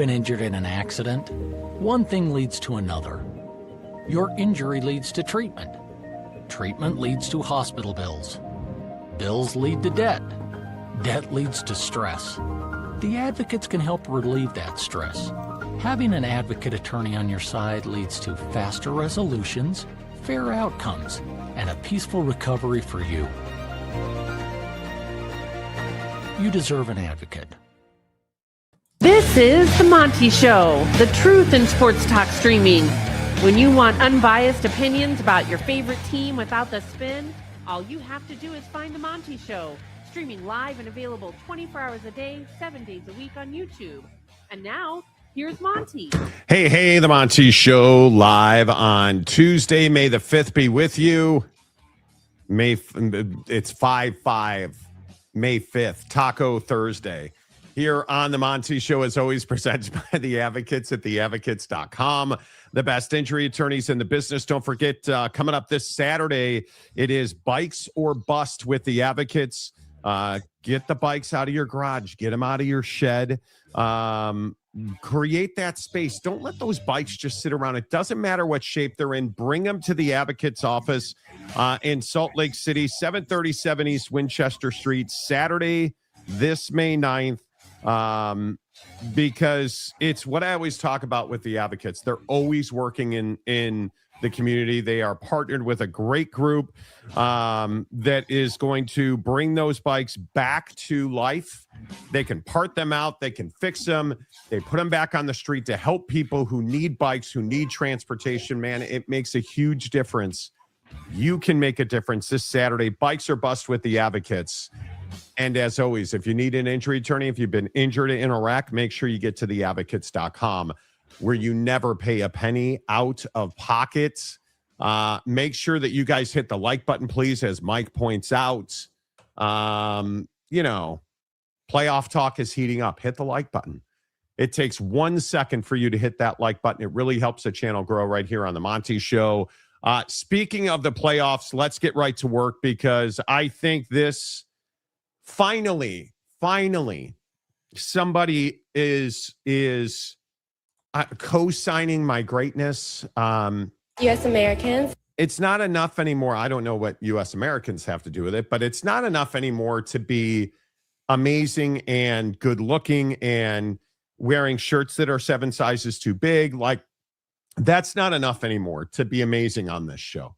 been injured in an accident? One thing leads to another. Your injury leads to treatment. Treatment leads to hospital bills. Bills lead to debt. Debt leads to stress. The advocates can help relieve that stress. Having an advocate attorney on your side leads to faster resolutions, fair outcomes, and a peaceful recovery for you. You deserve an advocate. This is The Monty Show, the truth in sports talk streaming. When you want unbiased opinions about your favorite team without the spin, all you have to do is find The Monty Show, streaming live and available 24 hours a day, 7 days a week on YouTube. And now, here's Monty. Hey, The Monty Show live on Tuesday, May the 5th be with you. It's 5/5, May 5th, Taco Thursday. Here on The Monty Show, as always, presented by The Advocates at theadvocates.com. The best injury attorneys in the business. Don't forget, coming up this Saturday, it is Bikes or Bust with The Advocates. Get the bikes out of your garage. Get them out of your shed. Create that space. Don't let those bikes just sit around. It doesn't matter what shape they're in. Bring them to the Advocates office in Salt Lake City, 737 East Winchester Street, Saturday, this May 9th. Because it's what I always talk about with the Advocates. They're always working in the community. They are partnered with a great group that is going to bring those bikes back to life. They can part them out. They can fix them. They put them back on the street to help people who need bikes, who need transportation. Man, it makes a huge difference. You can make a difference this Saturday. Bikes or Bust with the Advocates. And as always, if you need an injury attorney, if you've been injured in Iraq, make sure you get to theadvocates.com where you never pay a penny out of pocket. Make sure that you guys hit the like button, please, as Mike points out. Playoff talk is heating up. Hit the like button. It takes 1 second for you to hit that like button. It really helps the channel grow right here on The Monty Show. Speaking of the playoffs, let's get right to work because I think this finally, somebody is co-signing my greatness. U.S. Americans. It's not enough anymore. I don't know what U.S. Americans have to do with it, but it's not enough anymore to be amazing and good looking and wearing shirts that are 7 sizes too big. Like, that's not enough anymore to be amazing on this show.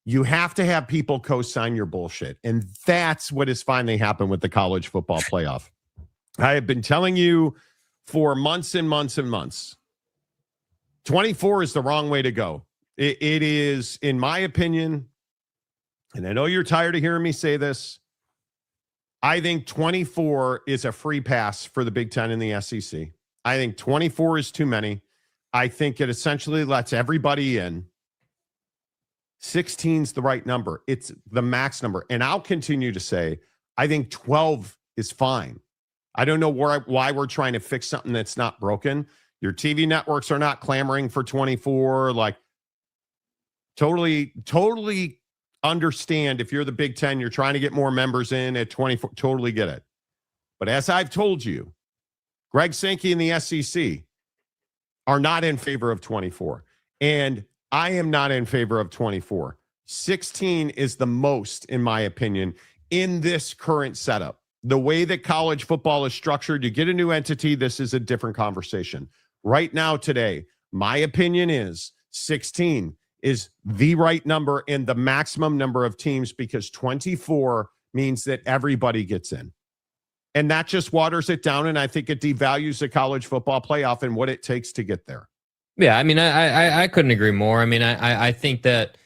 You have to have people co-sign your bullshit. And that's what has finally happened with the college football playoff. I have been telling you for months and months and months, 24 is the wrong way to go. It is, in my opinion, and I know you're tired of hearing me say this, I think 24 is a free pass for the Big Ten and the SEC. I think 24 is too many. I think it essentially lets everybody in. 16 is the right number. It's the max number. And I'll continue to say, I think 12 is fine. I don't know why we're trying to fix something that's not broken. Your TV networks are not clamoring for 24. Like, totally understand if you're the Big Ten, you're trying to get more members in at 24. Totally get it. But as I've told you, Greg Sankey and the SEC are not in favor of 24. And I am not in favor of 24. 16 is the most, in my opinion, in this current setup. The way that college football is structured, you get a new entity, this is a different conversation. Right now, today, my opinion is 16 is the right number and the maximum number of teams because 24 means that everybody gets in. And that just waters it down, and I think it devalues the college football playoff and what it takes to get there. Yeah, I mean, I couldn't agree more. I mean, I think that,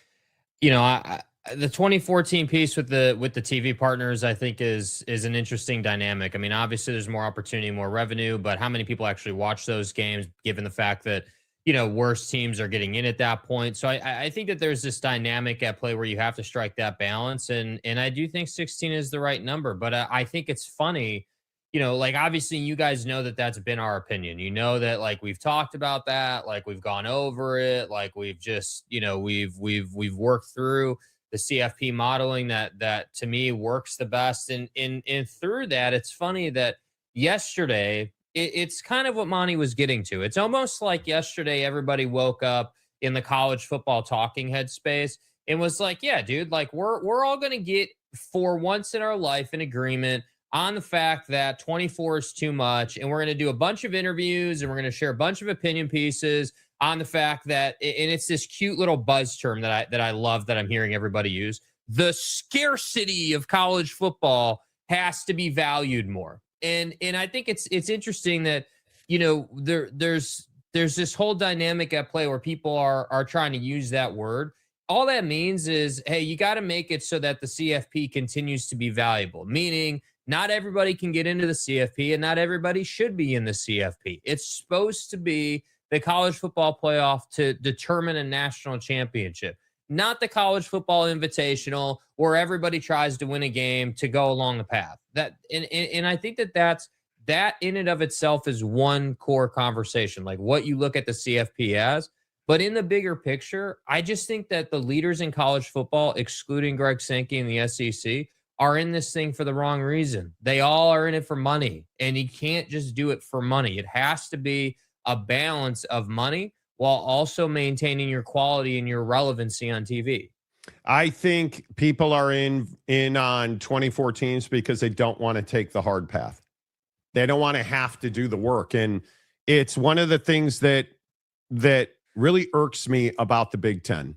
the 2014 piece with the TV partners, I think is an interesting dynamic. I mean, obviously there's more opportunity, more revenue, but how many people actually watch those games given the fact that, worse teams are getting in at that point. So I think that there's this dynamic at play where you have to strike that balance. And I do think 16 is the right number, but I think it's funny, obviously you guys know that that's been our opinion. That we've talked about that, we've gone over it, we've just, we've worked through the CFP modeling that to me works the best. And through that, it's funny that yesterday it's kind of what Monty was getting to. It's almost like yesterday everybody woke up in the college football talking head space and was like, yeah, dude, like we're all going to get for once in our life an agreement on the fact that 24 is too much, and we're going to do a bunch of interviews and we're going to share a bunch of opinion pieces on the fact that, and it's this cute little buzz term that I love that I'm hearing everybody use. The scarcity of college football has to be valued more. And I think it's interesting that, you know, there's this whole dynamic at play where people are trying to use that word. All that means is, hey, you got to make it so that the CFP continues to be valuable, meaning not everybody can get into the CFP and not everybody should be in the CFP. It's supposed to be the college football playoff to determine a national championship, not the college football invitational where everybody tries to win a game to go along the path. That and I think that in and of itself is one core conversation, like what you look at the CFP as. But in the bigger picture, I just think that the leaders in college football, excluding Greg Sankey and the SEC, are in this thing for the wrong reason. They all are in it for money, and you can't just do it for money. It has to be a balance of money while also maintaining your quality and your relevancy on TV. I think people are in on 2014s because they don't want to take the hard path. They don't want to have to do the work. And it's one of the things that really irks me about the Big Ten.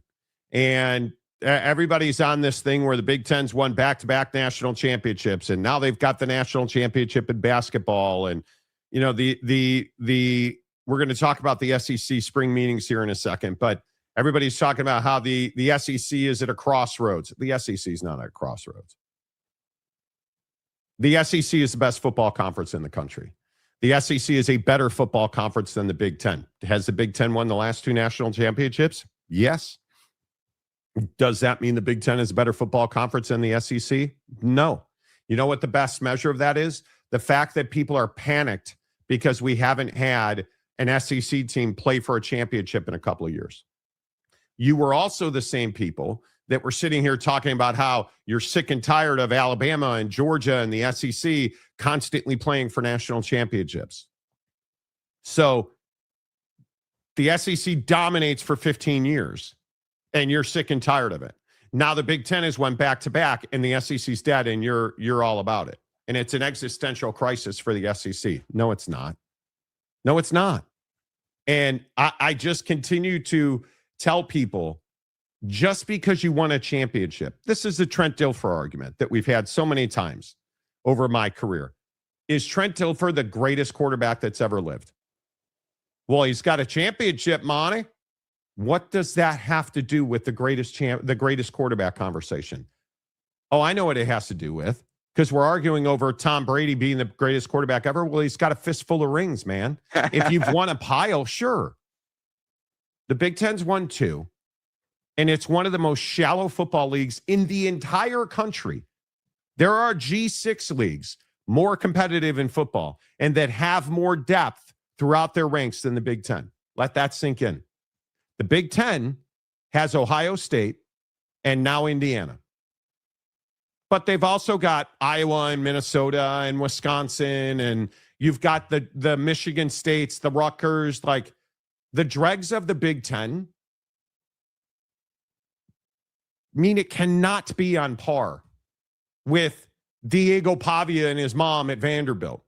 And everybody's on this thing where the Big Ten's won back-to-back national championships, and now they've got the national championship in basketball. And, you know, we're going to talk about the SEC spring meetings here in a second, but everybody's talking about how the SEC is at a crossroads. The SEC is not at a crossroads. The SEC is the best football conference in the country. The SEC is a better football conference than the Big Ten. Has the Big Ten won the last two national championships? Yes. Does that mean the Big Ten is a better football conference than the SEC? No. You know what the best measure of that is? The fact that people are panicked because we haven't had an SEC team play for a championship in a couple of years. You were also the same people that were sitting here talking about how you're sick and tired of Alabama and Georgia and the SEC constantly playing for national championships. So the SEC dominates for 15 years, and you're sick and tired of it. Now the Big Ten has won back-to-back, and the SEC's dead, and you're all about it. And it's an existential crisis for the SEC. No, it's not. No, it's not. And I just continue to tell people, just because you won a championship, this is the Trent Dilfer argument that we've had so many times over my career. Is Trent Dilfer the greatest quarterback that's ever lived? Well, he's got a championship, Monty. What does that have to do with the greatest quarterback conversation? Oh, I know what it has to do with, because we're arguing over Tom Brady being the greatest quarterback ever. Well, he's got a fistful of rings, man. If you've won a pile, sure. The Big Ten's won two, and it's one of the most shallow football leagues in the entire country. There are G6 leagues more competitive in football and that have more depth throughout their ranks than the Big Ten. Let that sink in. The Big Ten has Ohio State and now Indiana. But they've also got Iowa and Minnesota and Wisconsin, and you've got the Michigan States, the Rutgers, like the dregs of the Big Ten mean it cannot be on par with Diego Pavia and his mom at Vanderbilt.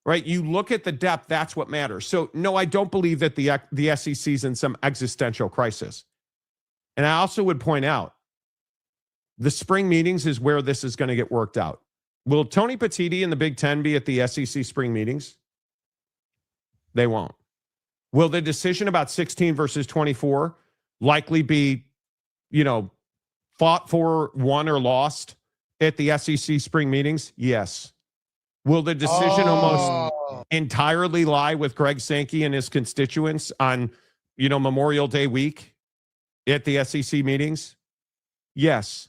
Right? You look at the depth, that's what matters. So, no, I don't believe that the SEC is in some existential crisis. And I also would point out, the spring meetings is where this is going to get worked out. Will Tony Petitti and the Big Ten be at the SEC spring meetings? They won't. Will the decision about 16 versus 24 likely be, fought for, won, or lost at the SEC spring meetings? Yes. Will the decision almost entirely lie with Greg Sankey and his constituents on, Memorial Day week at the SEC meetings? Yes.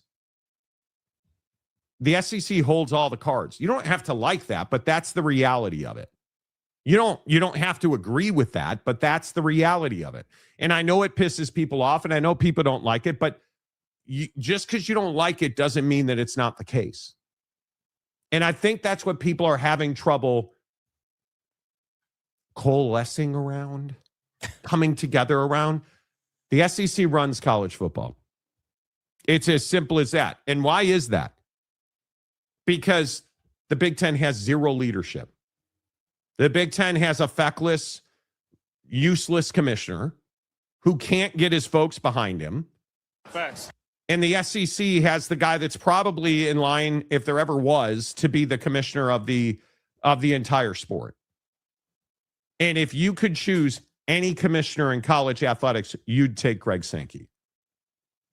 The SEC holds all the cards. You don't have to like that, but that's the reality of it. You don't have to agree with that, but that's the reality of it. And I know it pisses people off, and I know people don't like it, but just because you don't like it doesn't mean that it's not the case. And I think that's what people are having trouble coalescing around, coming together around. The SEC runs college football. It's as simple as that. And why is that? Because the Big Ten has zero leadership. The Big Ten has a feckless, useless commissioner who can't get his folks behind him. Facts. And the SEC has the guy that's probably in line, if there ever was, to be the commissioner of the entire sport. And if you could choose any commissioner in college athletics, you'd take Greg Sankey.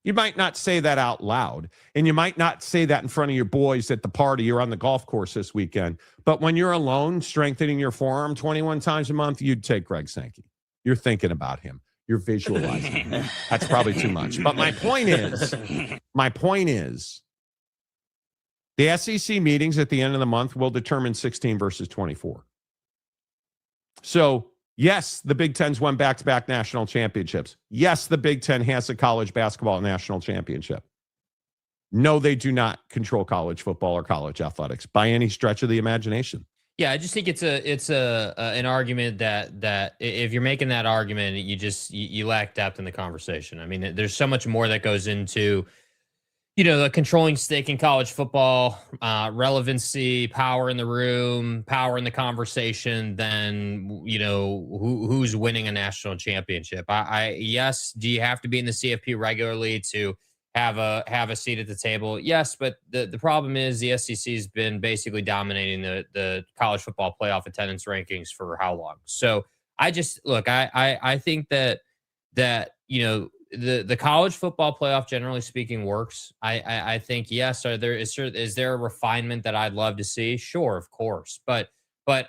You might not say that out loud, and you might not say that in front of your boys at the party or on the golf course this weekend. But when you're alone, strengthening your forearm 21 times a month, you'd take Greg Sankey. You're thinking about him. You're visualizing him. That's probably too much. But my point is, the SEC meetings at the end of the month will determine 16 versus 24. So, yes, the Big Ten's won back-to-back national championships. Yes, the Big Ten has a college basketball national championship. No, they do not control college football or college athletics by any stretch of the imagination. Yeah, I just think it's an argument that if you're making that argument, you lack depth in the conversation. I mean, there's so much more that goes into, the controlling stake in college football, relevancy, power in the room, power in the conversation than, who's winning a national championship. Yes, do you have to be in the CFP regularly to have a seat at the table? Yes, but the problem is the SEC has been basically dominating the college football playoff attendance rankings for how long? So I just I think that the college football playoff, generally speaking, works. I think, yes, is there a refinement that I'd love to see? Sure, of course. But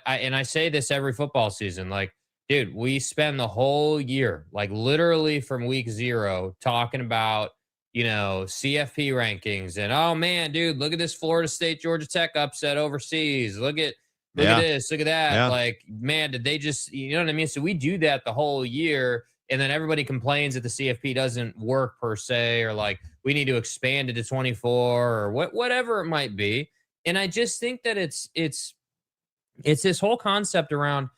I say this every football season, like, dude, we spend the whole year, like literally from week 0, talking about, CFP rankings and, oh man, dude, look at this Florida State, Georgia Tech upset overseas. Look at this, look at that. Yeah. Like, man, did they just, you know what I mean? So we do that the whole year. And then everybody complains that the CFP doesn't work per se, or like we need to expand it to 24 or whatever it might be. And I just think that it's this whole concept around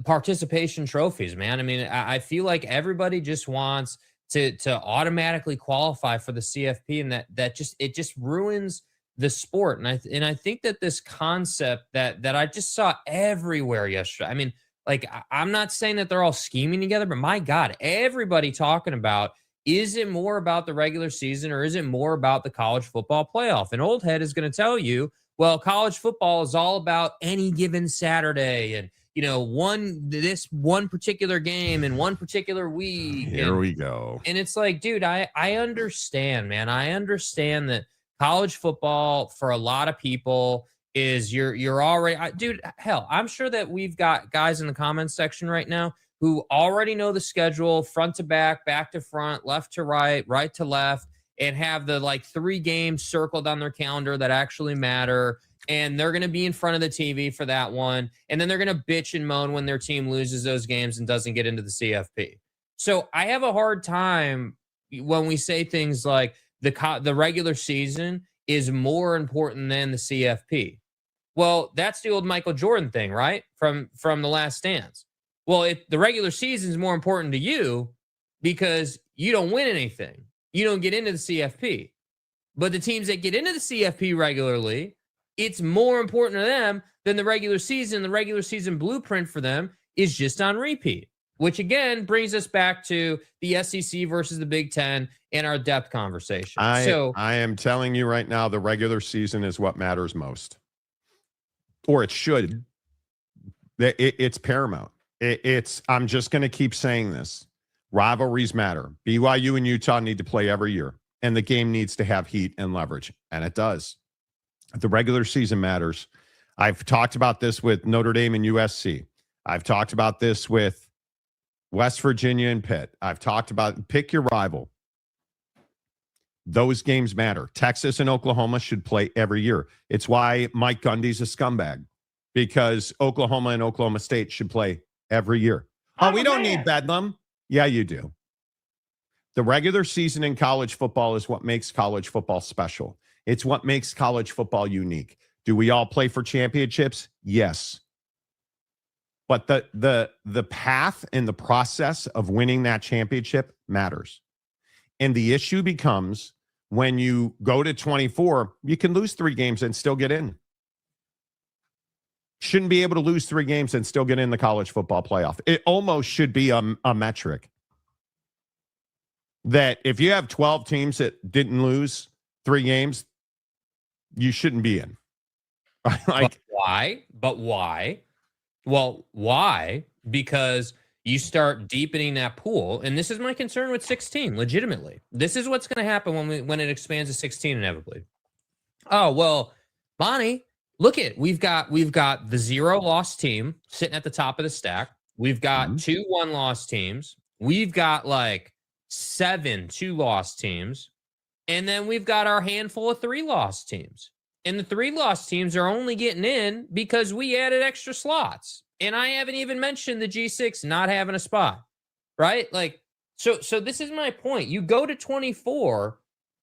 participation trophies, man. I mean, I feel like everybody just wants to automatically qualify for the CFP, and that just ruins the sport. And I think that this concept that I just saw everywhere yesterday. I mean, like, I'm not saying that they're all scheming together, but my God, everybody talking about, is it more about the regular season or is it more about the college football playoff? And old head is going to tell you, well, college football is all about any given Saturday and, this one particular game in one particular week. Here we go. And it's like, dude, I understand, man. I understand that college football for a lot of people is you're already, dude, hell, I'm sure that we've got guys in the comments section right now who already know the schedule front to back to front, left to right to left, and have the 3 games circled on their calendar that actually matter. And they're going to be in front of the TV for that one. And then they're going to bitch and moan when their team loses those games and doesn't get into the CFP. So I have a hard time when we say things like the regular season is more important than the CFP. Well, that's the old Michael Jordan thing, right? From The Last Dance. Well, if the regular season is more important to you because you don't win anything, you don't get into the CFP. But the teams that get into the CFP regularly, it's more important to them than the regular season. The regular season blueprint for them is just on repeat, which again brings us back to the SEC versus the Big Ten and our depth conversation. I am telling you right now, the regular season is what matters most. Or it should. It's paramount. I'm just going to keep saying this. Rivalries matter. BYU and Utah need to play every year, and the game needs to have heat and leverage, and it does. The regular season matters. I've talked about this with Notre Dame and USC. I've talked about this with West Virginia and Pitt. I've talked about pick your rival. Those games matter. Texas and Oklahoma should play every year. It's why Mike Gundy's a scumbag, because Oklahoma and Oklahoma State should play every year. Oh, we don't need Bedlam. Yeah, you do. The regular season in college football is what makes college football special. It's what makes college football unique. Do we all play for championships? Yes. But the path and the process of winning that championship matters. And the issue becomes when you go to 24, you can lose 3 games and still get in. Shouldn't be able to lose 3 games and still get in the college football playoff. It almost should be a metric that if you have 12 teams that didn't lose 3 games, you shouldn't be in. But why? Well, why? Because you start deepening that pool, and this is my concern with 16. Legitimately, this is what's going to happen when it expands to 16 inevitably. Oh well, Monty, look at we've got the 0-loss team sitting at the top of the stack. We've got 2 1-loss teams. We've got like 7 2-loss teams, and then we've got our handful of 3-loss teams. And the 3-loss teams are only getting in because we added extra slots. And I haven't even mentioned the G6 not having a spot, right? Like, so this is my point. You go to 24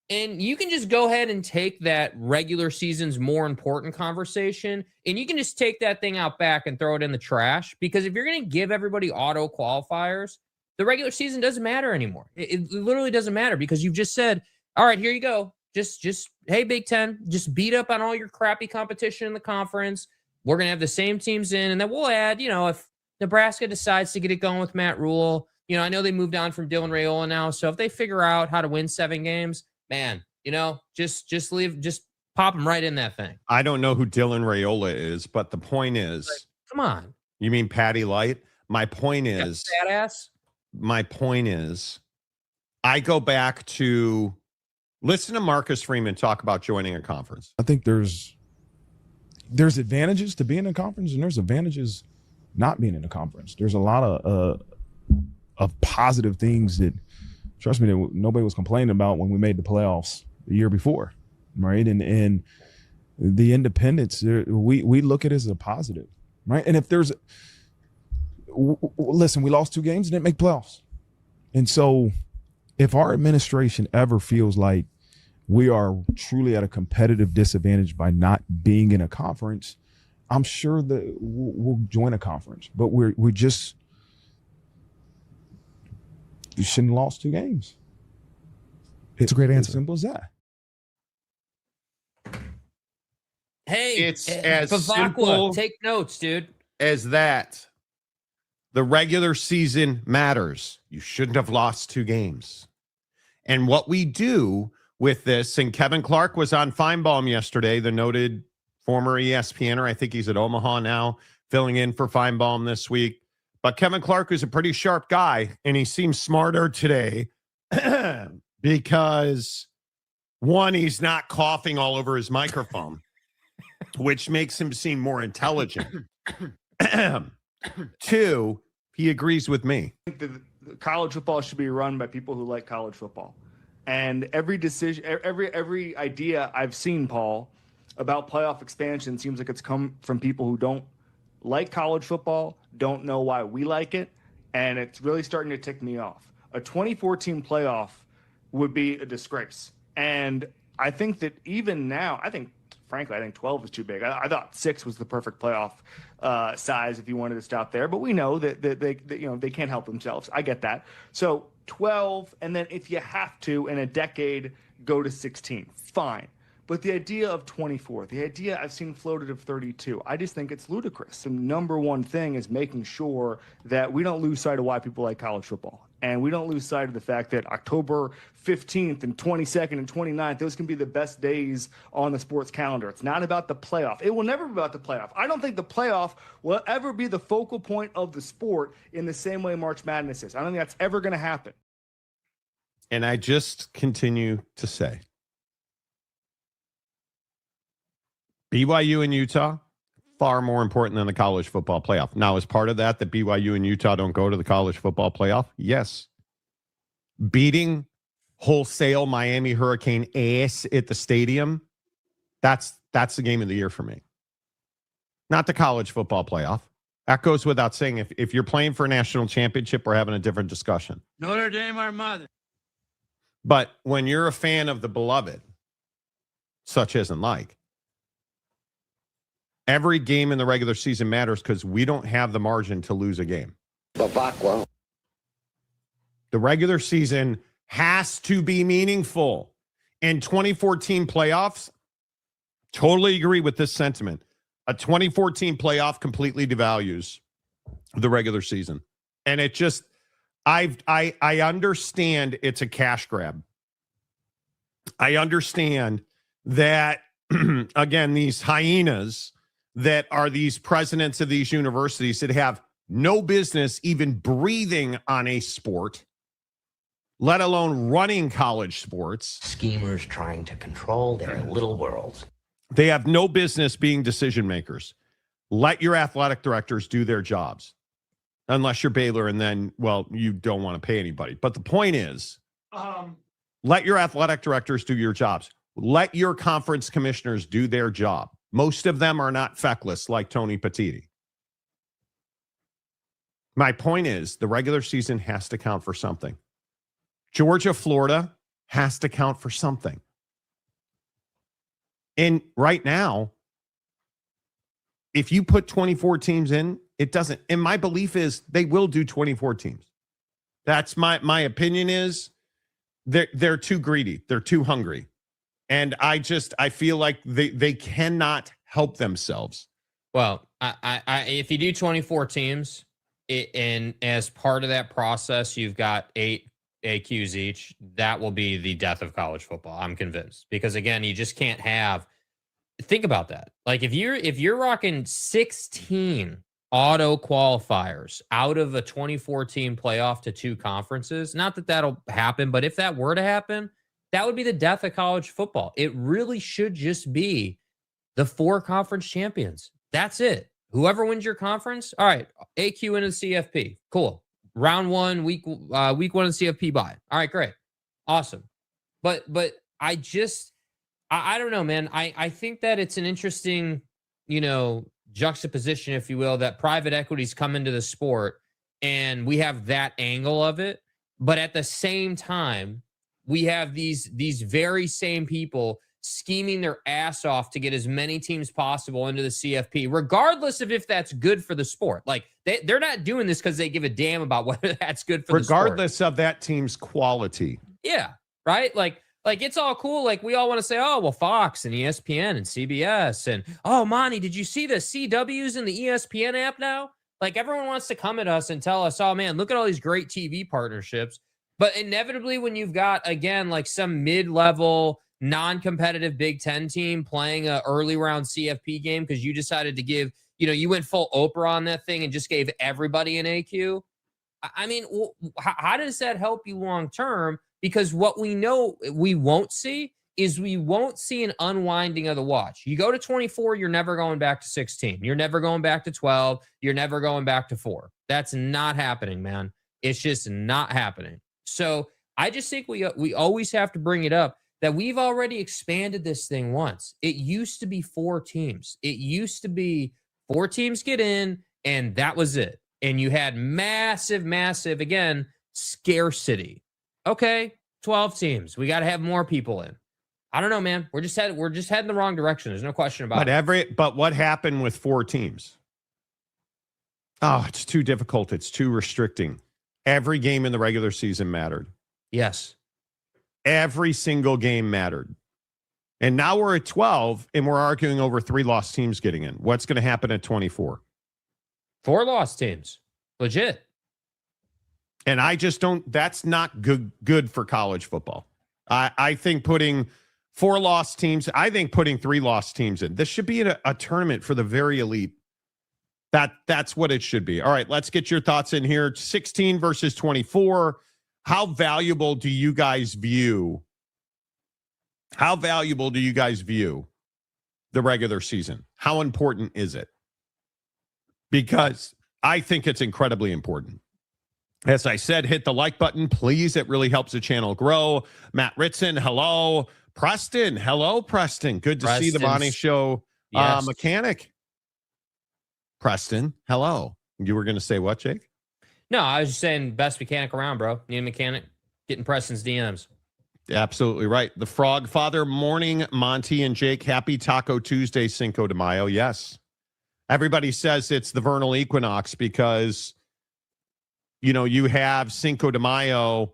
and you can just go ahead and take that regular season's more important conversation and you can just take that thing out back and throw it in the trash. Because if you're going to give everybody auto qualifiers, the regular season doesn't matter anymore. It literally doesn't matter because you've just said, all right, here you go. Just hey, Big Ten, just beat up on all your crappy competition in the conference. We're going to have the same teams in, and then we'll add, if Nebraska decides to get it going with Matt Rule, I know they moved on from Dylan Raiola now. So if they figure out how to win 7 games, man, just pop them right in that thing. I don't know who Dylan Raiola is, but the point is, come on. You mean Patty Light? My point is, badass. My point is, I go back to listen to Marcus Freeman talk about joining a conference. I think there's advantages to being in a conference and there's advantages not being in a conference. There's a lot of positive things that, trust me, that nobody was complaining about when we made the playoffs the year before, right? And the independents, we look at it as a positive, right? And if there's, listen, we lost 2 games and didn't make playoffs. And so if our administration ever feels like we are truly at a competitive disadvantage by not being in a conference, I'm sure that we'll join a conference. But we shouldn't have lost 2 games. It's a great answer. As simple as that. Hey, it's as Bavacqua, simple take notes, dude. As that. The regular season matters. You shouldn't have lost 2 games. And what we do with this, and Kevin Clark was on Feinbaum yesterday, the noted former ESPNer. I think he's at Omaha now, filling in for Feinbaum this week. But Kevin Clark is a pretty sharp guy, and he seems smarter today because, one, he's not coughing all over his microphone, which makes him seem more intelligent. 2, he agrees with me. I think that college football should be run by people who like college football. And every decision, every idea I've seen, Paul, about playoff expansion seems like it's come from people who don't like college football, don't know why we like it, and it's really starting to tick me off. A 2014 playoff would be a disgrace. And I think that even now, frankly, I think 12 is too big. I thought 6 was the perfect playoff size if you wanted to stop there. But we know that they can't help themselves. I get that. So 12, and then if you have to, in a decade, go to 16. Fine. But the idea of 24, the idea I've seen floated of 32, I just think it's ludicrous. The number one thing is making sure that we don't lose sight of why people like college football. And we don't lose sight of the fact that October 15th and 22nd and 29th, those can be the best days on the sports calendar. It's not about the playoff. It will never be about the playoff. I don't think the playoff will ever be the focal point of the sport in the same way March Madness is. I don't think that's ever going to happen. And I just continue to say, BYU and Utah, far more important than the college football playoff. Now, as part of that BYU and Utah don't go to the college football playoff? Yes. Beating wholesale Miami Hurricane ass at the stadium, that's the game of the year for me. Not the college football playoff. That goes without saying. If you're playing for a national championship, we're having a different discussion. Notre Dame, our mother. But when you're a fan of the beloved, such as and like, Every game in the regular season matters because we don't have the margin to lose a game. The regular season has to be meaningful. In 2014 playoffs, totally agree with this sentiment. A 2014 playoff completely devalues the regular season. And it just, I understand it's a cash grab. I understand that, again, these hyenas that are these presidents of these universities that have no business even breathing on a sport, let alone running college sports. Schemers trying to control their little worlds. They have no business being decision makers. Let your athletic directors do their jobs. Unless you're Baylor and then, well, you don't want to pay anybody. But the point is, let your athletic directors do your jobs. Let your conference commissioners do their job. Most of them are not feckless like Tony Petitti. My point is, the regular season has to count for something. Georgia, Florida has to count for something. And right now, if you put 24 teams in, it doesn't. And my belief is they will do 24 teams. That's my opinion is they're too greedy. They're too hungry. And I feel like they cannot help themselves. Well, if you do 24 teams, and as part of that process, you've got 8 AQs each, that will be the death of college football. I'm convinced. Because again, you just can't have, think about that. Like if you're rocking 16 auto qualifiers out of a 24 team playoff to 2 conferences, not that that'll happen, but if that were to happen, that would be the death of college football. It really should just be the 4 conference champions. That's it. Whoever wins your conference, all right, AQ into the CFP. Cool. Round 1, week 1 of the CFP bye. All right, great. Awesome. But I don't know, man. I think that it's an interesting, juxtaposition, if you will, that private equities come into the sport and we have that angle of it. But at the same time, we have these very same people scheming their ass off to get as many teams possible into the CFP, regardless of if that's good for the sport. Like they're not doing this because they give a damn about whether that's good for the sport. Regardless of that team's quality. Yeah. Right. Like it's all cool. Like we all want to say, oh, well, Fox and ESPN and CBS and, oh, Monty, did you see the CWs in the ESPN app now? Like everyone wants to come at us and tell us, oh man, look at all these great TV partnerships. But inevitably when you've got, again, like some mid-level non-competitive Big Ten team playing a early round CFP game because you decided to give, you went full Oprah on that thing and just gave everybody an AQ. I mean, how does that help you long term? Because what we know we won't see is we won't see an unwinding of the watch. You go to 24, you're never going back to 16. You're never going back to 12. You're never going back to 4. That's not happening, man. It's just not happening. So I just think we always have to bring it up that we've already expanded this thing once. It used to be 4 teams. It used to be 4 teams get in, and that was it. And you had massive, again, scarcity. Okay, 12 teams. We got to have more people in. I don't know, man. We're just heading the wrong direction. There's no question about it. But what happened with 4 teams? Oh, it's too difficult. It's too restricting. Every game in the regular season mattered. Yes. Every single game mattered. And now we're at 12 and we're arguing over 3 lost teams getting in. What's going to happen at 24? 4 lost teams. Legit. And I just don't, that's not good for college football. I think putting 4 lost teams, I think putting 3 lost teams in. This should be a tournament for the very elite. That's what it should be. All right, let's get your thoughts in here. 16 versus 24. How valuable do you guys view the regular season? How important is it? Because I think it's incredibly important. As I said, hit the like button, please. It really helps the channel grow. Matt Ritson, hello. Preston, hello, Preston. Good to see the Monty Show mechanic. Preston, hello. You were going to say what, Jake? No, I was just saying best mechanic around, bro. Need a mechanic? Getting Preston's DMs. Absolutely right. The Frog Father, morning, Monty and Jake. Happy Taco Tuesday, Cinco de Mayo. Yes. Everybody says it's the vernal equinox because, you have Cinco de Mayo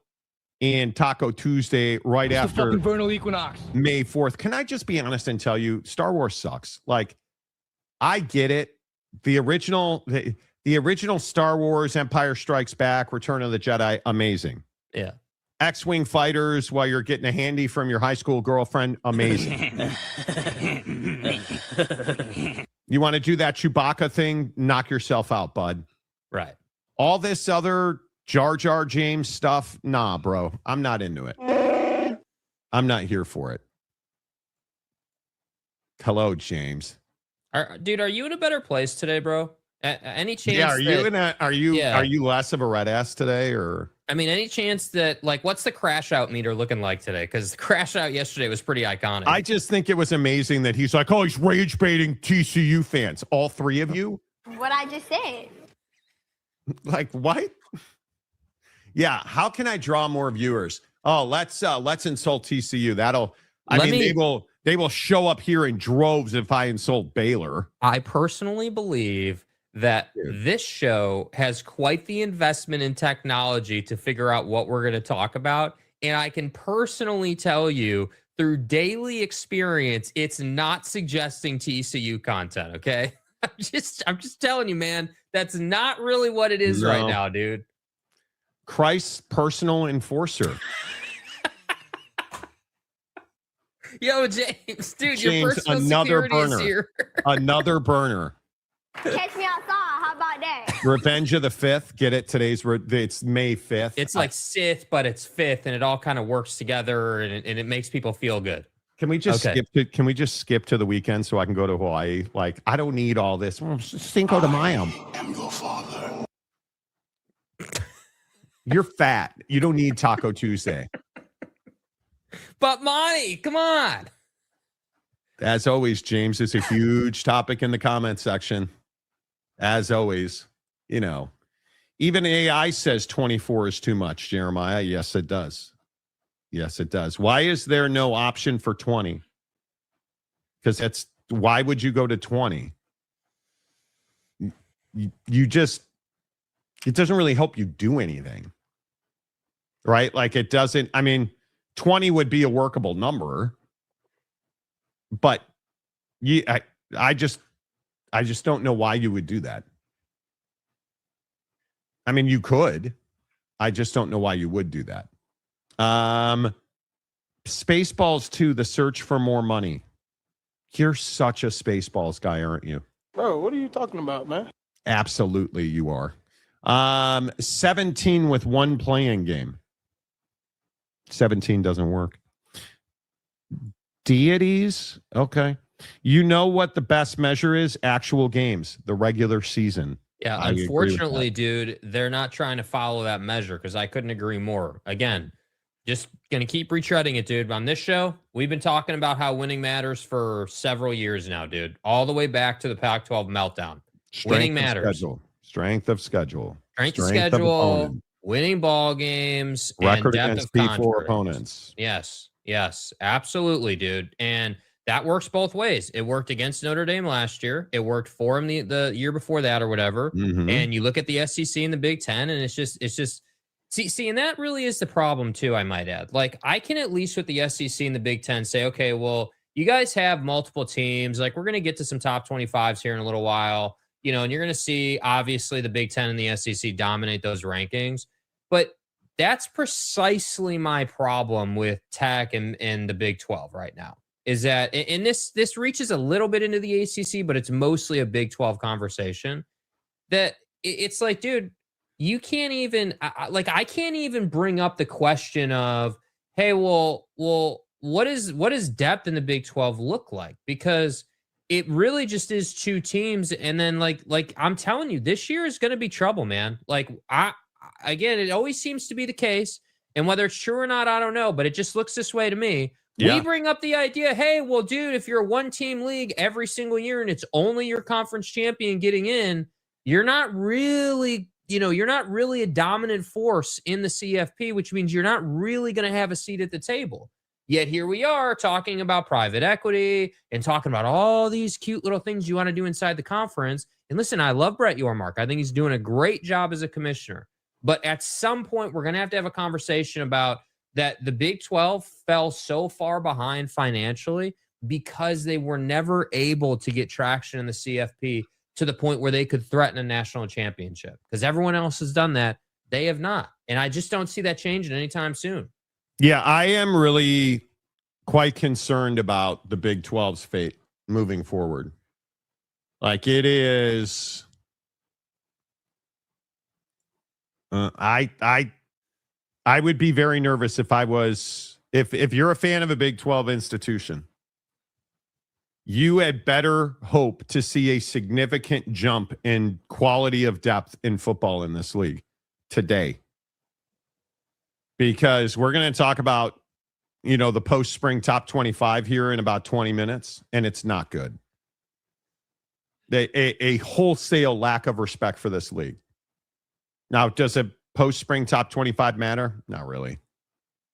and Taco Tuesday right after the fucking vernal equinox. May 4th. Can I just be honest and tell you, Star Wars sucks. Like, I get it. The original Star Wars, Empire Strikes Back, Return of the Jedi, amazing. Yeah. X-Wing fighters while you're getting a handy from your high school girlfriend, amazing. You want to do that Chewbacca thing? Knock yourself out, bud. Right. All this other Jar Jar James stuff, nah, bro. I'm not into it. I'm not here for it. Hello, James. Dude, are you in a better place today, bro? Any chance? Yeah, are you less of a red ass today, or? I mean, any chance that, like, what's the crash out meter looking like today? Because the crash out yesterday was pretty iconic. I just think it was amazing that he's like, oh, he's rage baiting TCU fans. All three of you? What I just said. Like, what? Yeah. How can I draw more viewers? Oh, let's insult TCU. They will show up here in droves if I insult Baylor. I personally believe that this show has quite the investment in technology to figure out what we're going to talk about. And I can personally tell you through daily experience, it's not suggesting TCU content. Okay. I'm just telling you, man, that's not really what it is right now, dude. Christ's personal enforcer. Yo, James, dude, James, your personal another security burner. is here. Another burner. Catch me outside. How about that? Revenge of the 5th. Get it? It's May 5th. It's like Sith, but it's 5th, and it all kind of works together, and it makes people feel good. Can we just skip to the weekend so I can go to Hawaii? Like, I don't need all this. Cinco de Mayo. I am your father. You're fat. You don't need Taco Tuesday. But Monty, come on. As always, James is a huge topic in the comment section. As always, even AI says 24 is too much, Jeremiah. Yes, it does. Yes, it does. Why is there no option for 20? Because why would you go to 20? It doesn't really help you do anything. Right? Like, it doesn't, 20 would be a workable number. But I just don't know why you would do that. I mean, you could. I just don't know why you would do that. Spaceballs 2, The Search for More Money. You're such a Spaceballs guy, aren't you? Bro, what are you talking about, man? Absolutely, you are. 17 with one playing game. 17 doesn't work. Deities. Okay. You know what the best measure is? Actual games, the regular season. Yeah, unfortunately, dude, they're not trying to follow that measure because I couldn't agree more. Again, just going to keep retreading it, dude. On this show, we've been talking about how winning matters for several years now, dude. All the way back to the Pac-12 meltdown. Winning matters. Strength of schedule. Strength of schedule, winning ball games, record and against P4 opponents. Yes, absolutely, dude. And that works both ways. It worked against Notre Dame last year. It worked for him the year before that or whatever. Mm-hmm. And you look at the SEC and the Big Ten, and it's just see, and that really is the problem too, I might add. Like, I can at least with the SEC and the Big Ten say, okay, well, you guys have multiple teams. Like, we're going to get to some top 25s here in a little while, and you're going to see obviously the Big Ten and the SEC dominate those rankings. But that's precisely my problem with Tech and the Big 12 right now. Is that, and this reaches a little bit into the ACC, but it's mostly a Big 12 conversation. That it's like, dude, you can't even I can't even bring up the question of, hey, well, what does depth in the Big 12 look like? Because it really just is two teams, and then like I'm telling you, this year is going to be trouble, man. Like again, it always seems to be the case, and whether it's true or not, I don't know, but it just looks this way to me. Yeah. We bring up the idea, hey, well, dude, if you're a one-team league every single year and it's only your conference champion getting in, you're not really a dominant force in the CFP, which means you're not really going to have a seat at the table. Yet here we are talking about private equity and talking about all these cute little things you want to do inside the conference. And listen, I love Brett Yormark. I think he's doing a great job as a commissioner. But at some point, we're going to have a conversation about that the Big 12 fell so far behind financially because they were never able to get traction in the CFP to the point where they could threaten a national championship. Because everyone else has done that. They have not. And I just don't see that changing anytime soon. Yeah, I am really quite concerned about the Big 12's fate moving forward. Like it is, I would be very nervous if you're a fan of a Big 12 institution, you had better hope to see a significant jump in quality of depth in football in this league today. Because we're going to talk about, the post-spring top 25 here in about 20 minutes, and it's not good. A wholesale lack of respect for this league. Now, does a post-spring top 25 matter? Not really.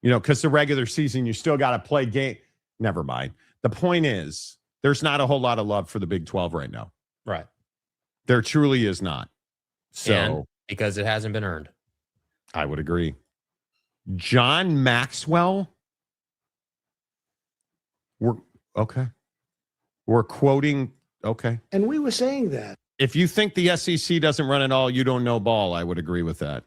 Because the regular season, you still got to play game. Never mind. The point is, there's not a whole lot of love for the Big 12 right now. Right. There truly is not. So, and because it hasn't been earned. I would agree. John Maxwell. We're quoting. Okay. And we were saying that. If you think the SEC doesn't run it all, you don't know ball. I would agree with that.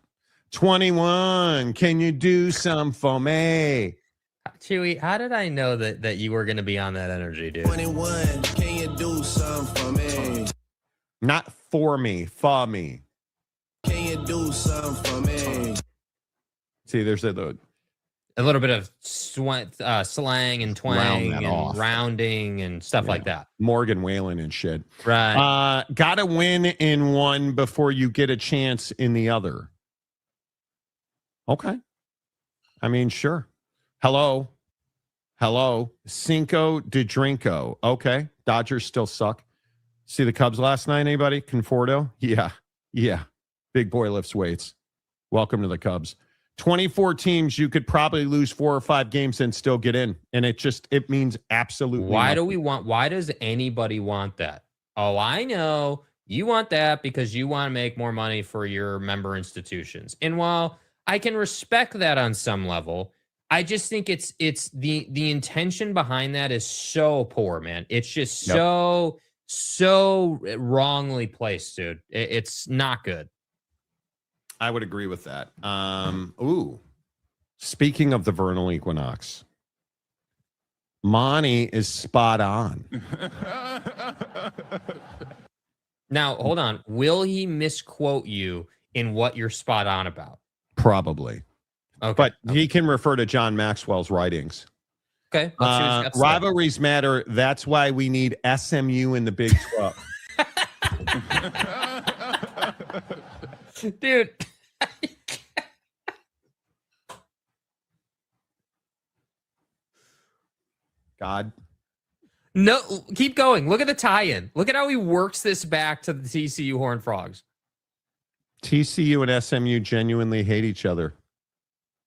21. Can you do some for me? Chewy, how did I know that you were going to be on that energy, dude? 21. Can you do some for me? Not for me, for me. Can you do some for me? See, there's a little bit of slang and twang and rounding and stuff like that. Morgan Whalen and shit. Right. Got to win in one before you get a chance in the other. Okay. I mean, sure. Hello. Cinco de Drinko. Okay. Dodgers still suck. See the Cubs last night, anybody? Conforto? Yeah. Big boy lifts weights. Welcome to the Cubs. 24 teams, you could probably lose 4 or 5 games and still get in. And it means absolutely nothing. Why does anybody want that? Oh, I know. You want that because you want to make more money for your member institutions. And while I can respect that on some level, I just think it's the intention behind that is so poor, man. It's just so wrongly placed, dude. It's not good. I would agree with that. Speaking of the vernal equinox, Monty is spot on. Now, hold on. Will he misquote you in what you're spot on about? Probably. Okay. But he can refer to John Maxwell's writings. Okay. Let's see what he's got to say. Rivalries matter. That's why we need SMU in the Big 12. Dude. God. No, keep going. Look at the tie-in. Look at how he works this back to the TCU Horned Frogs. TCU and SMU genuinely hate each other.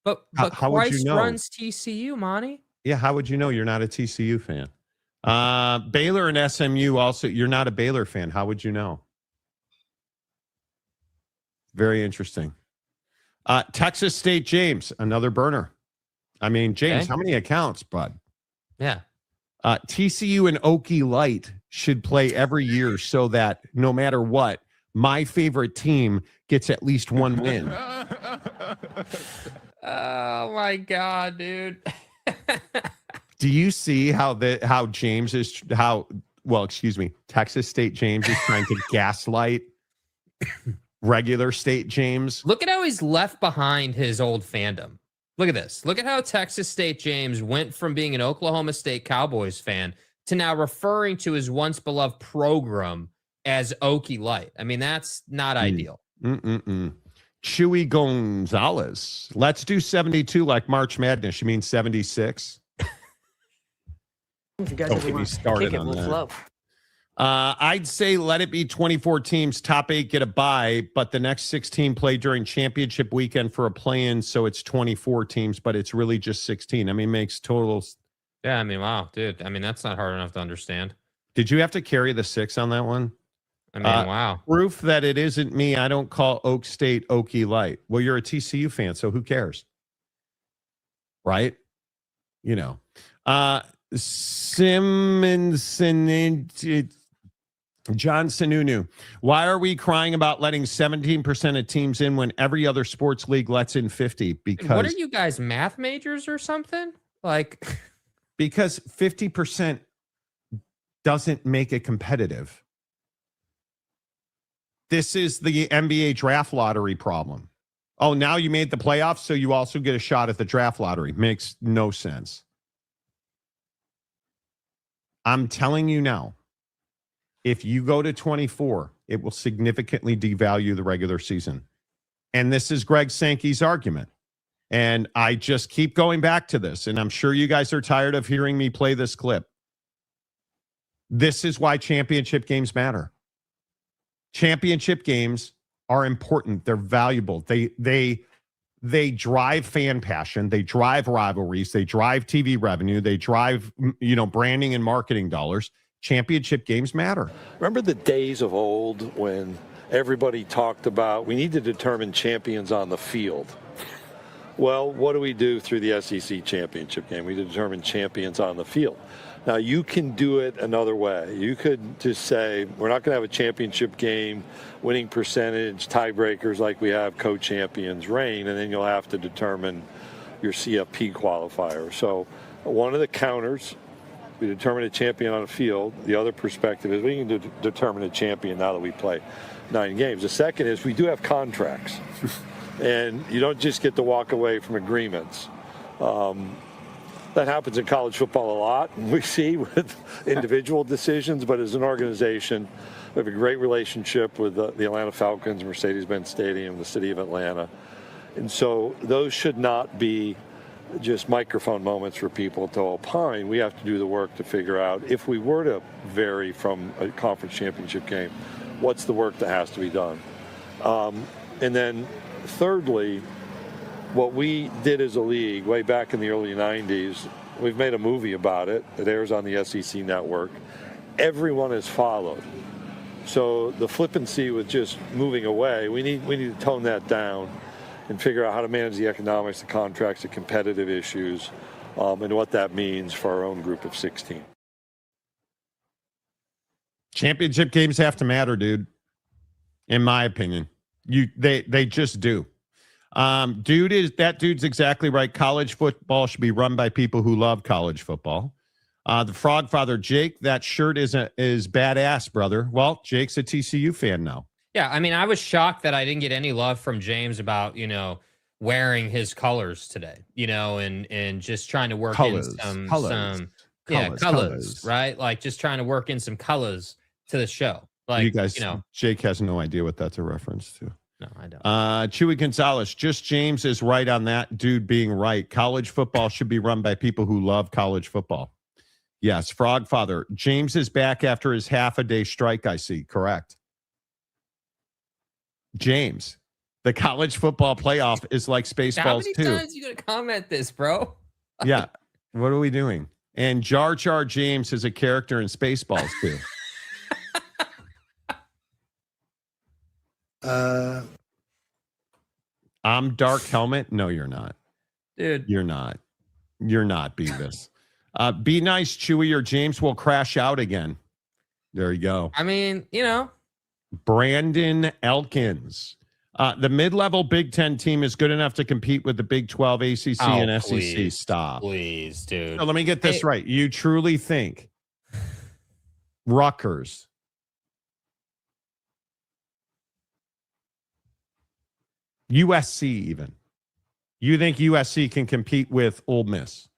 But how would you know? runs TCU, Monty. Yeah, how would you know? You're not a TCU fan. Baylor and SMU also, you're not a Baylor fan. How would you know? Very interesting. Texas State James, another burner. I mean, James, How many accounts, bud? Yeah. TCU and Okie Light should play every year so that no matter what, my favorite team gets at least one win. Oh my God, dude. Do you see how James is Texas State James is trying to gaslight regular State James? Look at how he's left behind his old fandom. Look at this. Look at how Texas State James went from being an Oklahoma State Cowboys fan to now referring to his once beloved program as Okie Light. I mean, that's not ideal. Chewy Gonzalez. Let's do 72 like March Madness. You mean 76? If you guys Don't get me started on that. Flow. I'd say let it be 24 teams, top 8 get a bye, but the next 16 play during championship weekend for a play-in, so it's 24 teams, but it's really just 16. I mean, makes totals. Yeah, I mean, wow, dude. I mean, that's not hard enough to understand. Did you have to carry the 6 on that one? I mean, wow. Proof that it isn't me. I don't call Oak State Okie Light. Well, you're a TCU fan, so who cares? Right? You know. Simonson, John Sununu. Why are we crying about letting 17% of teams in when every other sports league lets in 50? Because what are you guys, math majors or something? Like, because 50% doesn't make it competitive. This is the NBA draft lottery problem. Oh, now you made the playoffs, so you also get a shot at the draft lottery. Makes no sense. I'm telling you now, if you go to 24, it will significantly devalue the regular season. And this is Greg Sankey's argument. And I just keep going back to this, and I'm sure you guys are tired of hearing me play this clip. This is why championship games matter. Championship games are important. They're valuable. They drive fan passion. They drive rivalries. They drive TV revenue. They drive, branding and marketing dollars. Championship games matter. Remember the days of old when everybody talked about we need to determine champions on the field? Well, what do we do through the SEC championship game? We determine champions on the field. Now, you can do it another way. You could just say, we're not going to have a championship game, winning percentage, tiebreakers like we have co-champions reign, and then you'll have to determine your CFP qualifier. So one of the counters, we determine a champion on the field. The other perspective is we can determine a champion now that we play 9 games. The second is we do have contracts, and you don't just get to walk away from agreements. That happens in college football a lot, and we see with individual decisions, but as an organization, we have a great relationship with the Atlanta Falcons, Mercedes-Benz Stadium, the city of Atlanta. And so those should not be just microphone moments for people to opine. We have to do the work to figure out if we were to vary from a conference championship game, what's the work that has to be done? And then thirdly, what we did as a league way back in the early 90s, we've made a movie about it. It airs on the SEC network. Everyone has followed. So the flippancy with just moving away, we need to tone that down and figure out how to manage the economics, the contracts, the competitive issues, and what that means for our own group of 16. Championship games have to matter, dude. In my opinion, they just do. Dude's exactly right. College football should be run by people who love college football. The Frog Father, Jake, that shirt is badass, brother. Well, Jake's a TCU fan now. Yeah, I mean, I was shocked that I didn't get any love from James about, wearing his colors today, and just trying to work in some colors, right? Like just trying to work in some colors to the show. Like, you guys, Jake has no idea what that's a reference to. No, I don't. Chewy Gonzalez, just James is right on that dude being right. College football should be run by people who love college football. Yes, Frog Father. James is back after his half-a-day strike, I see. Correct. James, the college football playoff is like Spaceballs 2. How many times are you going to comment this, bro? Yeah. What are we doing? And Jar Jar James is a character in Spaceballs 2. I'm Dark Helmet. No, you're not. Dude. You're not, Beavis. Be nice, Chewy, or James will crash out again. There you go. I mean, Brandon Elkins. The mid-level Big Ten team is good enough to compete with the Big 12, ACC, and SEC. Stop. Please, dude. So let me get this right. You truly think Rutgers, USC even, you think USC can compete with Ole Miss?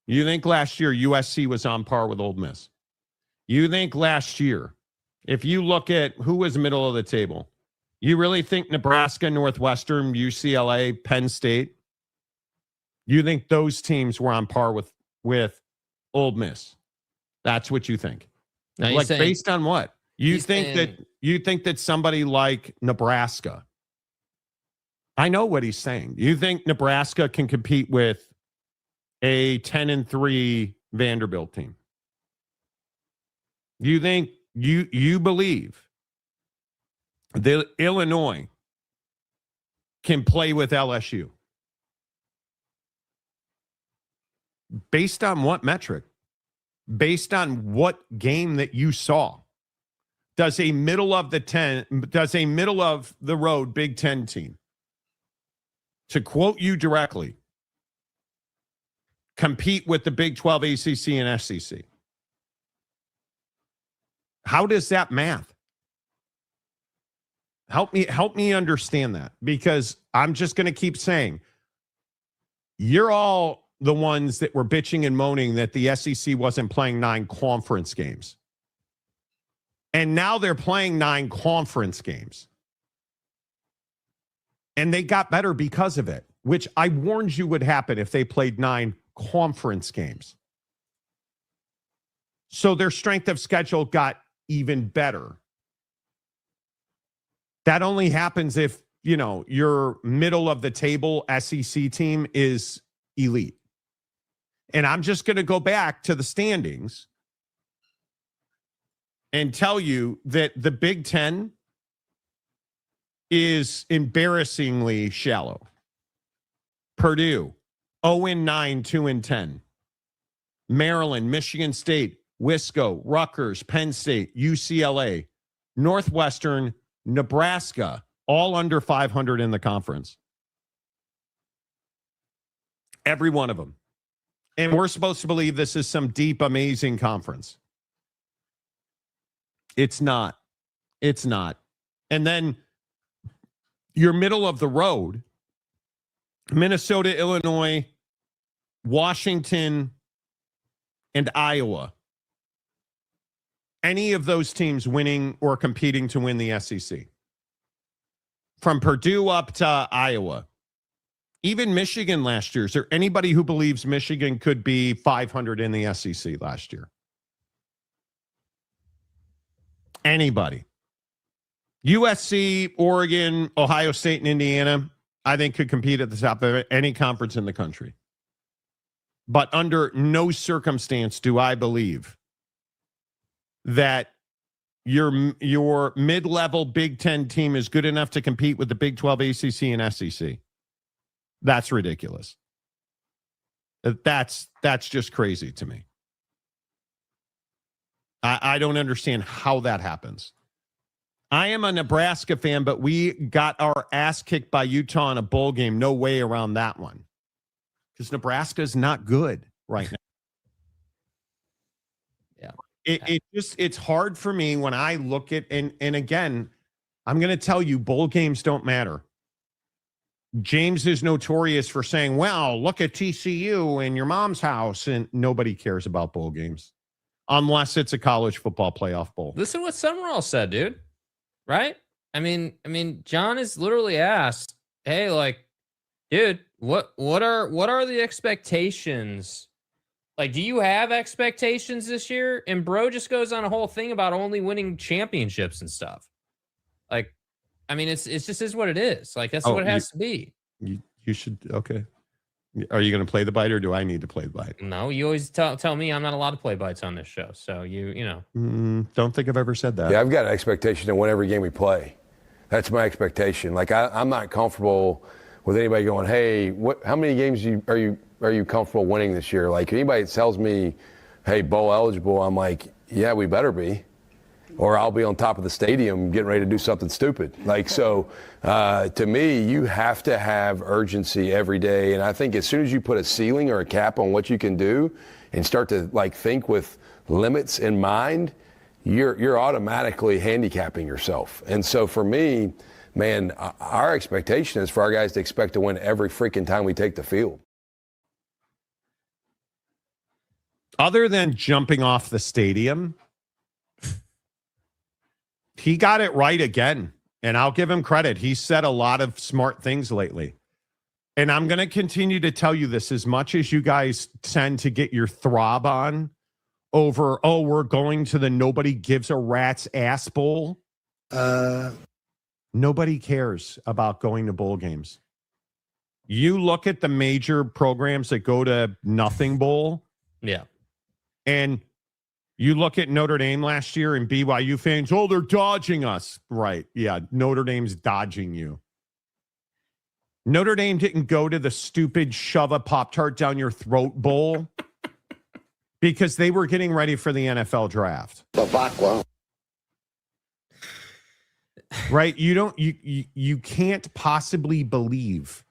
You think last year USC was on par with Ole Miss? You think last year, if you look at who was middle of the table, you really think Nebraska, Northwestern, UCLA, Penn State, you think those teams were on par with Ole Miss? That's what you think. Now, Like based on what? You think that somebody like Nebraska, I know what he's saying. You think Nebraska can compete with a 10-3 Vanderbilt team? You think you believe that Illinois can play with LSU? Based on what metric? Based on what game that you saw? Does a middle of the road Big Ten team, to quote you directly, compete with the Big 12, ACC, and SEC? How does that math? Help me understand that, because I'm just going to keep saying, you're all the ones that were bitching and moaning that the SEC wasn't playing 9 conference games. And now they're playing 9 conference games. And they got better because of it, which I warned you would happen if they played 9 conference games. So their strength of schedule got even better. That only happens if, your middle of the table SEC team is elite. And I'm just going to go back to the standings and tell you that the Big Ten is embarrassingly shallow. Purdue, 0-9, 2-10. Maryland, Michigan State, Wisco, Rutgers, Penn State, UCLA, Northwestern, Nebraska, all under 500 in the conference. Every one of them. And we're supposed to believe this is some deep, amazing conference. It's not. It's not. And then your middle of the road, Minnesota, Illinois, Washington, and Iowa. Any of those teams winning or competing to win the SEC. From Purdue up to Iowa. Even Michigan last year. Is there anybody who believes Michigan could be 500 in the SEC last year? Anybody? USC, Oregon, Ohio State, and Indiana, I think could compete at the top of any conference in the country. But under no circumstance do I believe that your mid-level Big Ten team is good enough to compete with the Big 12, ACC, and SEC. That's ridiculous. That's just crazy to me. I don't understand how that happens. I am a Nebraska fan, but we got our ass kicked by Utah in a bowl game. No way around that one. Because Nebraska is not good right now. Yeah. It's hard for me when I look at, and again, I'm going to tell you, bowl games don't matter. James is notorious for saying, well, look at TCU and your mom's house, and nobody cares about bowl games unless it's a college football playoff bowl. Listen to what Summerall said, dude. Right? I mean, John is literally asked, hey, like, dude, what are the expectations? Like, do you have expectations this year? And bro just goes on a whole thing about only winning championships and stuff. Like, I mean, it's just is what it is. Like, that's what it has to be. You should, okay. Are you going to play the bite, or do I need to play the bite? No, you always tell me I'm not allowed to play bites on this show. So you know. Don't think I've ever said that. Yeah, I've got an expectation to win every game we play. That's my expectation. Like, I'm not comfortable with anybody going, hey, how many games are you comfortable winning this year? Like, anybody that tells me, hey, bowl eligible, I'm like, yeah, we better be. Or I'll be on top of the stadium getting ready to do something stupid. Like, so to me, you have to have urgency every day. And I think as soon as you put a ceiling or a cap on what you can do and start to like think with limits in mind, you're automatically handicapping yourself. And so for me, man, our expectation is for our guys to expect to win every freaking time we take the field. Other than jumping off the stadium, he got it right again, and I'll give him credit. He said a lot of smart things lately. And I'm going to continue to tell you this, as much as you guys tend to get your throb on over, oh, we're going to the nobody gives a rat's ass bowl. Nobody cares about going to bowl games. You look at the major programs that go to nothing bowl. Yeah. And you look at Notre Dame last year and BYU fans, oh, they're dodging us. Right. Yeah. Notre Dame's dodging you. Notre Dame didn't go to the stupid shove a Pop-Tart down your throat bowl because they were getting ready for the NFL draft. Right? You can't possibly believe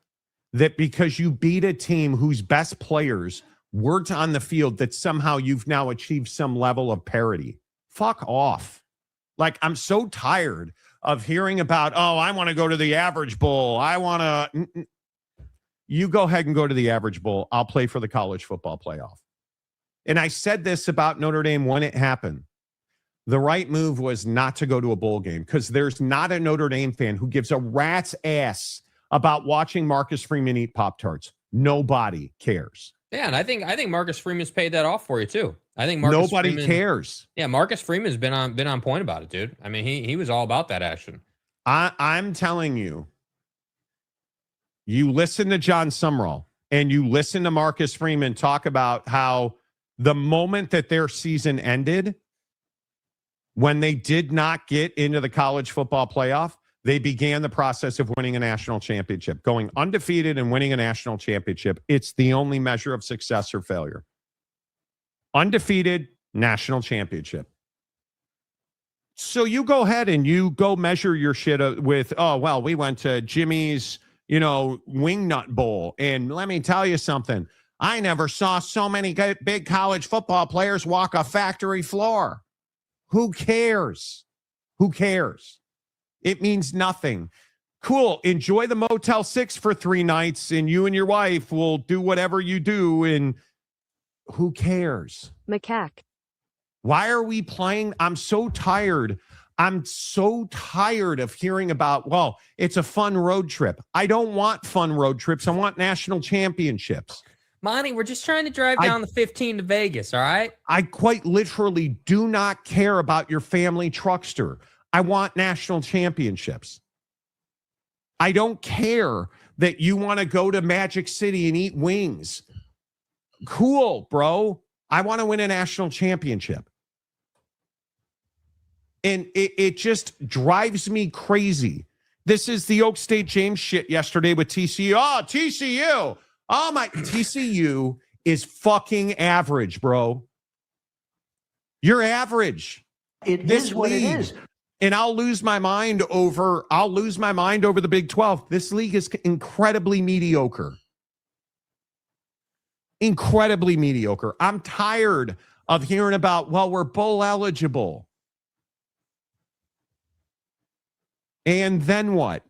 that because you beat a team whose best players weren't on the field that somehow you've now achieved some level of parity. Fuck off. Like, I'm so tired of hearing about, oh, I want to go to the Average Bowl. I want to. You go ahead and go to the Average Bowl. I'll play for the college football playoff. And I said this about Notre Dame when it happened. The right move was not to go to a bowl game because there's not a Notre Dame fan who gives a rat's ass about watching Marcus Freeman eat Pop-Tarts. Nobody cares. Yeah, and I think Marcus Freeman's paid that off for you too. I think nobody cares. Yeah, Marcus Freeman's been on point about it, dude. I mean, he was all about that action. I'm telling you, you listen to John Sumrall and you listen to Marcus Freeman talk about how the moment that their season ended, when they did not get into the college football playoff, they began the process of winning a national championship. Going undefeated and winning a national championship, it's the only measure of success or failure. Undefeated, national championship. So you go ahead and you go measure your shit with, oh, well, we went to Jimmy's, Wingnut Bowl. And let me tell you something. I never saw so many big college football players walk a factory floor. Who cares? Who cares? It means nothing. Cool. Enjoy the Motel 6 for 3 nights and you and your wife will do whatever you do. And who cares? Macaque. Why are we playing? I'm so tired. I'm so tired of hearing about, well, it's a fun road trip. I don't want fun road trips. I want national championships. Monty, we're just trying to drive down the 15 to Vegas, all right? I quite literally do not care about your family truckster. I want national championships. I don't care that you want to go to Magic City and eat wings. Cool, bro. I want to win a national championship. And it just drives me crazy. This is the Oak State James shit yesterday with TCU. Oh, TCU. Oh, my. TCU is fucking average, bro. You're average. It is what it is. And I'll lose my mind over the Big 12. This league is incredibly mediocre. Incredibly mediocre. I'm tired of hearing about, well, we're bowl eligible. And then what?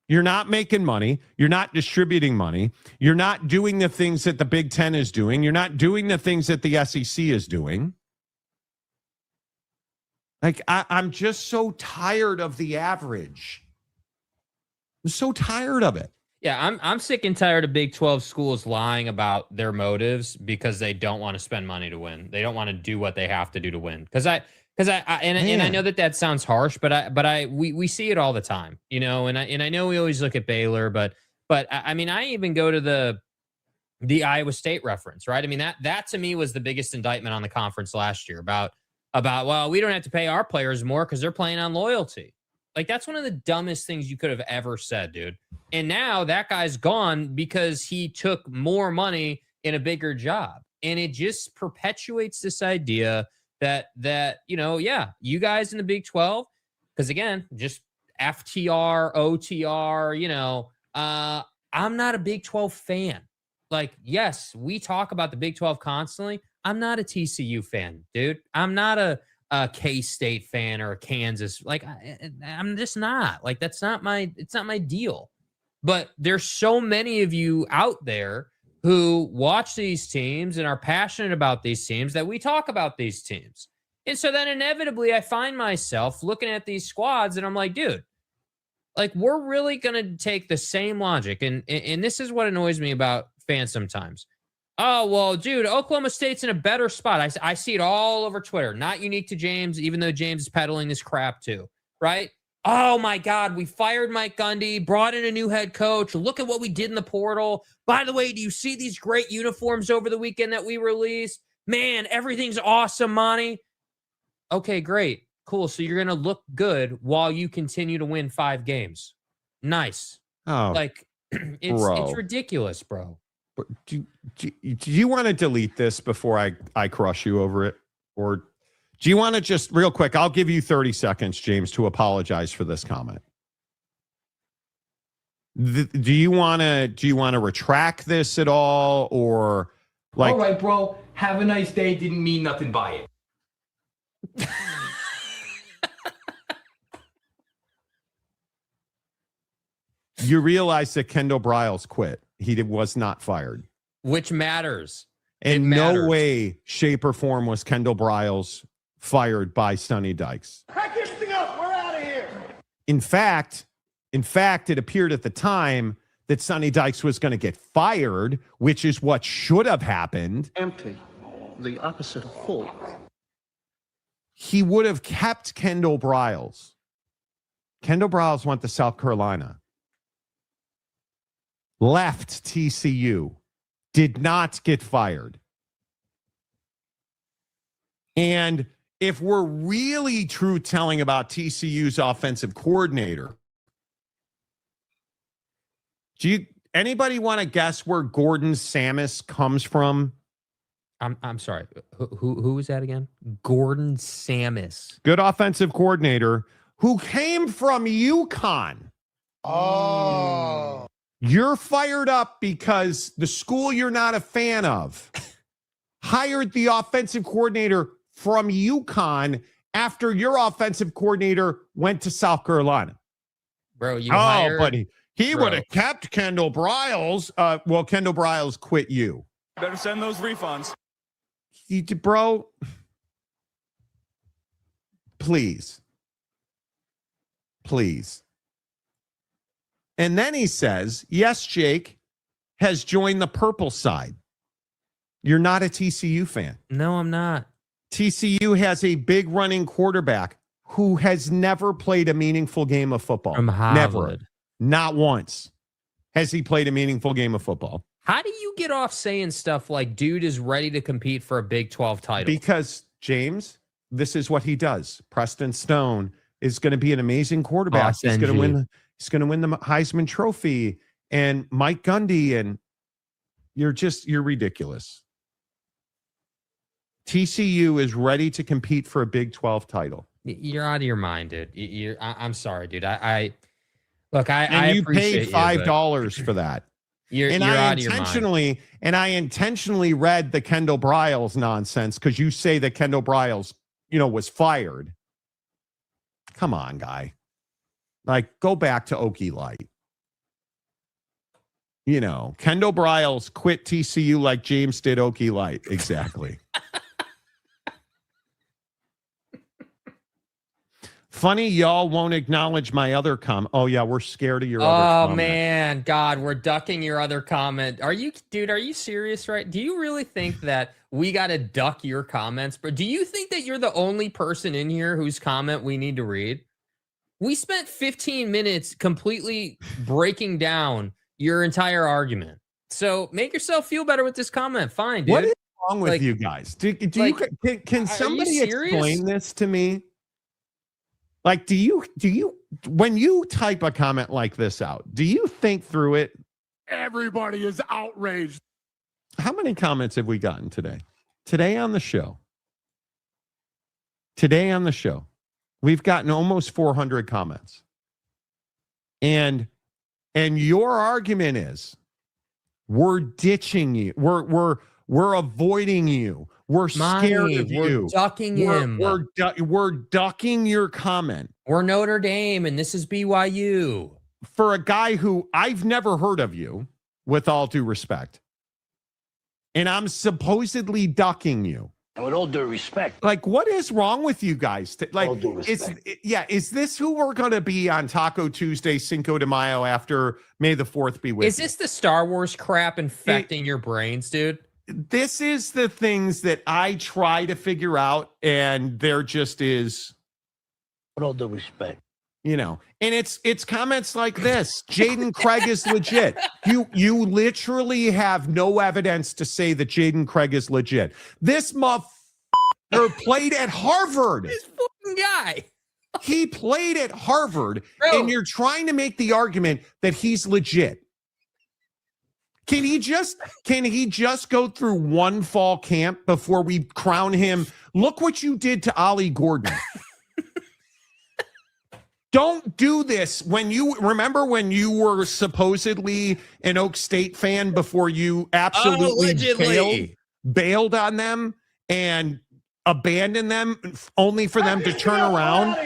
You're not making money. You're not distributing money. You're not doing the things that the Big Ten is doing. You're not doing the things that the SEC is doing. Like, I'm just so tired of the average. I'm so tired of it. Yeah, I'm sick and tired of Big 12 schools lying about their motives because they don't want to spend money to win. They don't want to do what they have to do to win. Because I know that sounds harsh, but we see it all the time, and I know we always look at Baylor, but I mean, I even go to the Iowa State reference, right? I mean, that to me was the biggest indictment on the conference last year about, well, we don't have to pay our players more because they're playing on loyalty. Like, that's one of the dumbest things you could have ever said, dude. And now that guy's gone because he took more money in a bigger job. And it just perpetuates this idea that you guys in the Big 12, because again, just FTR, OTR, I'm not a Big 12 fan. Like, yes, we talk about the Big 12 constantly. I'm not a TCU fan, dude. I'm not a K-State fan or a Kansas. Like, I'm just not. Like, it's not my deal. But there's so many of you out there who watch these teams and are passionate about these teams that we talk about these teams. And so then inevitably I find myself looking at these squads and I'm like, dude, like, we're really going to take the same logic. And this is what annoys me about fans sometimes. Oh, well, dude, Oklahoma State's in a better spot. I see it all over Twitter. Not unique to James, even though James is peddling this crap too, right? Oh, my God, we fired Mike Gundy, brought in a new head coach. Look at what we did in the portal. By the way, do you see these great uniforms over the weekend that we released? Man, everything's awesome, Monty. Okay, great. Cool. So you're going to look good while you continue to win 5 games. Nice. Oh, like, it's ridiculous, bro. Do you want to delete this before I crush you over it? Or do you want to just real quick? I'll give you 30 seconds, James, to apologize for this comment. Do you want to retract this at all, or like? All right, bro. Have a nice day. Didn't mean nothing by it. You realize that Kendall Briles quit. He was not fired. Which matters. In no way, shape, or form was Kendall Briles fired by Sonny Dykes. Pack everything up. We're out of here. In fact, it appeared at the time that Sonny Dykes was going to get fired, which is what should have happened. Empty. The opposite of full. He would have kept Kendall Briles. Kendall Briles went to South Carolina. Left TCU, did not get fired. And if we're really truth telling about TCU's offensive coordinator, anybody want to guess where Gordon Samus comes from? I'm sorry. Who is that again? Gordon Samus. Good offensive coordinator who came from UConn. Oh. You're fired up because the school you're not a fan of hired the offensive coordinator from UConn after your offensive coordinator went to South Carolina. Bro, you hired... but he would have kept Kendall Briles. Well, Kendall Briles quit you. Better send those refunds. Bro, please. And then he says, yes, Jake has joined the purple side. You're not a TCU fan. No, I'm not. TCU has a big running quarterback who has never played a meaningful game of football. From Harvard. Never. Not once has he played a meaningful game of football. How do you get off saying stuff like, dude is ready to compete for a Big 12 title? Because, James, this is what he does. Preston Stone is going to be an amazing quarterback. He's going to win. He's going to win the Heisman Trophy, and Mike Gundy, and you're ridiculous. TCU is ready to compete for a Big 12 title. You're out of your mind, dude. I'm sorry, dude. I you paid $5 you, for that. You're out of your mind. And I intentionally read the Kendall Briles nonsense because you say that Kendall Briles, was fired. Come on, guy. Like, go back to Okie Light. Kendall Briles quit TCU like James did Okie Light. Exactly. Funny, y'all won't acknowledge my other comment. Oh, yeah, we're scared of your other comment. Oh, man. God, we're ducking your other comment. Are you serious, right? Do you really think that we got to duck your comments? But do you think that you're the only person in here whose comment we need to read? We spent 15 minutes completely breaking down your entire argument. So make yourself feel better with this comment. Fine, dude. What is wrong with you guys? Can somebody explain this to me? Like, do you when you type a comment like this out, do you think through it? Everybody is outraged. How many comments have we gotten today? Today on the show. We've gotten almost 400 comments. And your argument is we're ditching you. We're avoiding you. We're scared of you. We're ducking him. We're ducking your comment. We're Notre Dame, and this is BYU. For a guy who I've never heard of you, with all due respect. And I'm supposedly ducking you. And with all due respect. Like, what is wrong with you guys? Like, all due respect. Is this who we're going to be on Taco Tuesday, Cinco de Mayo after May the 4th be with Is this the Star Wars crap infecting your brains, dude? this is the things that I try to figure out, and there just is, With all due respect. you know, and it's comments like this. Jaden Craig is legit. You literally have no evidence to say that Jaden Craig is legit. This motherfucker played at Harvard. This fucking guy. He played at Harvard, Bro. and you're trying to make the argument that he's legit. Can he just go through one fall camp before we crown him? Look what you did to Ollie Gordon. Don't do this when you were supposedly an Oak State fan before you absolutely bailed on them and abandoned them only for them to turn around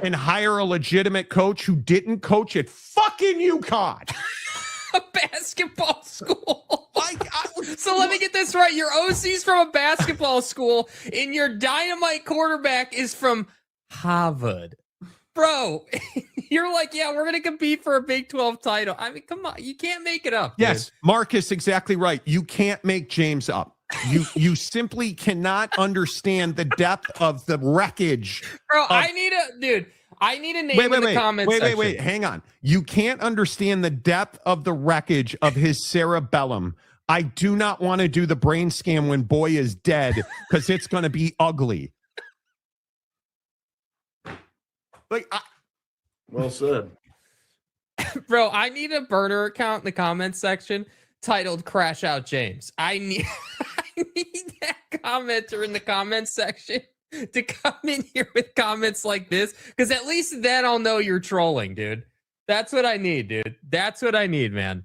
and hire a legitimate coach who didn't coach at fucking UConn. A basketball school. So let me get this right. Your OC's from a basketball school, and your dynamite quarterback is from Harvard. Bro, you're like, yeah, we're going to compete for a Big 12 title. I mean, come on. You can't make it up. Yes, Marcus, exactly right. You can't make James up. You simply cannot understand the depth of the wreckage. Bro, I need a name in the comments section. Wait, hang on. You can't understand the depth of the wreckage of his cerebellum. I do not want to do the brain scan when boy is dead because it's going to be ugly. Well said. Bro, I need a burner account in the comments section titled Crash Out James. I need that commenter in the comments section to come in here with comments like this, because at least then I'll know you're trolling, dude. That's what I need, dude. That's what I need, man.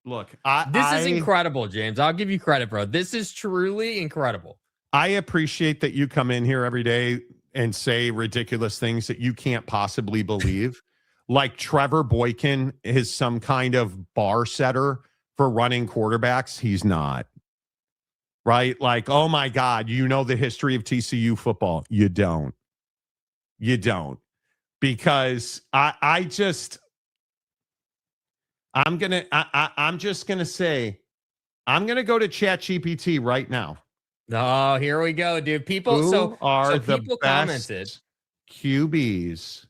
Look, this is incredible, James. I'll give you credit, bro. This is truly incredible. I appreciate that you come in here every day and say ridiculous things that you can't possibly believe. Like Trevor Boykin is some kind of bar setter for running quarterbacks. He's not. Right? Like, oh my God, you know the history of TCU football. You don't. You don't. Because I'm just gonna say, I'm gonna go to ChatGPT right now. Oh, here we go, dude. People Who are the people best commented QBs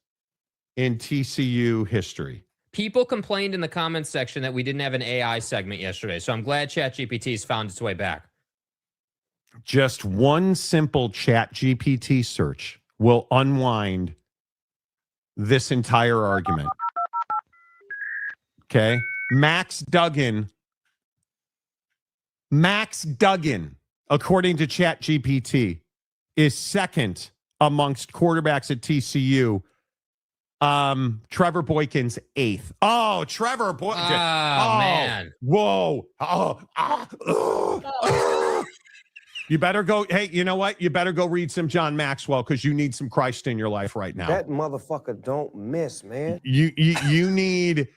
in TCU history? People complained in the comments section that we didn't have an AI segment yesterday, so I'm glad ChatGPT's found its way back. Just one simple ChatGPT search will unwind this entire argument. Okay. Max Duggan, according to ChatGPT, is second amongst quarterbacks at TCU. Trevor Boykin's eighth. Oh, Trevor Boykin. Oh, man. Whoa. You better go. Hey, you know what? You better go read some John Maxwell because you need some Christ in your life right now. That motherfucker don't miss, man. You need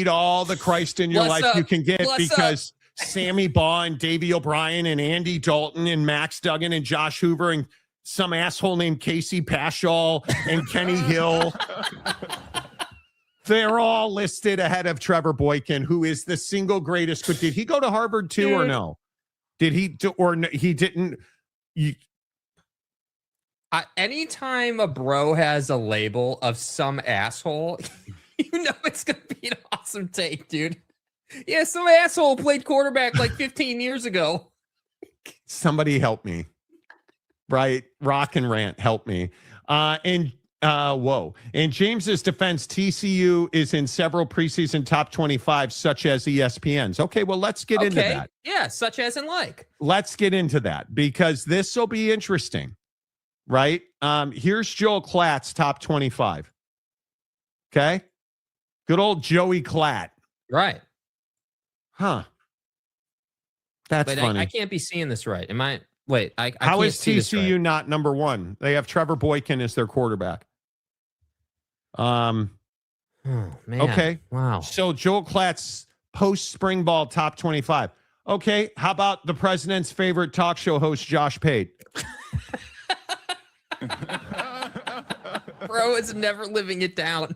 all the Christ in your life you can get because Sammy Baugh and Davey O'Brien and Andy Dalton and Max Duggan and Josh Hoover and some asshole named Casey Paschal and Kenny Hill. They're all listed ahead of Trevor Boykin, who is the single greatest. But did he go to Harvard too, or no? Did he or no, he didn't? Anytime a bro has a label of some asshole, you know it's gonna be an awesome take, dude. Yeah, some asshole played quarterback like 15 years ago. Somebody help me. Right? Rock and rant, help me. In James's defense, TCU is in several preseason top 25, such as ESPN's. Okay, well, let's get into that. Yeah, such as in like. Let's get into that because this will be interesting, right? Here's Joel Klatt's top 25. Okay? Good old Joey Klatt. Right. Huh. That's funny. I can't be seeing this right. Am I? Wait, I How can't is TCU not number one? They have Trevor Boykin as their quarterback. Oh, man. Okay. Wow. So Joel Klatt's post-spring ball top 25. Okay. How about the president's favorite talk show host, Josh Pate? Bro is never living it down.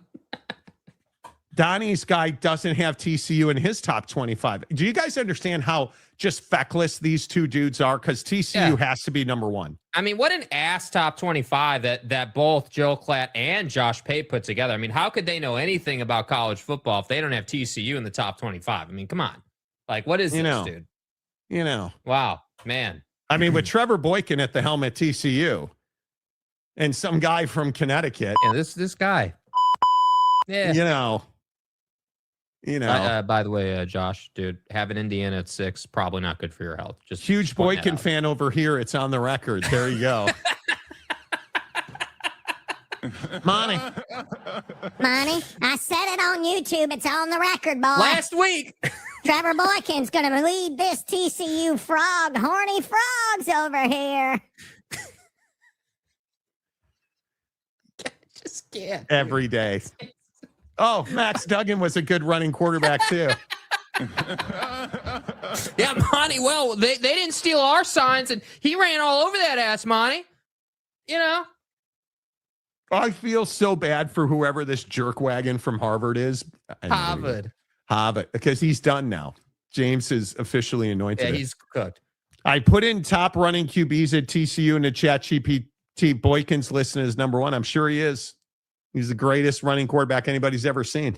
Donnie's guy doesn't have TCU in his top 25. Do you guys understand how just feckless these two dudes are? Because TCU has to be number one. I mean, what an ass top 25 that both Joe Klatt and Josh Pate put together. I mean, how could they know anything about college football if they don't have TCU in the top 25? I mean, come on. Like, what is this, dude? You know. Wow, man. I mean, with Trevor Boykin at the helm at TCU and some guy from Connecticut. Yeah, this guy. Yeah. You know. By the way, Josh, dude, having Indiana at 6 probably not good for your health. Just huge Boykin fan over here. It's on the record. There you go. Monty, I said it on YouTube. It's on the record, boy. Last week. Trevor Boykin's going to lead this TCU horny frogs over here. Just can't. Every day. Oh, Max Duggan was a good running quarterback too. Yeah, Monty. Well, they didn't steal our signs, and he ran all over that ass, Monty. You know. I feel so bad for whoever this jerkwagon from Harvard is. Harvard, because he's done now. James is officially anointed. Yeah, he's cooked. I put in top running QBs at TCU in the chat GPT. Boykin's listed as number one. I'm sure he is. He's the greatest running quarterback anybody's ever seen.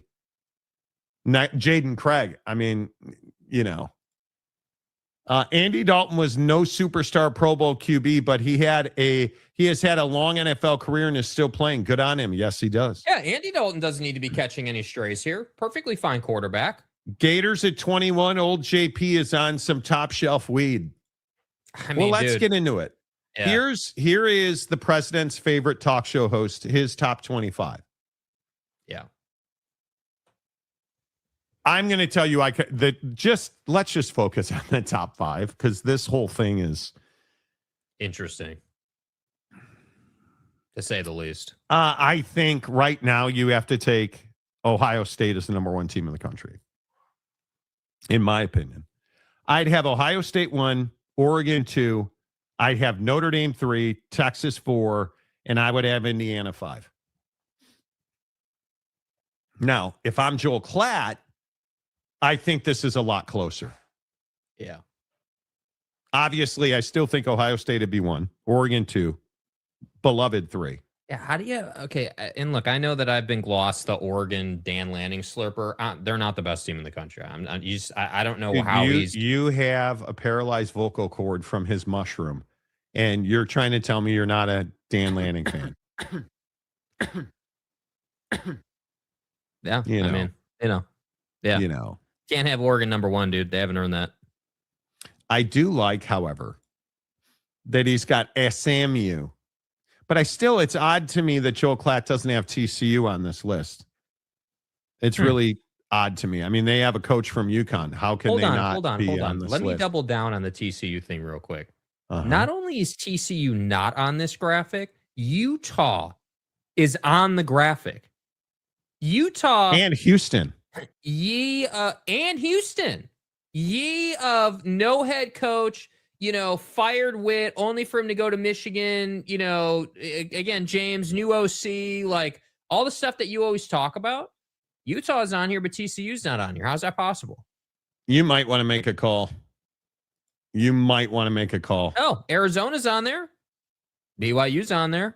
Jaden Craig. I mean, you know. Andy Dalton was no superstar Pro Bowl QB, but he has had a long NFL career and is still playing. Good on him. Yes, he does. Yeah, Andy Dalton doesn't need to be catching any strays here. Perfectly fine quarterback. Gators at 21. Old JP is on some top shelf weed. Let's get into it. Yeah. Here is the president's favorite talk show host, his top 25. Yeah. I'm going to tell you let's just focus on the top 5 because this whole thing is interesting, to say the least. I think right now you have to take Ohio State as the number 1 team in the country. In my opinion, I'd have Ohio State 1, Oregon 2. I'd have Notre Dame 3, Texas 4, and I would have Indiana 5. Now, if I'm Joel Klatt, I think this is a lot closer. Yeah. Obviously, I still think Ohio State would be 1, Oregon 2, beloved 3. Yeah, how do you... Okay, and look, I know that I've been glossed the Oregon Dan Lanning slurper. They're not the best team in the country. I don't know how he's... You have a paralyzed vocal cord from his mushroom, and you're trying to tell me you're not a Dan Lanning fan. Yeah, Yeah. Can't have Oregon number 1, dude. They haven't earned that. I do like, however, that he's got SMU. But it's odd to me that Joel Klatt doesn't have TCU on this list. It's really odd to me. I mean, they have a coach from UConn. How can they not be on this list? Let me double down on the TCU thing real quick. Not only is TCU not on this graphic, Utah is on the graphic. Utah and Houston. And Houston. Ye of no head coach, fired Witt, only for him to go to Michigan, again, James, new OC, like all the stuff that you always talk about. Utah's on here, but TCU's not on here. How's that possible? You might want to make a call. Oh, Arizona's on there. BYU's on there.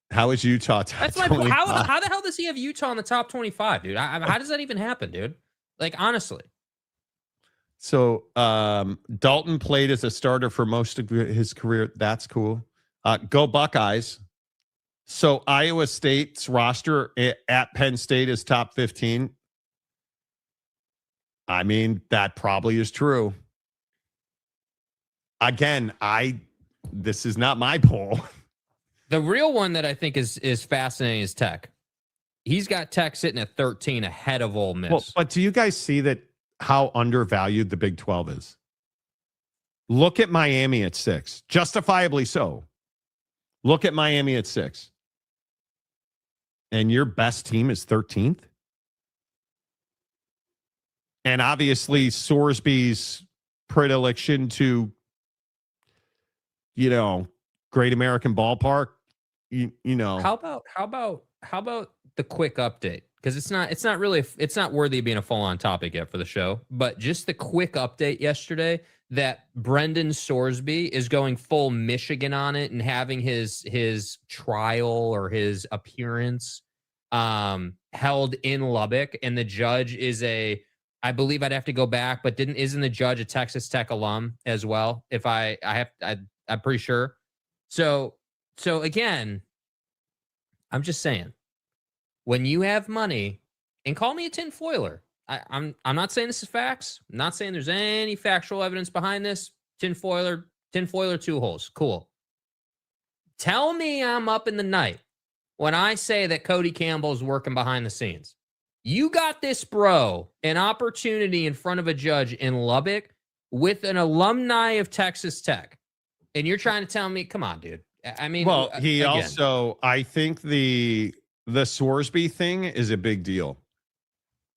How is Utah top That's my point. How the hell does he have Utah in the top 25, dude? How does that even happen, dude? Like, honestly. So Dalton played as a starter for most of his career. That's cool. Go Buckeyes. So Iowa State's roster at Penn State is top 15. I mean, that probably is true. Again, this is not my poll. The real one that I think is fascinating is Tech. He's got Tech sitting at 13 ahead of Ole Miss. Well, but do you guys see that how undervalued the Big 12 is? Look at Miami at 6. Justifiably so. Look at Miami at 6. And your best team is 13th? And obviously Sorsby's predilection to, Great American Ballpark, How about the quick update? because it's not worthy of being a full-on topic yet for the show, but just the quick update yesterday that Brendan Sorsby is going full Michigan on it and having his trial or his appearance held in Lubbock, and the judge is I believe I'd have to go back, but isn't the judge a Texas Tech alum as well? If I'm pretty sure. So again, I'm just saying, when you have money, and call me a tinfoiler. I'm not saying this is facts. I'm not saying there's any factual evidence behind this. Tinfoiler 2 holes. Cool. Tell me I'm up in the night when I say that Cody Campbell's working behind the scenes. You got this bro an opportunity in front of a judge in Lubbock with an alumni of Texas Tech, and you're trying to tell me, come on, dude. I mean, well, he again. also, I think the Sorsby thing is a big deal,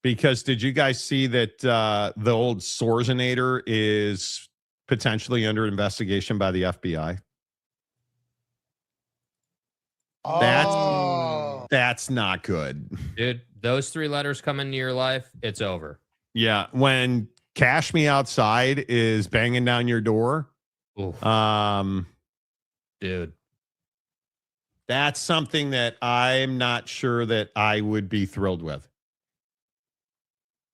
because did you guys see that the old Sorzinator is potentially under investigation by the FBI? That's not good, dude. Those 3 letters come into your life, it's over. Yeah, when Cash Me Outside is banging down your door, dude, that's something that I'm not sure that I would be thrilled with.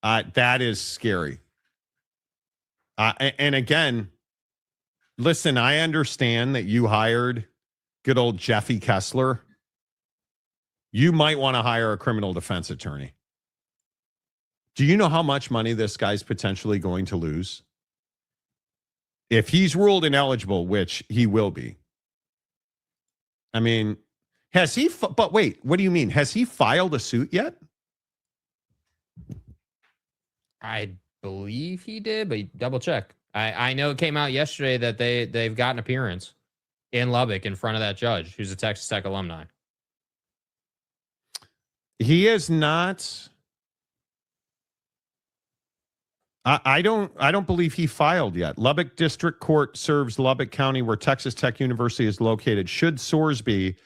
That is scary. And again, listen, I understand that you hired good old Jeffy Kessler. You might want to hire a criminal defense attorney. Do you know how much money this guy's potentially going to lose? If he's ruled ineligible, which he will be. I mean, has he, but wait, what do you mean? Has he filed a suit yet? I believe he did, but double check. I know it came out yesterday that they've got an appearance in Lubbock in front of that judge who's a Texas Tech alumni. He is not. I don't believe he filed yet. Lubbock District Court serves Lubbock County, where Texas Tech University is located. Should Sorsby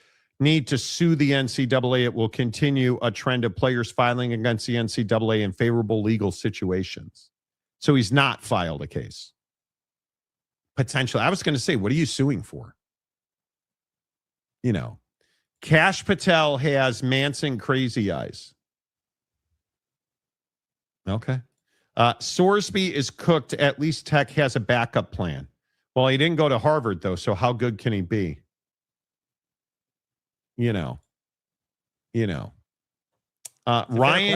need to sue the NCAA, it will continue a trend of players filing against the NCAA in favorable legal situations. So he's not filed a case. Potentially. I was going to say, what are you suing for? You know, Cash Patel has Manson crazy eyes. Okay. Sorsby is cooked. At least Tech has a backup plan. Well, he didn't go to Harvard, though, so how good can he be? Ryan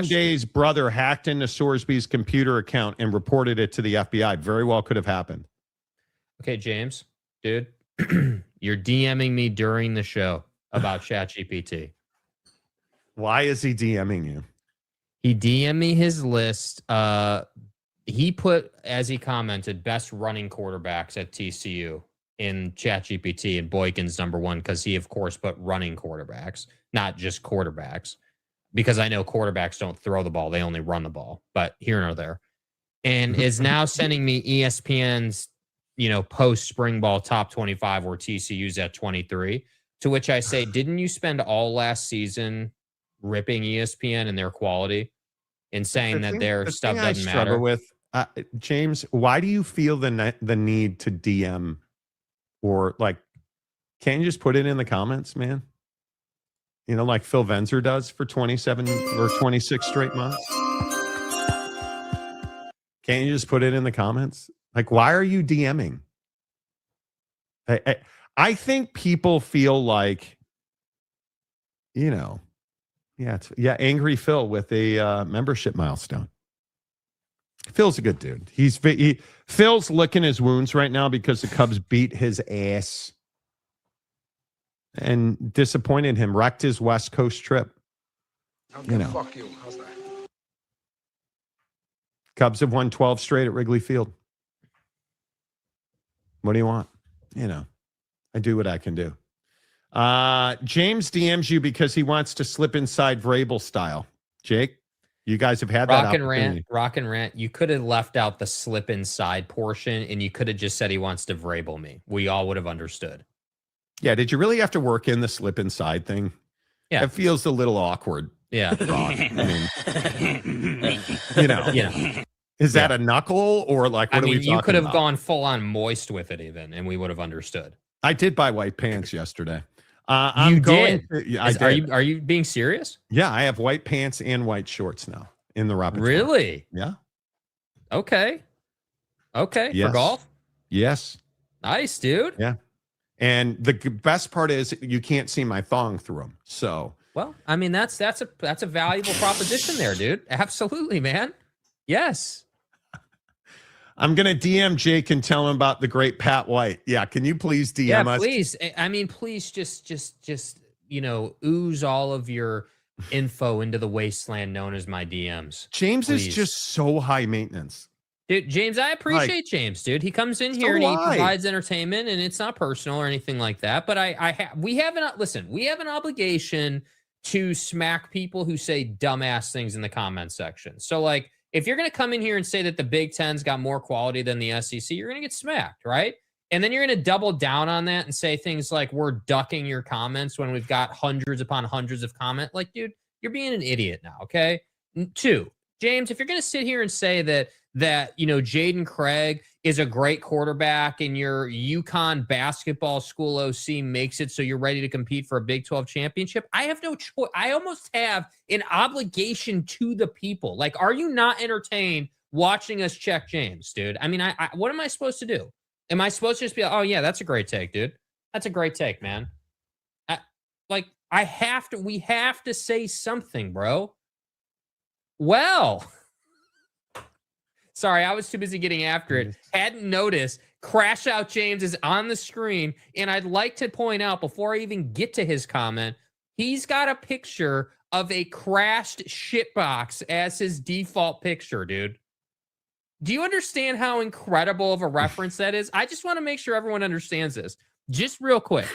Day's brother hacked into Sorsby's computer account and reported it to the FBI. Very well could have happened. Okay, James, dude, you're DMing me during the show about ChatGPT. Why is he DMing you? He DM'd me his list. He put, as he commented, best running quarterbacks at TCU in ChatGPT, and Boykin's number 1 because he, of course, put running quarterbacks, not just quarterbacks, because I know quarterbacks don't throw the ball. They only run the ball, but here nor there. And is now sending me ESPN's, post-spring ball top 25 where TCU's at 23, to which I say, didn't you spend all last season ripping ESPN and their quality and saying that their stuff doesn't matter? With James, why do you feel the need to DM, or can't you just put it in the comments, man? Like Phil Venzer does for 27 or 26 straight months. Can't you just put it in the comments? Why are you DMing? I think people feel like, Angry Phil with a membership milestone. Phil's a good dude. Phil's licking his wounds right now because the Cubs beat his ass and disappointed him, wrecked his West Coast trip. Fuck you. How's that? Cubs have won 12 straight at Wrigley Field. What do you want? I do what I can do. James DMs you because he wants to slip inside Vrabel style. Jake, you guys have had that opportunity. Rock and rant. You could have left out the slip inside portion, and you could have just said he wants to Vrabel me. We all would have understood. Yeah, did you really have to work in the slip inside thing? Yeah. It feels a little awkward. Yeah. You know. Yeah. Is that a knuckle or like what I mean, are we talking you could have about? gone full on moist with it even, and we would have understood. I did buy white pants yesterday. You I'm going did? to, yeah, I did. Are you being serious? Yeah, I have white pants and white shorts now in the repertoire. Really? Yeah. Okay. Okay. Yes. For golf? Yes. Nice, dude. Yeah. And the best part is you can't see my thong through them. So, well, I mean, that's a valuable proposition there, dude. Absolutely, man. Yes. I'm going to DM Jake and tell him about the great Pat White. Yeah. Can you please DM us? Yeah, please. I mean, please just, ooze all of your info into the wasteland known as my DMs. James please. is just so high maintenance. Dude, James, I appreciate James, dude. He comes in here and he provides entertainment, and it's not personal or anything like that. But we have an obligation to smack people who say dumbass things in the comment section. So, like, if you're going to come in here and say that the Big Ten's got more quality than the SEC, you're going to get smacked, right? And then you're going to double down on that and say things like we're ducking your comments when we've got hundreds upon hundreds of comments. Like, dude, you're being an idiot now, okay? 2, James, if you're going to sit here and say that Jaden Craig is a great quarterback and your UConn basketball school OC makes it so you're ready to compete for a Big 12 championship, I have no choice. I almost have an obligation to the people. Like, are you not entertained watching us check James, dude? I mean, what am I supposed to do? Am I supposed to just be like, oh, yeah, that's a great take, dude. That's a great take, man. We have to say something, bro. Well, sorry, I was too busy getting after it. Hadn't noticed. Crash Out James is on the screen. And I'd like to point out, before I even get to his comment, he's got a picture of a crashed shitbox as his default picture, dude. Do you understand how incredible of a reference that is? I just want to make sure everyone understands this. Just real quick.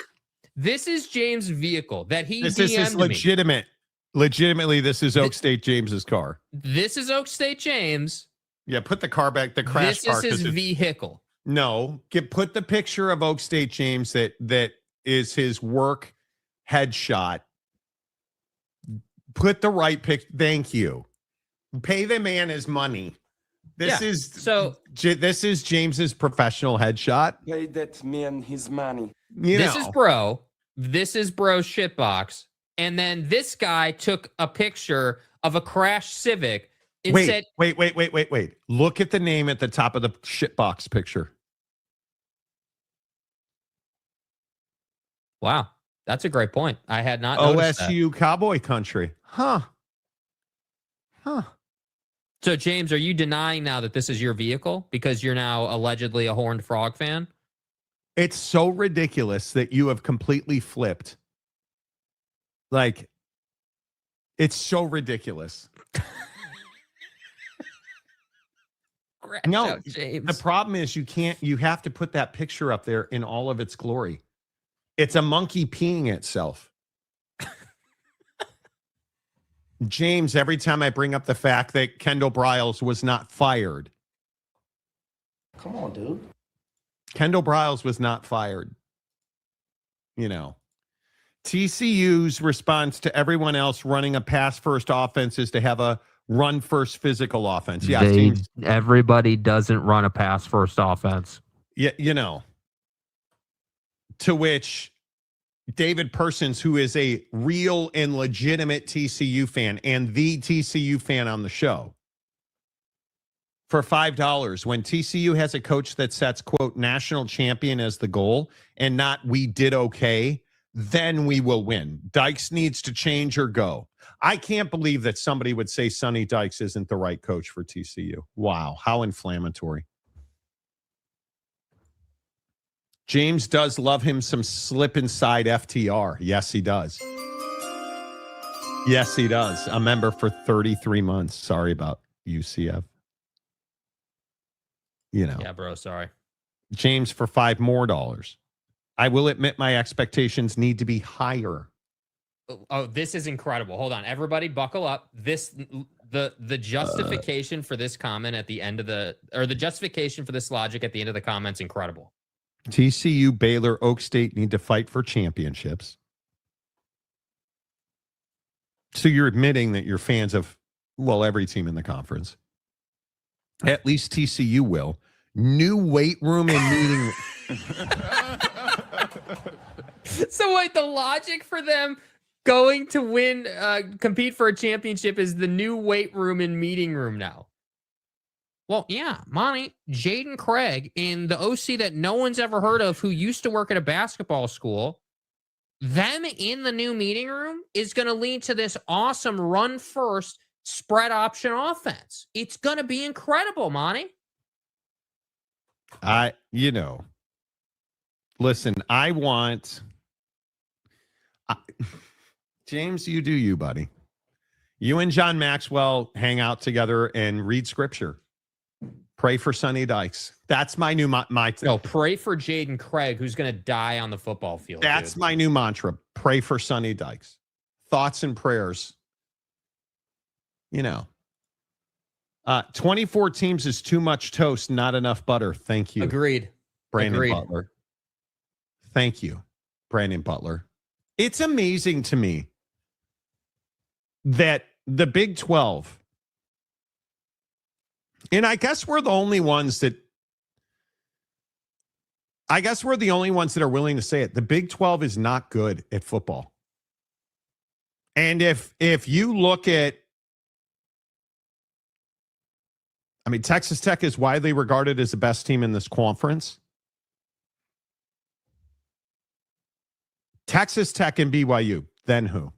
This is James' vehicle that he DM'd This is legitimate. Legitimately, this is Oak State James's car. This is Oak State James. Yeah, put the car back. The crash car. This is his vehicle. No, put the picture of Oak State James that is his work headshot. Put the right pic. Thank you. Pay the man his money. This is James's professional headshot. Pay that man his money. This is bro shitbox. And then this guy took a picture of a crashed Civic and said, wait. Look at the name at the top of the shitbox picture. Wow. That's a great point. I had not noticed OSU Cowboy Country. Huh. So, James, are you denying now that this is your vehicle because you're now allegedly a Horned Frog fan? It's so ridiculous that you have completely flipped. Like, it's so ridiculous. No, James. The problem is you have to put that picture up there in all of its glory. It's a monkey peeing itself. James, every time I bring up the fact that Kendall Briles was not fired. Come on, dude. Kendall Briles was not fired. TCU's response to everyone else running a pass-first offense is to have a run-first physical offense. Yeah, everybody doesn't run a pass-first offense. Yeah, to which David Persons, who is a real and legitimate TCU fan and the TCU fan on the show, for $5, when TCU has a coach that sets, quote, national champion as the goal and not we did okay, then we will win. Dykes needs to change or go. I can't believe that somebody would say Sonny Dykes isn't the right coach for TCU. Wow, how inflammatory. James does love him some slip inside FTR. Yes, he does. Yes, he does. A member for 33 months. Sorry about UCF. Yeah, bro, sorry. James for $5 more. I will admit my expectations need to be higher. Oh, this is incredible. Hold on. Everybody buckle up. The justification for this comment at the end of the justification for this logic at the end of the comment's incredible. TCU, Baylor, Oak State need to fight for championships. So you're admitting that you're fans of, well, every team in the conference. At least TCU will. New weight room and meeting. So wait, the logic for them going to win, compete for a championship is the new weight room and meeting room now. Well, yeah, Monty, Jaden Craig in the OC that no one's ever heard of who used to work at a basketball school, them in the new meeting room is going to lead to this awesome run first spread option offense. It's going to be incredible, Monty. Listen, James, you do you, buddy. You and John Maxwell hang out together and read scripture. Pray for Sonny Dykes. That's my new No, pray for Jaden Craig, who's going to die on the football field. That's my new mantra. Pray for Sonny Dykes. Thoughts and prayers. 24 teams is too much toast, not enough butter. Thank you. Agreed. Brandon Butler. Thank you, Brandon Butler. It's amazing to me that the Big 12, and I guess we're the only ones that are willing to say it. The Big 12 is not good at football. And if you look at, Texas Tech is widely regarded as the best team in this conference. Texas Tech and BYU, then who?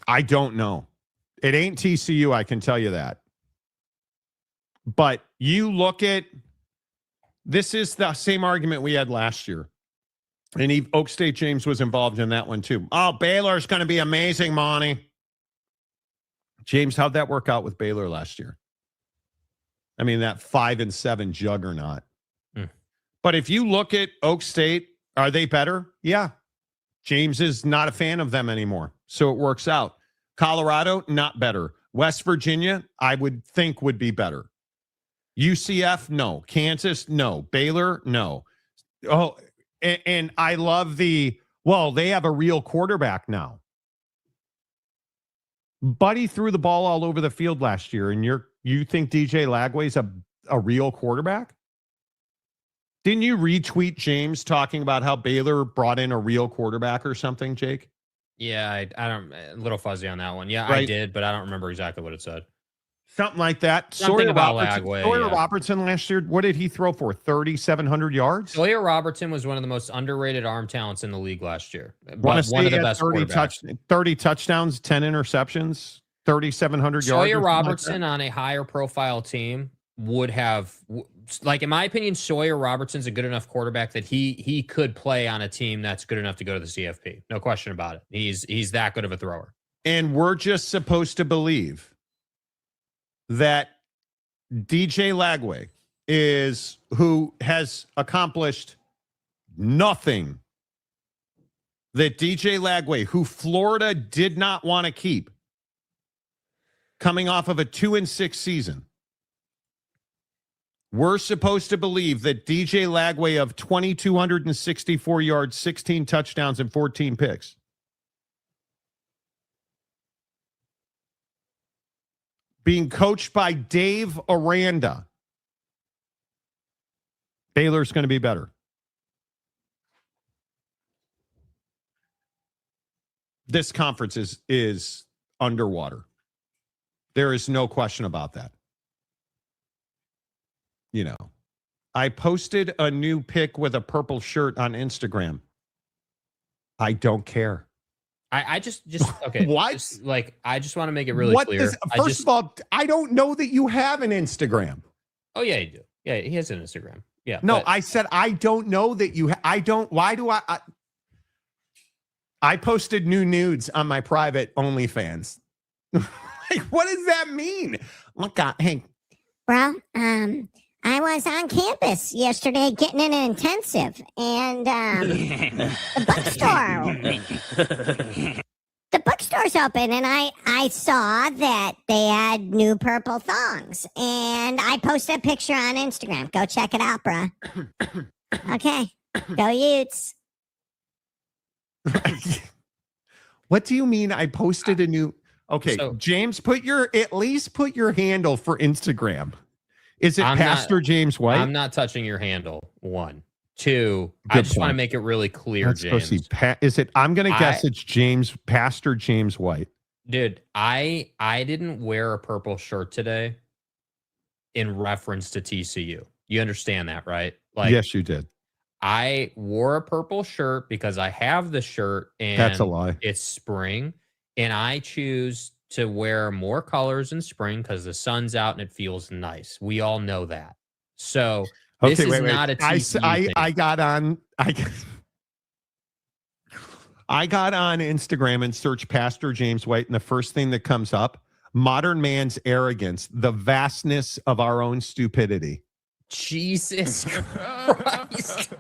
I don't know. It ain't TCU, I can tell you that. But you look at, this is the same argument we had last year. And Oak State James was involved in that one too. Oh, Baylor's going to be amazing, Monty. James, how'd that work out with Baylor last year? That 5-7 juggernaut. But if you look at Oak State, are they better? Yeah. James is not a fan of them anymore. So it works out. Colorado, not better. West Virginia, I would think would be better. UCF, no. Kansas, no. Baylor, no. Oh, and I love they have a real quarterback now. Buddy threw the ball all over the field last year, and you think DJ Lagway's a real quarterback? Didn't you retweet James talking about how Baylor brought in a real quarterback or something, Jake? Yeah, I don't, a little fuzzy on that one. Yeah, Right. I did, but I don't remember exactly what it said. Something like that. Something about Sawyer Robertson last year, what did he throw for? 3,700 yards? Sawyer Robertson was one of the most underrated arm talents in the league last year. One of the best 30 touchdowns, 10 interceptions, 3,700 yards. Sawyer Robertson on a higher profile team would have, in my opinion, Sawyer Robertson's a good enough quarterback that he could play on a team that's good enough to go to the CFP. No question about it. He's that good of a thrower. And we're just supposed to believe that DJ Lagway who has accomplished nothing, that DJ Lagway, who Florida did not want to keep, coming off of a 2-6 season, we're supposed to believe that DJ Lagway of 2,264 yards, 16 touchdowns, and 14 picks, being coached by Dave Aranda, Baylor's going to be better. This conference is underwater. There is no question about that. I posted a new pic with a purple shirt on Instagram. I don't care. I just okay. What? I just want to make it really clear. First of all, I don't know that you have an Instagram. Oh yeah, you do. Yeah, he has an Instagram. Yeah. No, I said I don't know that you. I don't. Why do I? I posted new nudes on my private OnlyFans. What does that mean? Look, hey, bro. I was on campus yesterday getting in an intensive, and the bookstore's open, and I saw that they had new purple thongs, and I posted a picture on Instagram. Go check it out, bro. Okay, go Utes. What do you mean? I posted a new. Okay, So- James, at least put your handle for Instagram. Is it I'm Pastor not- James White? I'm not touching your handle. 1, 2. I just want to make it really clear, Let's go James. see. Is it? I'm going to guess it's Pastor James White. Dude, I didn't wear a purple shirt today in reference to TCU. You understand that, right? Like, Yes, you did. I wore a purple shirt because I have the shirt and That's a lie. It's spring, and I choose to wear more colors in spring because the sun's out and it feels nice. We all know that. So this is not a TCU thing. I got on. I got on Instagram and searched Pastor James White, and the first thing that comes up: modern man's arrogance, the vastness of our own stupidity. Jesus Christ.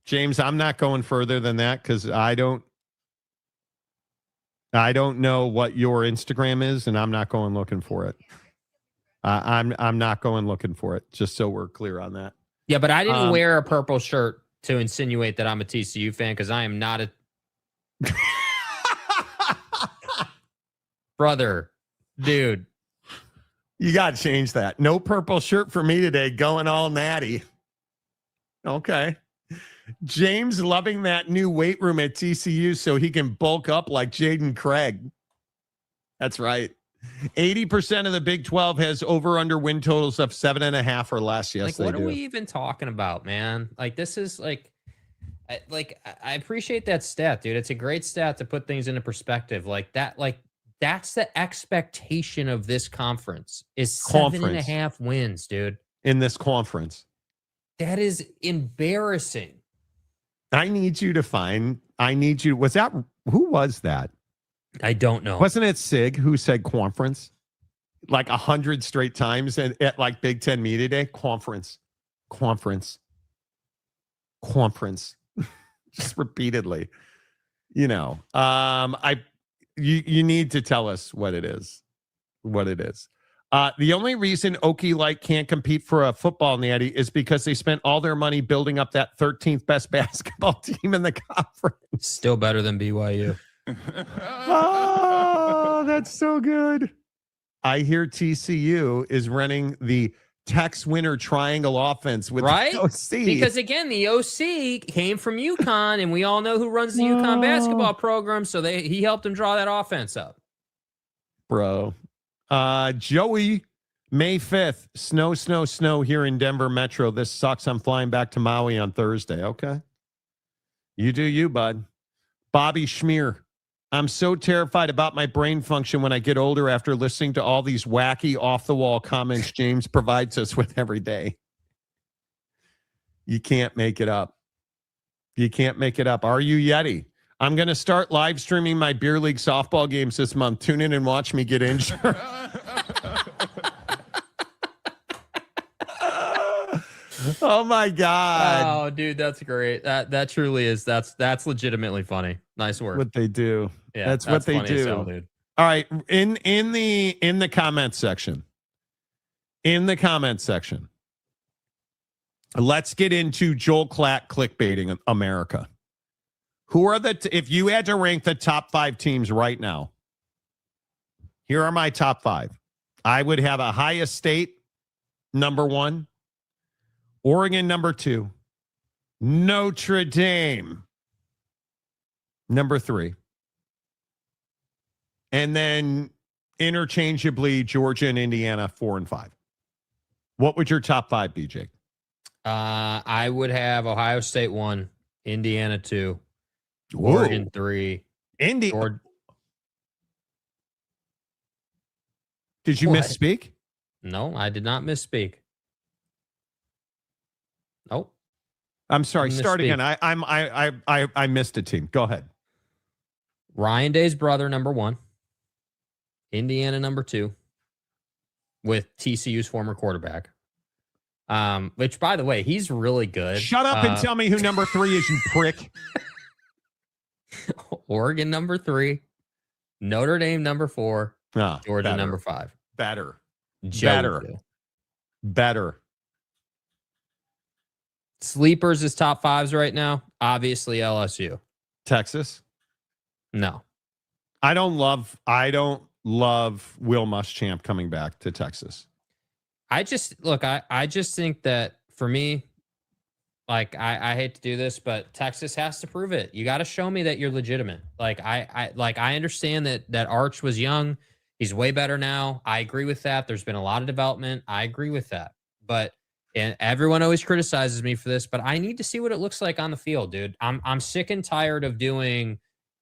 James, I'm not going further than that because I don't know what your Instagram is, and I'm not going looking for it. I'm not going looking for it, just so we're clear on that. Yeah, but I didn't wear a purple shirt to insinuate that I'm a TCU fan because I am not a brother, dude. You got to change that. No purple shirt for me today, going all natty. Okay. James loving that new weight room at TCU so he can bulk up like Jaden Craig. That's right. 80% of the Big 12 has over-under win totals of 7.5 or less. Yes, Like, they what do. are we even talking about, man? Like, this is like, I appreciate that stat, dude. It's a great stat to put things into perspective. Like that, that's the expectation of this conference is 7.5 wins, dude. In this conference. That is embarrassing. Who was that? I don't know. Wasn't it Sig who said conference? Like 100 straight times at like Big Ten Media Day? Conference. Just repeatedly. You know, you need to tell us what it is. The only reason Okie Light can't compete for a football natty is because they spent all their money building up that 13th best basketball team in the conference. Still better than BYU. Oh, that's so good. I hear TCU is running the Tex Winter Triangle offense with right? the OC. Because again, the OC came from UConn, and we all know who runs the UConn basketball program. So he helped him draw that offense up. Bro. Joey, May 5th, snow here in Denver Metro. This sucks. I'm flying back to Maui on Thursday. Okay. You do you, bud. Bobby Schmier. I'm so terrified about my brain function when I get older after listening to all these wacky off-the-wall comments James provides us with every day. You can't make it up. Are you Yeti? I'm going to start live streaming my beer league softball games this month. Tune in and watch me get injured. Oh my God. Oh, dude, that's great. That truly is. That's legitimately funny. Nice work. What they do. Yeah, that's what they funny as do. hell, dude. All right. In the comments section. Let's get into Joel Klatt clickbaiting America. Who are if you had to rank the top 5 teams right now, here are my top 5. I would have Ohio State number 1, Oregon number 2, Notre Dame number 3, and then interchangeably Georgia and Indiana 4 and 5. What would your top 5 be, Jake? I would have Ohio State 1, Indiana 2, Whoa. Oregon 3. Did you misspeak? No, I did not misspeak. Nope. I'm sorry. Start again. I missed a team. Go ahead. Ryan Day's brother, number 1. Indiana, number 2. With TCU's former quarterback. Which, by the way, he's really good. Shut up and tell me who number 3 is, you prick. Oregon, number 3. Notre Dame, number 4. Georgia, number 5. Better. Sleepers is top fives right now. Obviously LSU. Texas. No. I don't love Will Muschamp coming back to Texas. I just think that for me, like I hate to do this, but Texas has to prove it. You got to show me that you're legitimate. Like I understand that Arch was young. He's way better now. I agree with that. There's been a lot of development. I agree with that. But and everyone always criticizes me for this, but I need to see what it looks like on the field, dude. I'm sick and tired of doing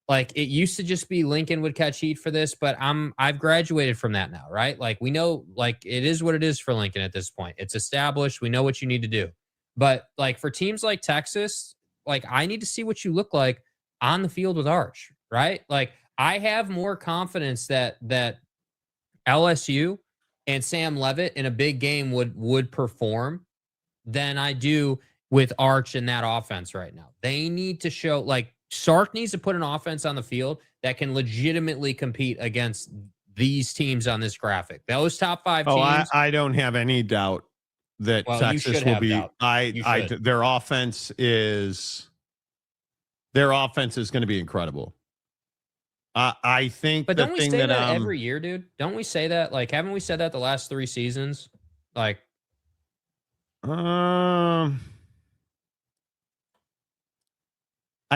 like it used to just be Lincoln would catch heat for this, but I've graduated from that now, right? Like we know like it is what it is for Lincoln at this point. It's established. We know what you need to do. But like for teams like Texas, like I need to see what you look like on the field with Arch, right? Like I have more confidence that LSU and Sam Levitt in a big game would perform than I do with Arch in that offense right now. They need to show like Sark needs to put an offense on the field that can legitimately compete against these teams on this graphic. Those top 5 teams. I don't have any doubt that Texas will be. Their offense is going to be incredible. I think. But don't we say that every year, dude? Don't we say that? Like, haven't we said that the last 3 seasons? Like, I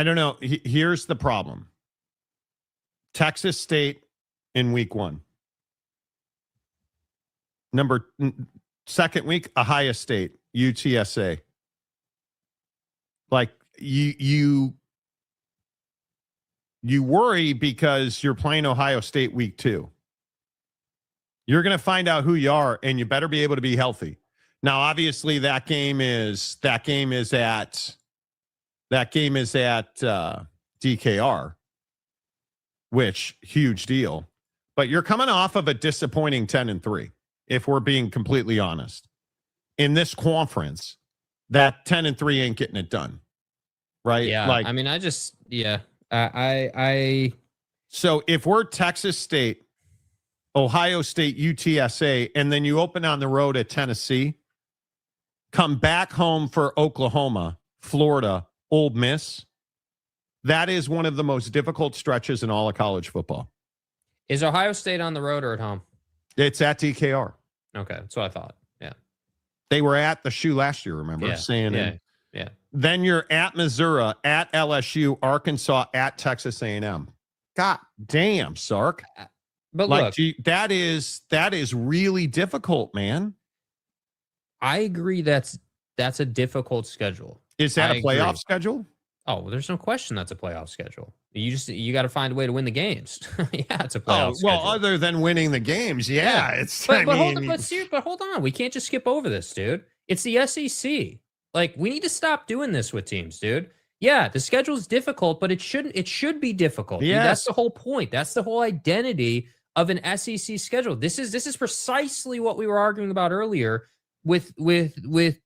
don't know. Here's the problem. Texas State in week 1. Second week, Ohio State, UTSA. Like you worry because you're playing Ohio State week 2. You're going to find out who you are, and you better be able to be healthy. Now, obviously, that game is at DKR, which huge deal. But you're coming off of a disappointing 10-3. If we're being completely honest, in this conference, that 10-3 ain't getting it done, right? Yeah. Like, I mean, So if we're Texas State, Ohio State, UTSA, and then you open on the road at Tennessee, come back home for Oklahoma, Florida, Ole Miss, that is one of the most difficult stretches in all of college football. Is Ohio State on the road or at home? It's at DKR. Okay, that's what I thought. Yeah. They were at the shoe last year, remember? Yeah. Then you're at Missouri, at LSU, Arkansas, at Texas A&M. God damn, Sark. But like, look, that is really difficult, man. I agree that's a difficult schedule. Is that a playoff schedule? Oh, well, there's no question that's a playoff schedule. You got to find a way to win the games. Yeah, it's a playoff schedule. Well, other than winning the games, it's. But hold on, we can't just skip over this, dude. It's the SEC. Like, we need to stop doing this with teams, dude. Yeah, the schedule's difficult, but it should be difficult. Yes. Dude, that's the whole point. That's the whole identity of an SEC schedule. This is precisely what we were arguing about earlier with Meathead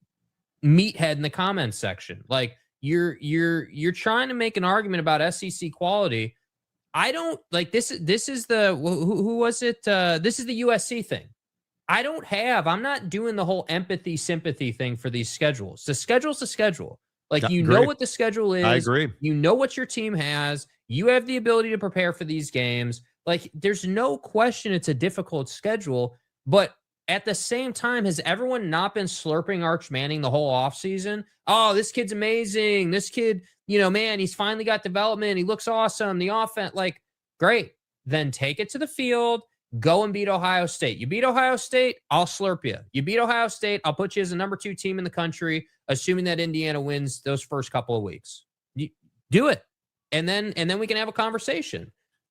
in the comments section. Like, you're trying to make an argument about SEC quality. I don't like this. This is the who was it? This is the USC thing. I'm not doing the whole empathy, sympathy thing for these schedules. The schedule's the schedule. Like, you know what the schedule is. I agree. You know what your team has. You have the ability to prepare for these games. Like, there's no question it's a difficult schedule. But at the same time, has everyone not been slurping Arch Manning the whole offseason? Oh, this kid's amazing. This kid, man, he's finally got development. He looks awesome. The offense, like, great. Then take it to the field. Go and beat Ohio State. You beat Ohio State, I'll slurp you. You beat Ohio State, I'll put you as the number 2 team in the country, assuming that Indiana wins those first couple of weeks. You do it. And then we can have a conversation.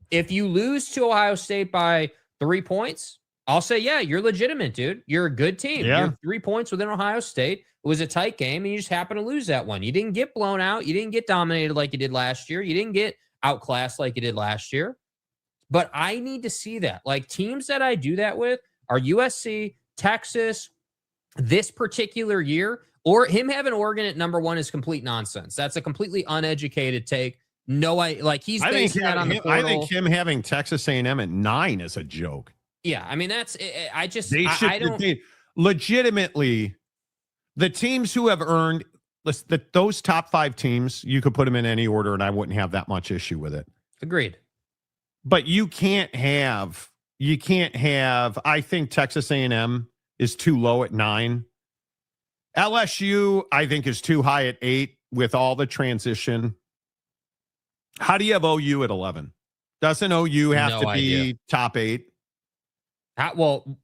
If you lose to Ohio State by 3 points, I'll say, yeah, you're legitimate, dude. You're a good team. Yeah. You're 3 points within Ohio State. It was a tight game, and you just happened to lose that one. You didn't get blown out. You didn't get dominated like you did last year. You didn't get outclassed like you did last year. But I need to see that. Like, teams that I do that with are USC, Texas, this particular year, or him having Oregon at number 1 is complete nonsense. That's a completely uneducated take. He's basing that on the portal. I think him having Texas A&M at 9 is a joke. Yeah, I mean, Legitimately, the teams who have earned listen, those top 5 teams, you could put them in any order, and I wouldn't have that much issue with it. Agreed. But you can't have. I think Texas A&M is too low at 9. LSU, I think, is too high at 8 with all the transition. How do you have OU at 11? Doesn't OU have to be top 8? Well,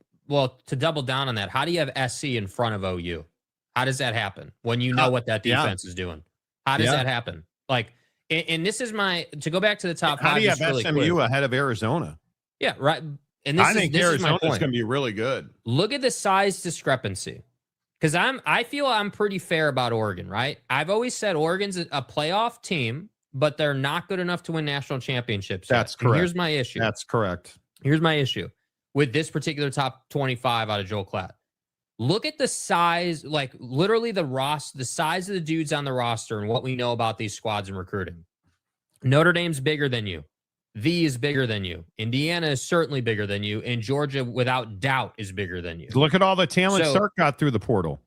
to double down on that, how do you have SC in front of OU? How does that happen when you know what that defense is doing? How does that happen? Like, and this is to go back to the top 5. How do you have really SMU quick. ahead of Arizona? Yeah, right. And I think Arizona's going to be really good. Look at the size discrepancy. Because I feel I'm pretty fair about Oregon, right? I've always said Oregon's a playoff team, but they're not good enough to win national championships. That's yet. correct. And here's my issue. That's correct. Here's my issue with this particular top 25 out of Joel Klatt. Look at the size, like literally the size of the dudes on the roster and what we know about these squads and recruiting. Notre Dame's bigger than you. V is bigger than you. Indiana is certainly bigger than you. And Georgia, without doubt, is bigger than you. Look at all the talent Sark got through the portal.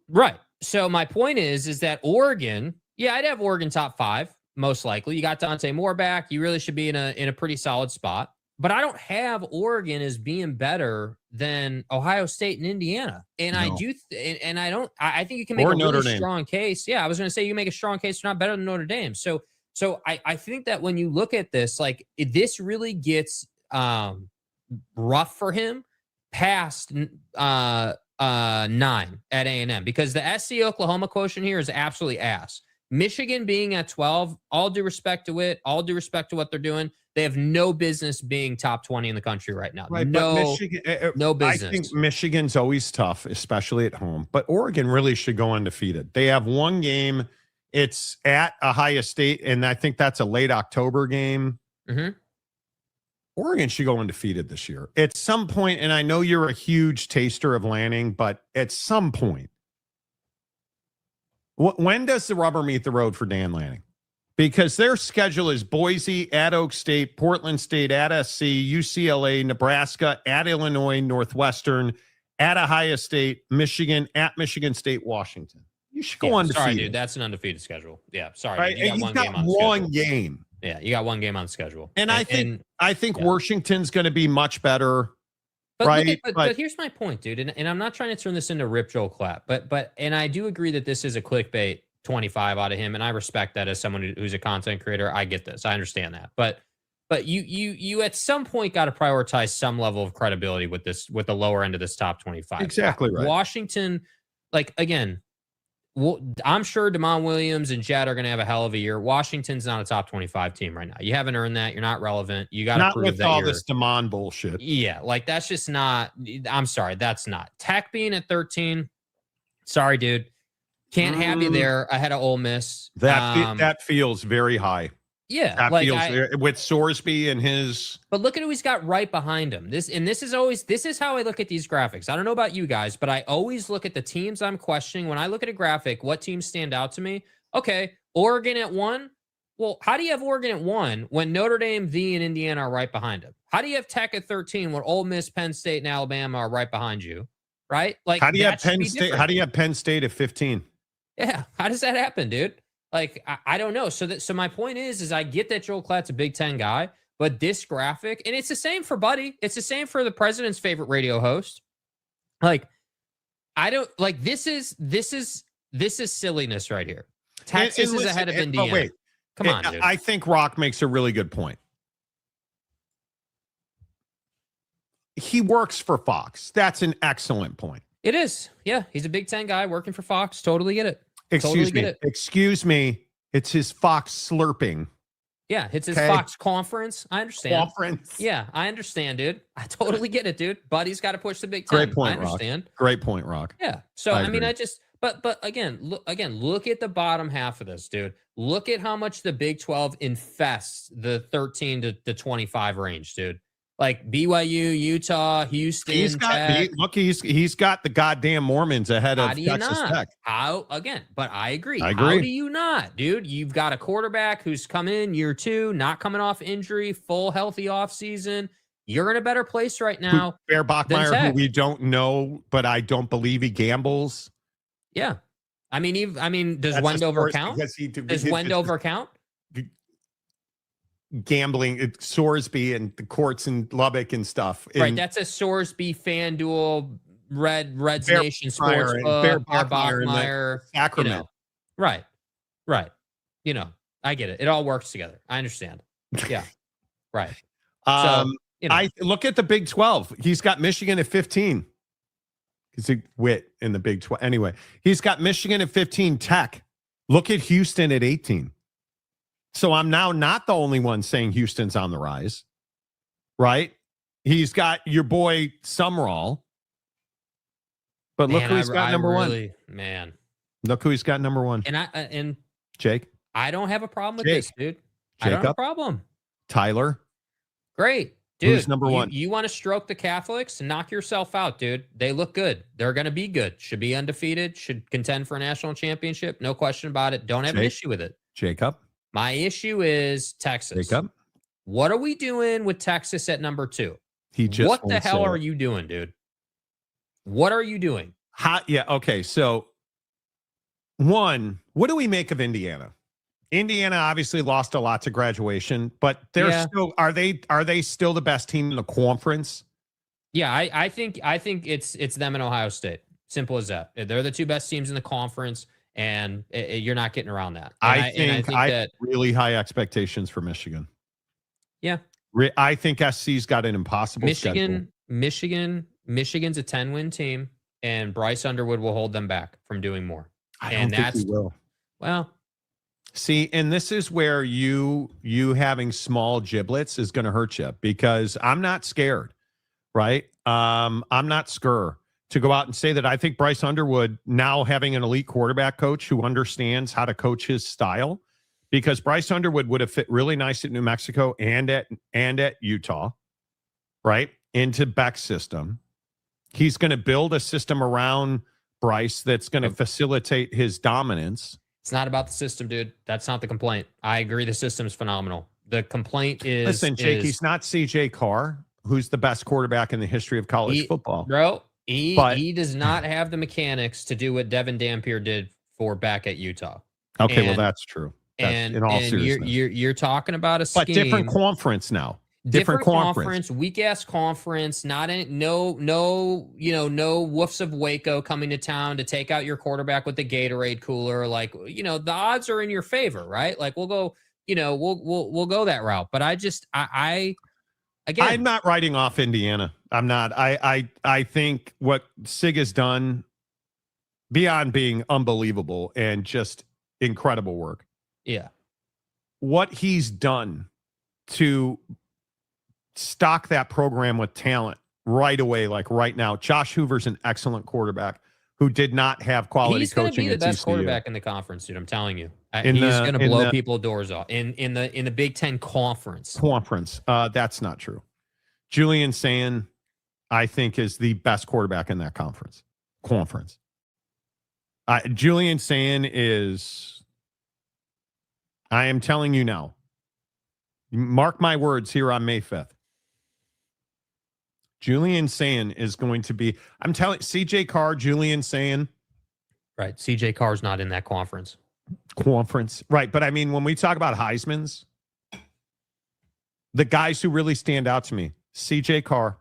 Right. So my point is that Oregon, I'd have Oregon top 5, most likely. You got Dante Moore back. You really should be in a pretty solid spot. But I don't have Oregon as being better than Ohio State and Indiana. And I do, and I don't, I think you can make a really strong case. Yeah, I was going to say you make a strong case for not better than Notre Dame. So I think that when you look at this, like this really gets rough for him past 9 at A&M, because the SC Oklahoma quotient here is absolutely ass. Michigan being at 12, all due respect to it, all due respect to what they're doing, they have no business being top 20 in the country right now. Right, no business. I think Michigan's always tough, especially at home. But Oregon really should go undefeated. They have one game. It's at Ohio State, and I think that's a late October game. Mm-hmm. Oregon should go undefeated this year. At some point, and I know you're a huge taster of Lanning, but at some point, when does the rubber meet the road for Dan Lanning? Because their schedule is Boise, at Oak State, Portland State, at SC, UCLA, Nebraska, at Illinois, Northwestern, at Ohio State, Michigan, at Michigan State, Washington. You should go undefeated. Sorry, dude. That's an undefeated schedule. Yeah, sorry. Right? Dude. You got one game on the schedule. Game. Yeah, you got one game on the schedule. And I think Washington's going to be much better. Right. But here's my point, dude. And I'm not trying to turn this into Rip Joel Klatt, but I do agree that this is a clickbait 25 out of him, and I respect that as someone who's a content creator. I get this. I understand that. But you at some point got to prioritize some level of credibility with the lower end of this top 25. Exactly right. Washington, like again, I'm sure Damon Williams and Jed are going to have a hell of a year. Washington's not a top 25 team right now. You haven't earned that. You're not relevant. You got to prove with that all this Damon bullshit. Yeah, like that's just not. I'm sorry, that's not. Tech being at 13. Sorry, dude. Can't have you there ahead of Ole Miss. That feels very high. Yeah, that feels with Sorsby and his. But look at who he's got right behind him. This is how I look at these graphics. I don't know about you guys, but I always look at the teams I'm questioning. When I look at a graphic, what teams stand out to me? Okay, Oregon at 1. Well, how do you have Oregon at 1 when Notre Dame, V, and Indiana are right behind him? How do you have Tech at 13 when Ole Miss, Penn State, and Alabama are right behind you? Right? Like, how do you have Penn State? How do you have Penn State at 15? Yeah, how does that happen, dude? Like, I don't know. So my point is I get that Joel Klatt's a Big Ten guy, but this graphic, and it's the same for Buddy. It's the same for the president's favorite radio host. Like, I don't like this is silliness right here. Texas is ahead of Indiana. Oh, wait. Come on, dude. I think Rock makes a really good point. He works for Fox. That's an excellent point. It is. Yeah, he's a Big Ten guy working for Fox. Totally get it. Excuse me. It's his Fox slurping. Yeah, it's his Fox conference. I understand. Conference. Yeah, I understand, dude. I totally get it, dude. Buddy's got to push the Big Ten. Great point, I understand. Rock. Great point, Rock. Yeah. So I mean, but again, look at the bottom half of this, dude. Look at how much the Big 12 infests the 13 to 25 range, dude. Like BYU, Utah, Houston. He's got the goddamn Mormons ahead of Texas Tech. How again? But I agree. How do you not, dude? You've got a quarterback who's come in year 2, not coming off injury, full healthy offseason. You're in a better place right now. Bear Bachmeier, who we don't know, but I don't believe he gambles. Yeah. I mean, does That's a Wendover source count? because Does Wendover count? Gambling, Sorsby and the courts in Lubbock and stuff. Right, that's a Sorsby, FanDuel, Reds Bear Nation Bachmeier and Bear Sportsbook, Bachmeier in the Bachmeier, Sacrament. Right. I get it. It all works together. I understand. Yeah. Right. I look at the Big 12. He's got Michigan at 15. He's a wit in the Big 12. Anyway, he's got Michigan at 15. Tech. Look at Houston at 18. So I'm now not the only one saying Houston's on the rise, right? He's got your boy Summerall. But look who he's got number one. Man. Look who he's got number one. And Jake. I don't have a problem with this, dude. I Jacob. don't have a problem. Tyler. Great. Dude, who's number one? You want to stroke the Catholics? Knock yourself out, dude. They look good. They're going to be good. Should be undefeated. Should contend for a national championship. No question about it. Don't have an issue with it. Jacob. My issue is Texas. Jacob. What are we doing with Texas at number 2? What the hell are you doing, dude? What are you doing? Yeah. Okay. So, one, what do we make of Indiana? Indiana obviously lost a lot to graduation, but they're still are they still the best team in the conference? Yeah, I think it's them and Ohio State. Simple as that. They're the two best teams in the conference, and you're not getting around that. And I think have really high expectations for Michigan. Yeah. I think SC's got an impossible schedule. Michigan's a 10-win team, and Bryce Underwood will hold them back from doing more. I don't think he will. Well, see, and this is where you having small giblets is going to hurt you, because I'm not scared, right? I'm not scared to go out and say that I think Bryce Underwood, now having an elite quarterback coach who understands how to coach his style, because Bryce Underwood would have fit really nice at New Mexico and at Utah, right? Into Beck's system. He's going to build a system around Bryce that's going to facilitate his dominance. It's not about the system, dude. That's not the complaint. I agree the system's phenomenal. The complaint is... Listen, Jake, he's not CJ Carr, who's the best quarterback in the history of college football. Bro, he does not have the mechanics to do what Devin Dampier did for back at Utah. Okay, well, that's true. That's, in all seriousness. You're talking about a scheme. But different conference now. Different conference, weak ass conference. No woofs of Waco coming to town to take out your quarterback with the Gatorade cooler. Like, the odds are in your favor, right? Like, we'll go, we'll go that route. But again, I'm not writing off Indiana. I'm not. I think what Sig has done, beyond being unbelievable and just incredible work. Yeah, what he's done to stock that program with talent right away, like right now. Josh Hoover's an excellent quarterback who did not have quality coaching. He's going to be the best quarterback in the conference, dude. I'm telling you. He's going to blow people doors off in the Big Ten conference. That's not true. Julian Sand, I think, is the best quarterback in that conference. Julian Sand is, I am telling you now, mark my words here on May 5th. Julian Sand is going to be, I'm telling CJ Carr, Julian Sand. Right. CJ Carr's not in that conference. Right. But I mean, when we talk about Heisman's, the guys who really stand out to me, CJ Carr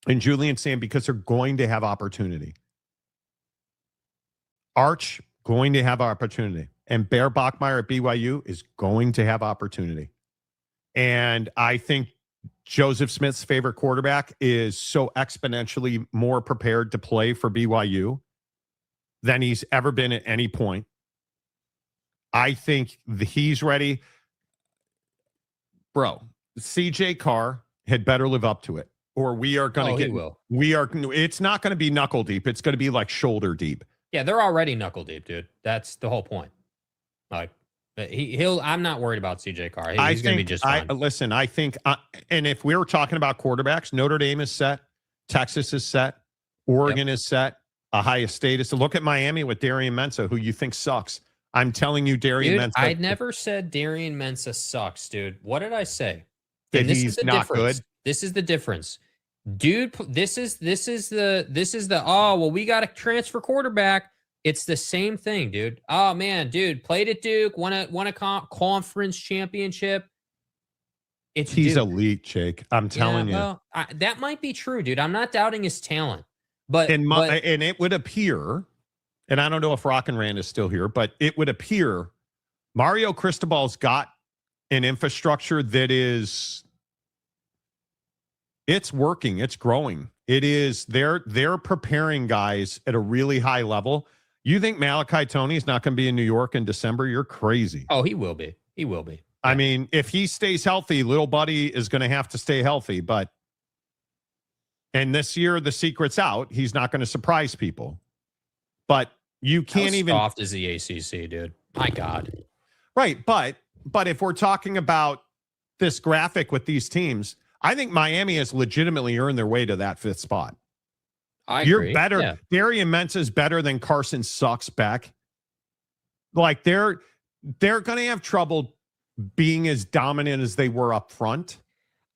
and Julian Sand, because they're going to have opportunity. Arch, going to have opportunity. And Bear Bachmeier at BYU is going to have opportunity. And I think Joseph Smith's favorite quarterback is so exponentially more prepared to play for BYU than he's ever been at any point. I think he's ready. Bro, CJ Carr had better live up to it, or we are going to it's not going to be knuckle deep. It's going to be like shoulder deep. Yeah, they're already knuckle deep, dude. That's the whole point. Like, I'm not worried about CJ Carr. He's going to be just fine. Listen, I think, and if we were talking about quarterbacks, Notre Dame is set, Texas is set, Oregon is set, Ohio State is set. Look at Miami with Darian Mensah, who you think sucks. I'm telling you, Darian Mensah. I never said Darian Mensah sucks, dude. What did I say? That he's not good. This is the difference, dude. This is the. Oh well, we got a transfer quarterback. It's the same thing, dude. Oh man, dude, played at Duke, won a conference championship. He's Duke. elite, Jake. I'm telling you. Well, that might be true, dude. I'm not doubting his talent, but and it would appear, and I don't know if Rock and Rand is still here, but it would appear Mario Cristobal's got an infrastructure that is, it's working, it's growing. It is, they're preparing guys at a really high level. You think Malachi Tony is not going to be in New York in December? You're crazy. Oh, he will be. He will be. I mean, if he stays healthy, little buddy is going to have to stay healthy. And this year, the secret's out. He's not going to surprise people. But you can't even. How soft is the ACC, dude? My God. Right, but if we're talking about this graphic with these teams, I think Miami has legitimately earned their way to that 5th spot. You're better. Yeah. Darian Mensah's better than Carson Sucks Beck. Like they're going to have trouble being as dominant as they were up front.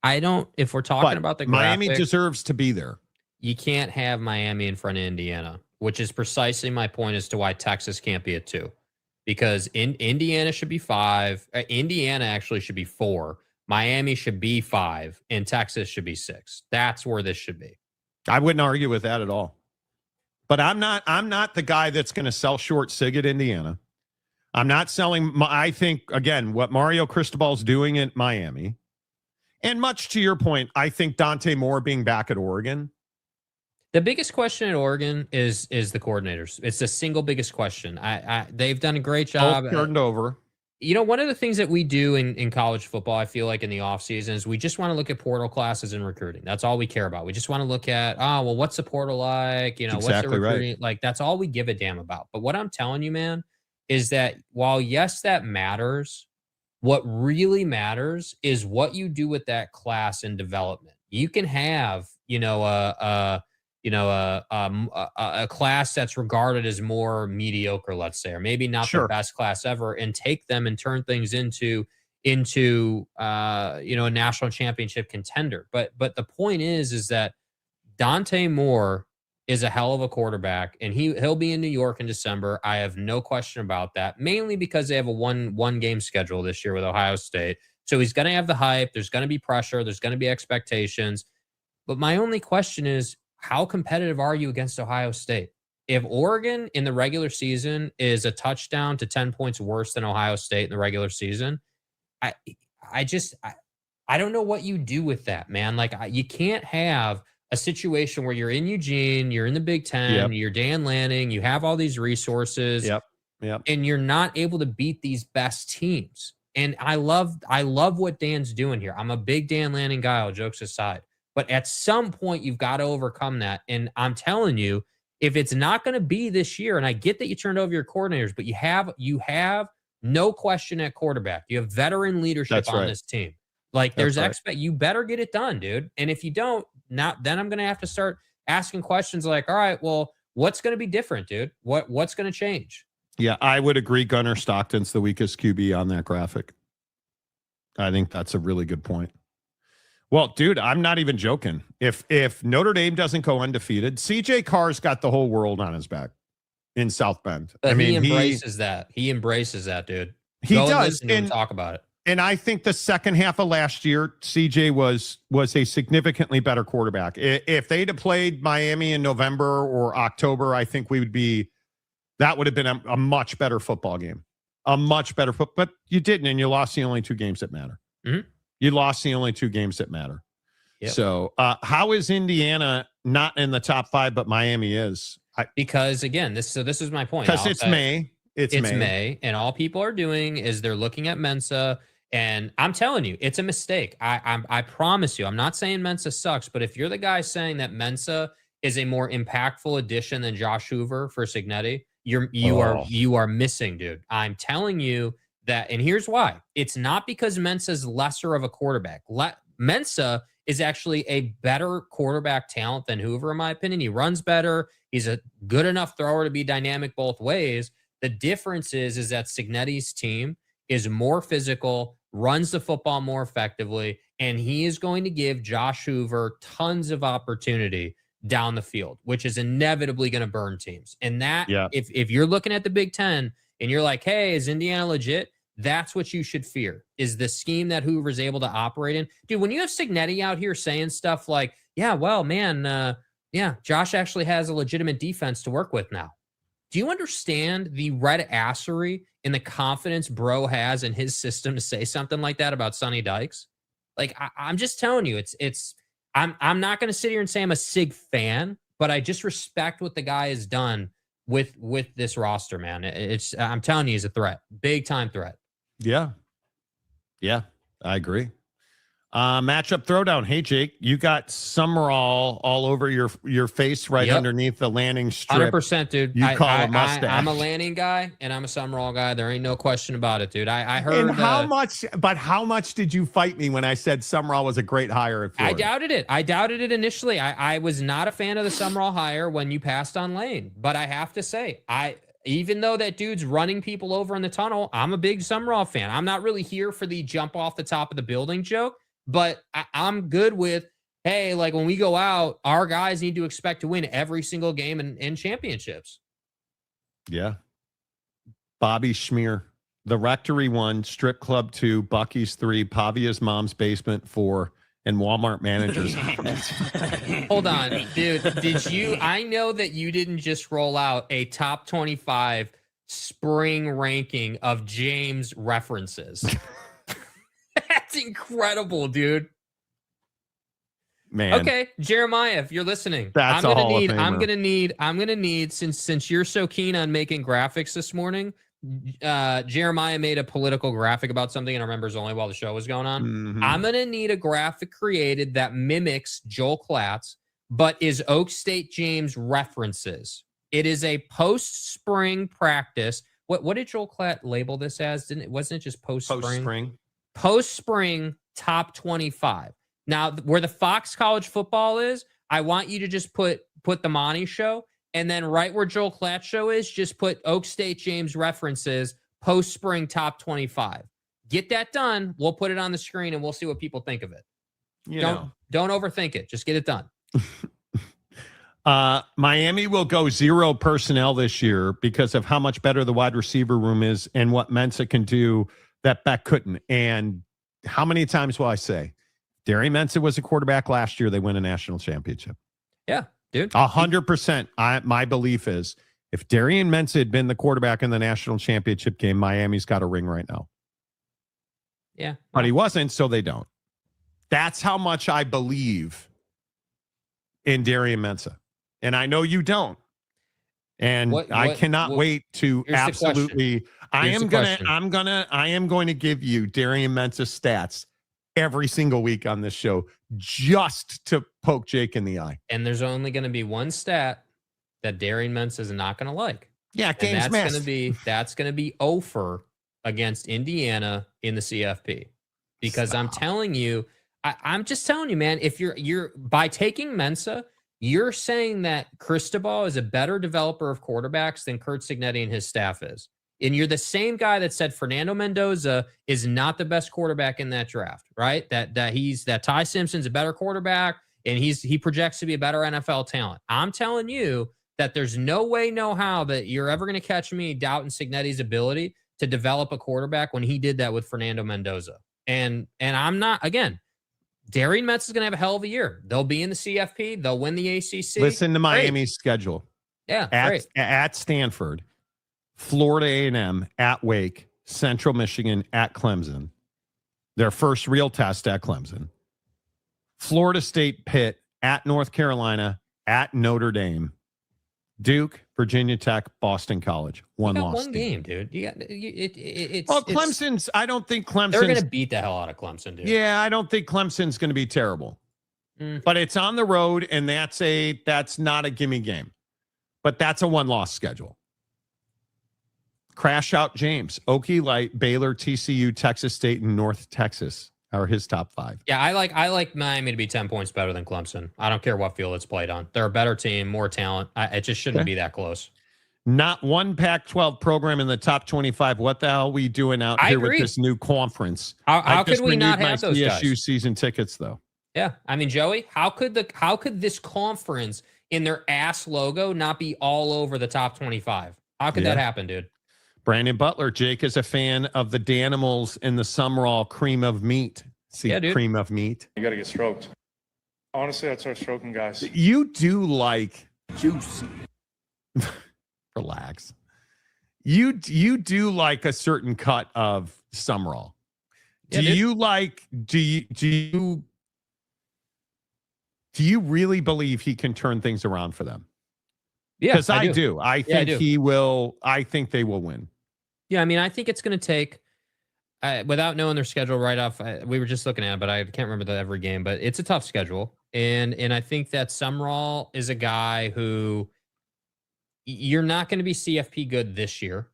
If we're talking about the graphic, Miami deserves to be there. You can't have Miami in front of Indiana, which is precisely my point as to why Texas can't be at 2. Because Indiana should be 5. Indiana actually should be 4. Miami should be 5, and Texas should be 6. That's where this should be. I wouldn't argue with that at all. But I'm not the guy that's going to sell short Sig at Indiana. I'm not selling. I think, again, what Mario Cristobal's doing at Miami, and much to your point, I think Dante Moore being back at Oregon. The biggest question at Oregon is the coordinators. It's the single biggest question. They've done a great job. Turned over. You know, one of the things that we do in college football, I feel like in the offseason, is we just want to look at portal classes and recruiting. That's all we care about. We just want to look at, what's the portal like? You know, exactly what's the recruiting right. like? That's all we give a damn about. But what I'm telling you, man, is that while, yes, that matters, what really matters is what you do with that class in development. You can have, a class that's regarded as more mediocre, let's say, or maybe not the best class ever, and take them and turn things into a national championship contender. But the point is that Dante Moore is a hell of a quarterback, and he'll be in New York in December. I have no question about that, mainly because they have a one game schedule this year with Ohio State. So he's going to have the hype. There's going to be pressure. There's going to be expectations. But my only question is, how competitive are you against Ohio State? If Oregon in the regular season is a touchdown to 10 points worse than Ohio State in the regular season, I don't know what you do with that, man. Like, you can't have a situation where you're in Eugene, you're in the Big Ten, you're Dan Lanning, you have all these resources, and you're not able to beat these best teams. And I love what Dan's doing here. I'm a big Dan Lanning guy, all jokes aside. But at some point, you've got to overcome that. And I'm telling you, if it's not going to be this year, and I get that you turned over your coordinators, but you have no question at quarterback. You have veteran leadership on this team. Like, there's you better get it done, dude. And if you don't, then I'm going to have to start asking questions like, all right, well, what's going to be different, dude? What's going to change? Yeah, I would agree. Gunnar Stockton's the weakest QB on that graphic. I think that's a really good point. Well, dude, I'm not even joking. If Notre Dame doesn't go undefeated, CJ Carr's got the whole world on his back in South Bend. But he embraces that. He embraces that, dude. He does. And talk about it. And I think the second half of last year, CJ was a significantly better quarterback. If they'd have played Miami in November or October, I think that would have been a much better football game. A much better but you didn't, and you lost the only 2 games that matter. Mm-hmm. You lost the only 2 games that matter. Yep. So how is Indiana not in the top 5, but Miami is? Because again, this is my point. Because it's May. It's May, and all people are doing is they're looking at Mensa. And I'm telling you, it's a mistake. I promise you. I'm not saying Mensa sucks, but if you're the guy saying that Mensa is a more impactful addition than Josh Hoover for Cignetti, you are missing, dude. I'm telling you that, and here's why. It's not because Mensa's lesser of a quarterback. Mensa is actually a better quarterback talent than Hoover, in my opinion. He runs better. He's a good enough thrower to be dynamic both ways. The difference is that Cignetti's team is more physical, runs the football more effectively, and he is going to give Josh Hoover tons of opportunity down the field, which is inevitably going to burn teams. And that, Yeah. if you're looking at the Big Ten and you're like, hey, is Indiana legit? That's what you should fear, is the scheme that Hoover's able to operate in. Dude, when you have Cignetti out here saying stuff like, yeah, well, man, Josh actually has a legitimate defense to work with now. Do you understand the red assery and the confidence bro has in his system to say something like that about Sonny Dykes? Like, I'm just telling you, I'm not going to sit here and say I'm a Sig fan, but I just respect what the guy has done with this roster, man. I'm telling you, he's a threat, big time threat. Yeah. Yeah, I agree. Matchup throwdown. Hey, Jake, you got Summerall all over your face right underneath the landing strip. 100%, dude. You call a mustache. I'm a Lanning guy, and I'm a Summerall guy. There ain't no question about it, dude. I heard. And how much did you fight me when I said Summerall was a great hire at Florida? I doubted it initially. I was not a fan of the Summerall hire when you passed on Lane. But I have to say, even though that dude's running people over in the tunnel, I'm a big Summerall fan. I'm not really here for the jump off the top of the building joke. But I'm good with, hey, like when we go out, our guys need to expect to win every single game in championships. Yeah. Bobby Schmear, the Rectory 1, Strip Club 2, Bucky's 3, Pavia's mom's basement 4, and Walmart managers. Hold on, dude. I know that you didn't just roll out a top 25 spring ranking of James references. That's incredible, dude. Man. Okay, Jeremiah, if you're listening, That's I'm gonna need since you're so keen on making graphics this morning. Jeremiah made a political graphic about something, and I remember only while the show was going on. Mm-hmm. I'm gonna need a graphic created that mimics Joel Klatt's, but is Oak State James references. It is a post-spring practice. What did Joel Klatt label this as? Wasn't it just post-spring? Post-spring top 25. Now, where the Fox College Football is, I want you to just put the Monty Show, and then right where Joel Klatt's show is, just put Oak State James references post-spring top 25. Get that done. We'll put it on the screen, and we'll see what people think of it. Don't overthink it. Just get it done. Miami will go 0 personnel this year because of how much better the wide receiver room is and what Mensa can do that Beck couldn't. And how many times will I say, Darian Mensa was a quarterback last year, they win a national championship. Yeah, dude. 100%. My belief is if Darian Mensa had been the quarterback in the national championship game, Miami's got a ring right now. Yeah. But he wasn't, so they don't. That's how much I believe in Darian Mensa. And I know you don't. And I cannot wait to absolutely. I am going to give you Darian Mensa stats every single week on this show just to poke Jake in the eye. And there's only going to be one stat that Darian Mensa is not going to like. Yeah, game's missed. That's going to be over against Indiana in the CFP. Because I'm telling you, I'm just telling you, man, if you're by taking Mensa, you're saying that Cristobal is a better developer of quarterbacks than Curt Cignetti and his staff is. And you're the same guy that said Fernando Mendoza is not the best quarterback in that draft, right? That Ty Simpson's a better quarterback and he projects to be a better NFL talent. I'm telling you that there's no way, no how that you're ever going to catch me doubting Cignetti's ability to develop a quarterback when he did that with Fernando Mendoza. And I'm not, again, Darian Metz is going to have a hell of a year. They'll be in the CFP. They'll win the ACC. Listen to Miami's schedule. Yeah, at Stanford, Florida A&M, at Wake, Central Michigan, at Clemson. Their first real test at Clemson. Florida State, Pitt, at North Carolina, at Notre Dame, Duke, Virginia Tech, Boston College. One game, dude. Clemson's. I don't think Clemson's. They're going to beat the hell out of Clemson, dude. Yeah, I don't think Clemson's going to be terrible. But it's on the road, and that's not a gimme game. But that's a one-loss schedule. Crash out James, Okie Light, Baylor, TCU, Texas State, and North Texas are his top 5. Yeah, I like Miami to be 10 points better than Clemson. I don't care what field it's played on. They're a better team, more talent. It just shouldn't be that close. Not one Pac-12 program in the top 25. What the hell are we doing out here with this new conference? How could we not have those CSU guys? season tickets, though. Yeah. I mean, Joey, how could this conference in their ass logo not be all over the top 25? How could that happen, dude? Brandon Butler, Jake is a fan of the Danimals and the Summerall cream of meat. See, Yeah, dude. cream of meat. You got to get stroked. Honestly, I'd start stroking guys. You do like Juicy. relax. You do like a certain cut of Summerall. Do you really believe he can turn things around for them? Yeah, because I do. I think do. he will. I think they will win. Yeah, I mean, I think it's going to take, without knowing their schedule right off, we were just looking at it, but I can't remember every game, but it's a tough schedule. And I think that Summerall is a guy who you're not going to be CFP good this year,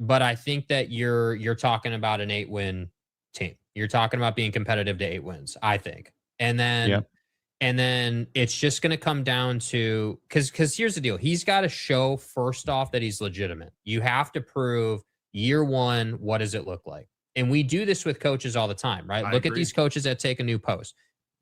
but I think that you're talking about an 8-win team. You're talking about being competitive to 8 wins, I think. And then it's just going to come down to, because here's the deal. He's got to show first off that he's legitimate. You have to prove year one, what does it look like? And we do this with coaches all the time, right? Look at these coaches that take a new post.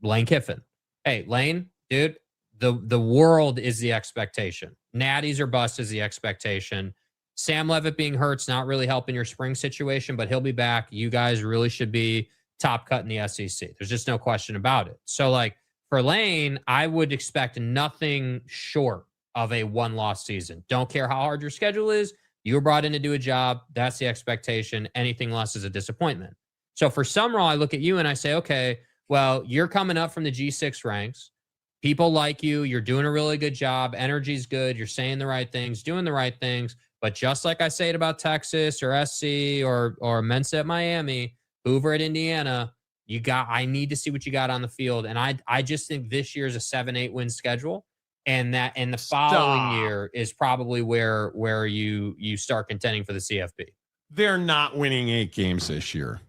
Lane Kiffin. Hey, Lane, dude, the world is the expectation. Natties or bust is the expectation. Sam Levitt being hurt's not really helping your spring situation, but he'll be back. You guys really should be top cut in the SEC. There's just no question about it. So, like, for Lane, I would expect nothing short of a 1-loss season. Don't care how hard your schedule is. You were brought in to do a job. That's the expectation. Anything less is a disappointment. So for Summerall, I look at you and I say, okay, well, you're coming up from the G6 ranks. People like you. You're doing a really good job. Energy's good. You're saying the right things, doing the right things. But just like I say it about Texas or SC or Mensa at Miami, Hoover at Indiana, I need to see what you got on the field. And I just think this year is a 7-8 win schedule. And the following year is probably where you start contending for the CFP. They're not winning 8 games this year.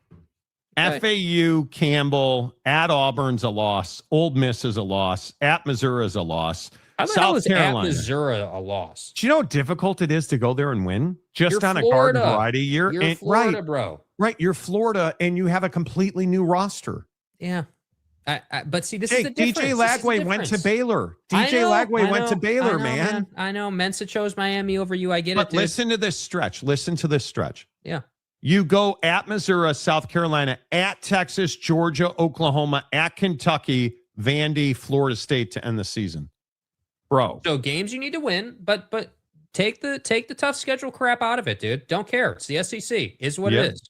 FAU, Campbell, at Auburn's a loss. Old Miss is a loss. At Missouri is a loss. How the hell is at Missouri a loss? Do you know how difficult it is to go there and win? Just You're on a Florida. garden variety year. You're Florida, right, bro. Right, you're Florida, and you have a completely new roster. Yeah. But see, this is the difference. DJ Lagway went to Baylor. DJ Lagway went to Baylor, man. I know. Mensa chose Miami over you. I get but it, dude. Listen to this stretch. Listen to this stretch. Yeah. You go at Missouri, South Carolina, at Texas, Georgia, Oklahoma, at Kentucky, Vandy, Florida State to end the season. Bro. So games you need to win, but take the tough schedule crap out of it, dude. Don't care. It's the SEC. Is what it is.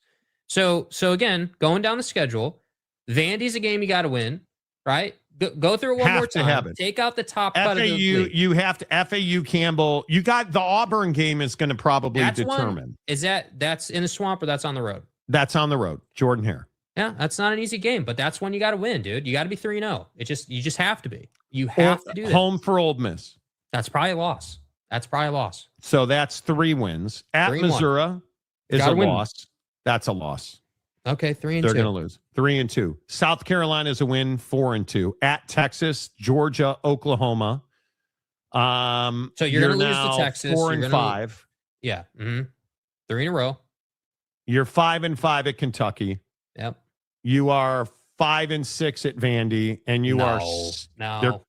So again, going down the schedule, Vandy's a game you got to win, right? Go through it one more time. Take out the top cut of the league. You have to FAU Campbell. You got the Auburn game is going to probably determine. That's in the swamp or that's on the road? That's on the road. Jordan Hare. Yeah, that's not an easy game, but that's one you got to win, dude. You got to be 3-0. You just have to be. You have to do that. Home for Ole Miss. That's probably a loss. So that's 3 wins. At Missouri is a loss. That's a loss. Okay, 3-2. They're going to lose. 3-2. South Carolina is a win. 4-2. At Texas, Georgia, Oklahoma. So you're going to lose to Texas. 4-5. Yeah. 3 in a row. You're 5-5 at Kentucky. Yep. You are 5-6 at Vandy, and you are no.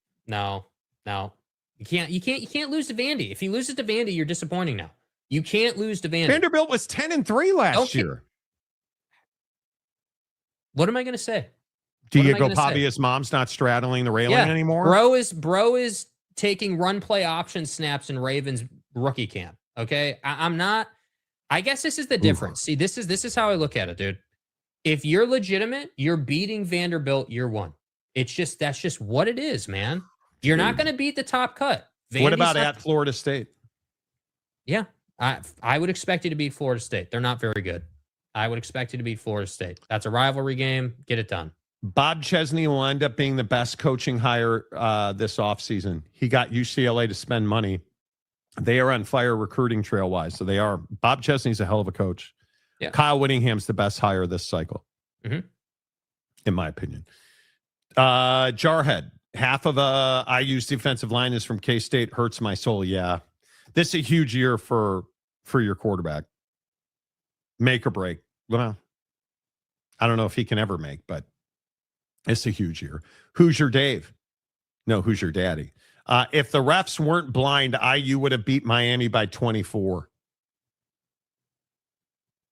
You can't lose to Vandy. If he loses to Vandy, you're disappointing now. You can't lose to Vandy. Vanderbilt was 10-3 last year. What am I going to say? Diego Pavia's mom's not straddling the railing anymore? Bro is taking run play option snaps in Ravens rookie camp. Okay. I'm not. I guess this is the difference. See, this is how I look at it, dude. If you're legitimate, you're beating Vanderbilt year one. That's just what it is, man. You're not going to beat the top cut. What about at Florida State? Yeah. I would expect you to beat Florida State. They're not very good. I would expect you to beat Florida State. That's a rivalry game. Get it done. Bob Chesney will end up being the best coaching hire this offseason. He got UCLA to spend money. They are on fire recruiting trail-wise, so they are. Bob Chesney's a hell of a coach. Yeah. Kyle Whittingham's the best hire this cycle, in my opinion. Jarhead, half of IU's defensive line is from K-State. Hurts my soul. Yeah. This is a huge year for your quarterback. Make or break. Well, I don't know if he can ever make, but It's a huge year. Who's your Dave? No, who's your daddy? If the refs weren't blind, IU would have beat Miami by 24.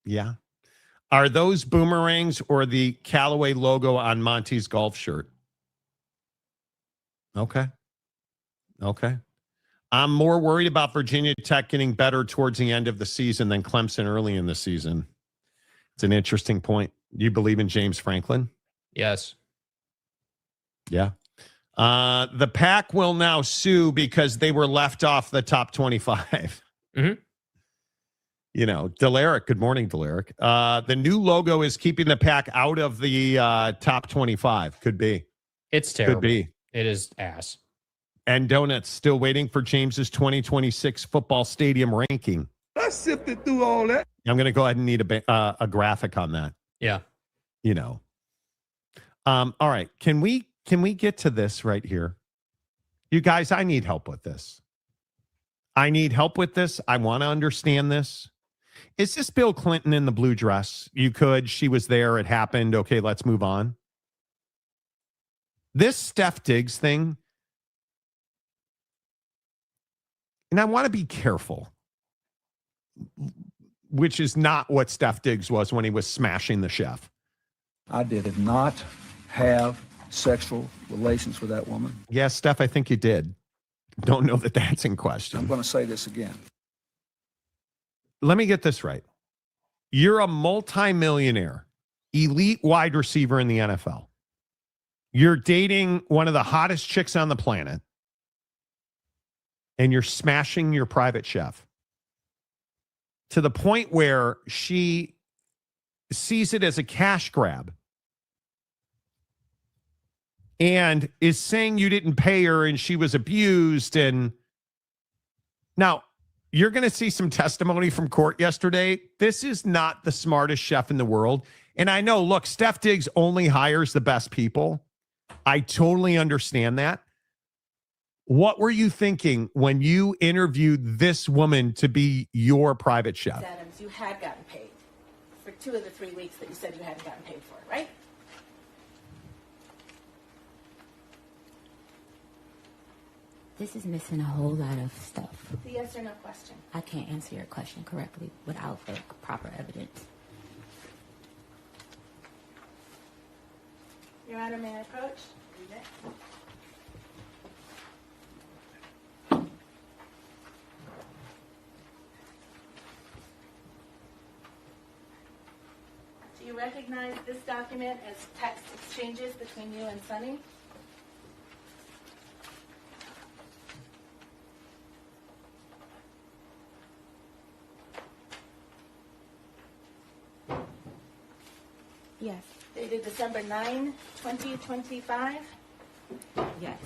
Yeah. Are those boomerangs or the Callaway logo on Monty's golf shirt? Okay. I'm more worried about Virginia Tech getting better towards the end of the season than Clemson early in the season. It's an interesting point. You believe in James Franklin? Yes. Yeah. The Pac will now sue because they were left off the top 25. Mm-hmm. You know, Delaric. Good morning, Delaric. The new logo is keeping the Pac out of the top 25. Could be. It's terrible. Could be. It is ass. And Donuts still waiting for James's 2026 football stadium ranking. I sifted through all that. I'm going to go ahead and need a graphic on that. Yeah. You know. All right. Can we get to this right here? You guys, I need help with this. I want to understand this. Is this Bill Clinton in the blue dress? She was there. It happened. Okay, let's move on. This Steph Diggs thing. And I want to be careful, which is not what Steph Diggs was when he was smashing the chef. I did not have sexual relations with that woman. Yes, Steph, I think you did. Don't know that that's in question. I'm going to say this again. Let me get this right. You're a multimillionaire, elite wide receiver in the NFL. You're dating one of the hottest chicks on the planet. And you're smashing your private chef to the point where she sees it as a cash grab and is saying you didn't pay her and she was abused. And now you're going to see some testimony from court yesterday. This is not the smartest chef in the world. And I know, look, Steph Diggs only hires the best people. I totally understand that. What were you thinking when you interviewed this woman to be your private chef? Adams, you had gotten paid for 2 of the 3 weeks that you said you hadn't gotten paid for, right? This is missing a whole lot of stuff. The yes or no question. I can't answer your question correctly without the proper evidence. Your Honor, may I approach? Do you recognize this document as text exchanges between you and Sonny? Yes. Dated December 9, 2025? Yes.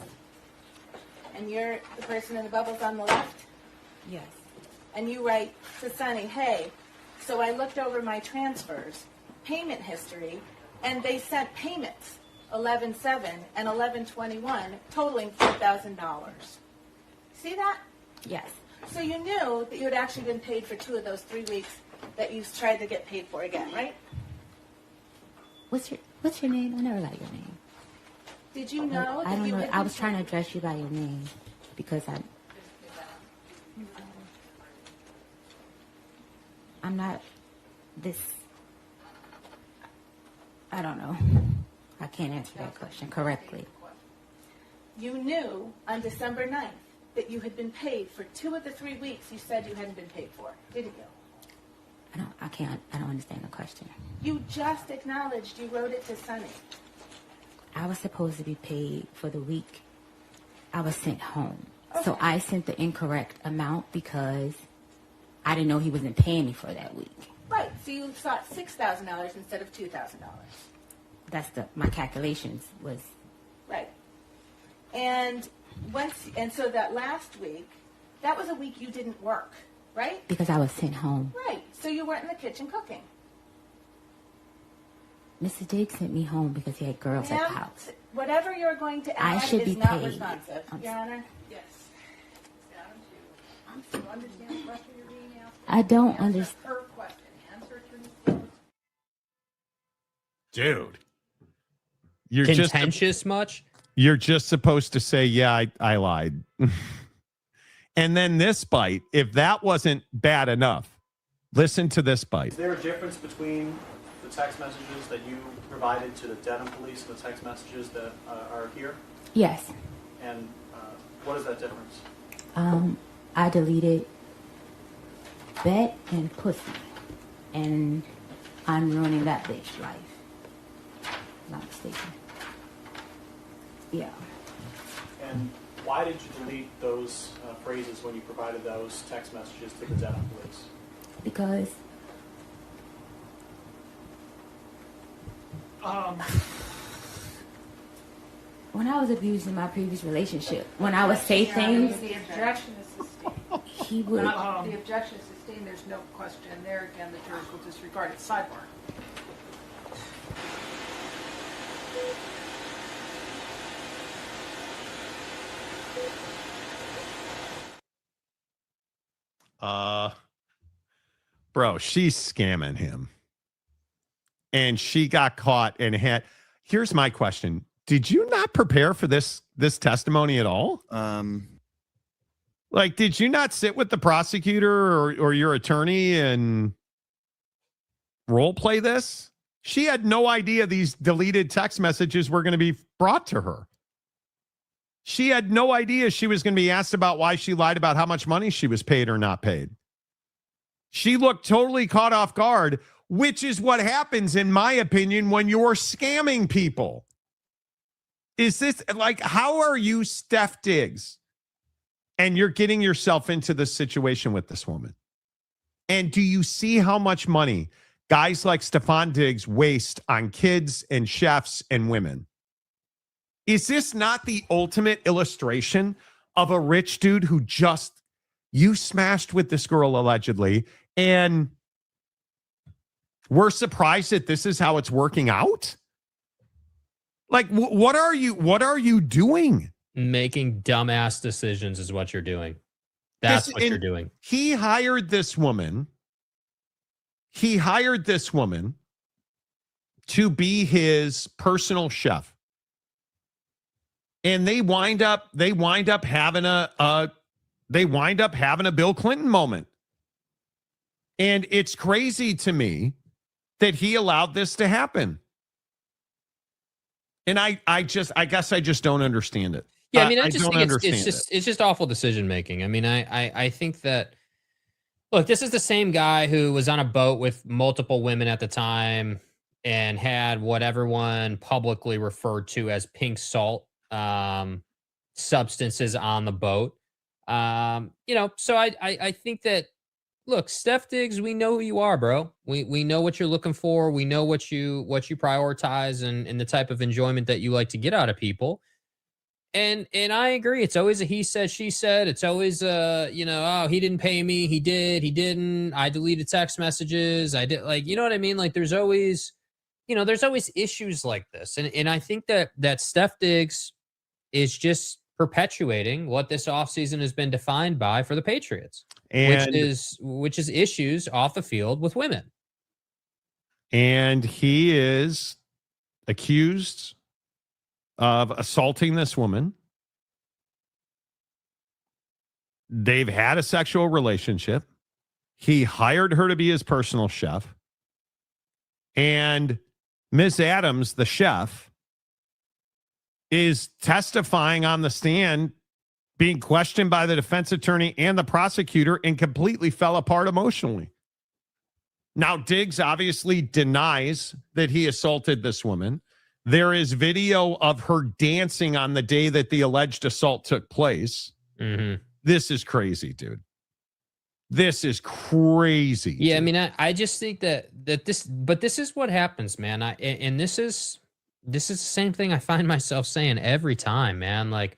And you're the person in the bubbles on the left? Yes. And you write to Sonny, hey, so I looked over my transfers, payment history, and they sent payments, 11/7 and 11/21, totaling $4,000. See that? Yes. So you knew that you had actually been paid for 2 of those 3 weeks that you tried to get paid for again, right? What's your name? I never got your name. Did you know that I don't you know. had I been was trying to address you by your name because I'm not this. I don't know. I can't answer that question correctly. You knew on December 9th that you had been paid for 2 of the 3 weeks you said you hadn't been paid for, didn't you? I don't understand the question. You just acknowledged you wrote it to Sonny. I was supposed to be paid for the week I was sent home. Okay. So I sent the incorrect amount because I didn't know he wasn't paying me for that week. Right. So you sought $6,000 instead of $2,000. That's my calculations was. Right. And so that last week, that was a week you didn't work, right? Because I was sent home. Right. So you weren't in the kitchen cooking. Mr. Diggs sent me home because he had girls at the house. Whatever you're going to add is not responsive. Your Honor? Yes. I don't understand. Dude. You're contentious much. You're just supposed to say, yeah, I lied. And then this bite, if that wasn't bad enough, listen to this bite. Is there a difference between the text messages that you provided to the Dedham police and the text messages that are here? Yes. And what is that difference? I deleted bet and pussy, and I'm ruining that bitch life. Not mistaken. Yeah. And why did you delete those phrases when you provided those text messages to the Dedham police? Because when I was abused in my previous relationship, when I would say things, The objection is sustained. he would. The objection is sustained. There's no question there. Again, the jurors will disregard it. Sidebar. Bro, she's scamming him. And she got caught and had. Here's my question. Did you not prepare for this testimony at all? Like, did you not sit with the prosecutor or your attorney and role play this? She had no idea these deleted text messages were going to be brought to her. She had no idea she was going to be asked about why she lied about how much money she was paid or not paid. She looked totally caught off guard, which is what happens, in my opinion, when you're scamming people. Is this like, how are you Steph Diggs and you're getting yourself into this situation with this woman? And do you see how much money guys like Stephon Diggs waste on kids and chefs and women? Is this not the ultimate illustration of a rich dude who just, you smashed with this girl allegedly, and we're surprised that this is how it's working out? Like, what are you doing? Making dumbass decisions is what you're doing. That's what you're doing. He hired this woman. He hired this woman to be his personal chef. And they wind up having a Bill Clinton moment. And it's crazy to me that he allowed this to happen. And I guess I just don't understand it. Yeah, I mean, I just think it's just awful decision making. I mean, I think that, look, this is the same guy who was on a boat with multiple women at the time and had what everyone publicly referred to as pink salt substances on the boat. So I think that, look, Steph Diggs, we know who you are, bro. We know what you're looking for. We know what you prioritize and the type of enjoyment that you like to get out of people. And I agree. It's always a he said, she said. It's always oh, he didn't pay me. He did. He didn't. I deleted text messages. I did, like, you know what I mean? Like, there's always issues like this. And I think that Steph Diggs is just perpetuating what this offseason has been defined by for the Patriots, which is issues off the field with women. And he is accused of assaulting this woman. They've had a sexual relationship. He hired her to be his personal chef. And Ms. Adams, the chef, is testifying on the stand, being questioned by the defense attorney and the prosecutor, and completely fell apart emotionally. Now, Diggs obviously denies that he assaulted this woman. There is video of her dancing on the day that the alleged assault took place. Mm-hmm. This is crazy, dude. This is crazy. Yeah, dude. I mean, I just think that this is what happens, man. This is the same thing I find myself saying every time, man. Like,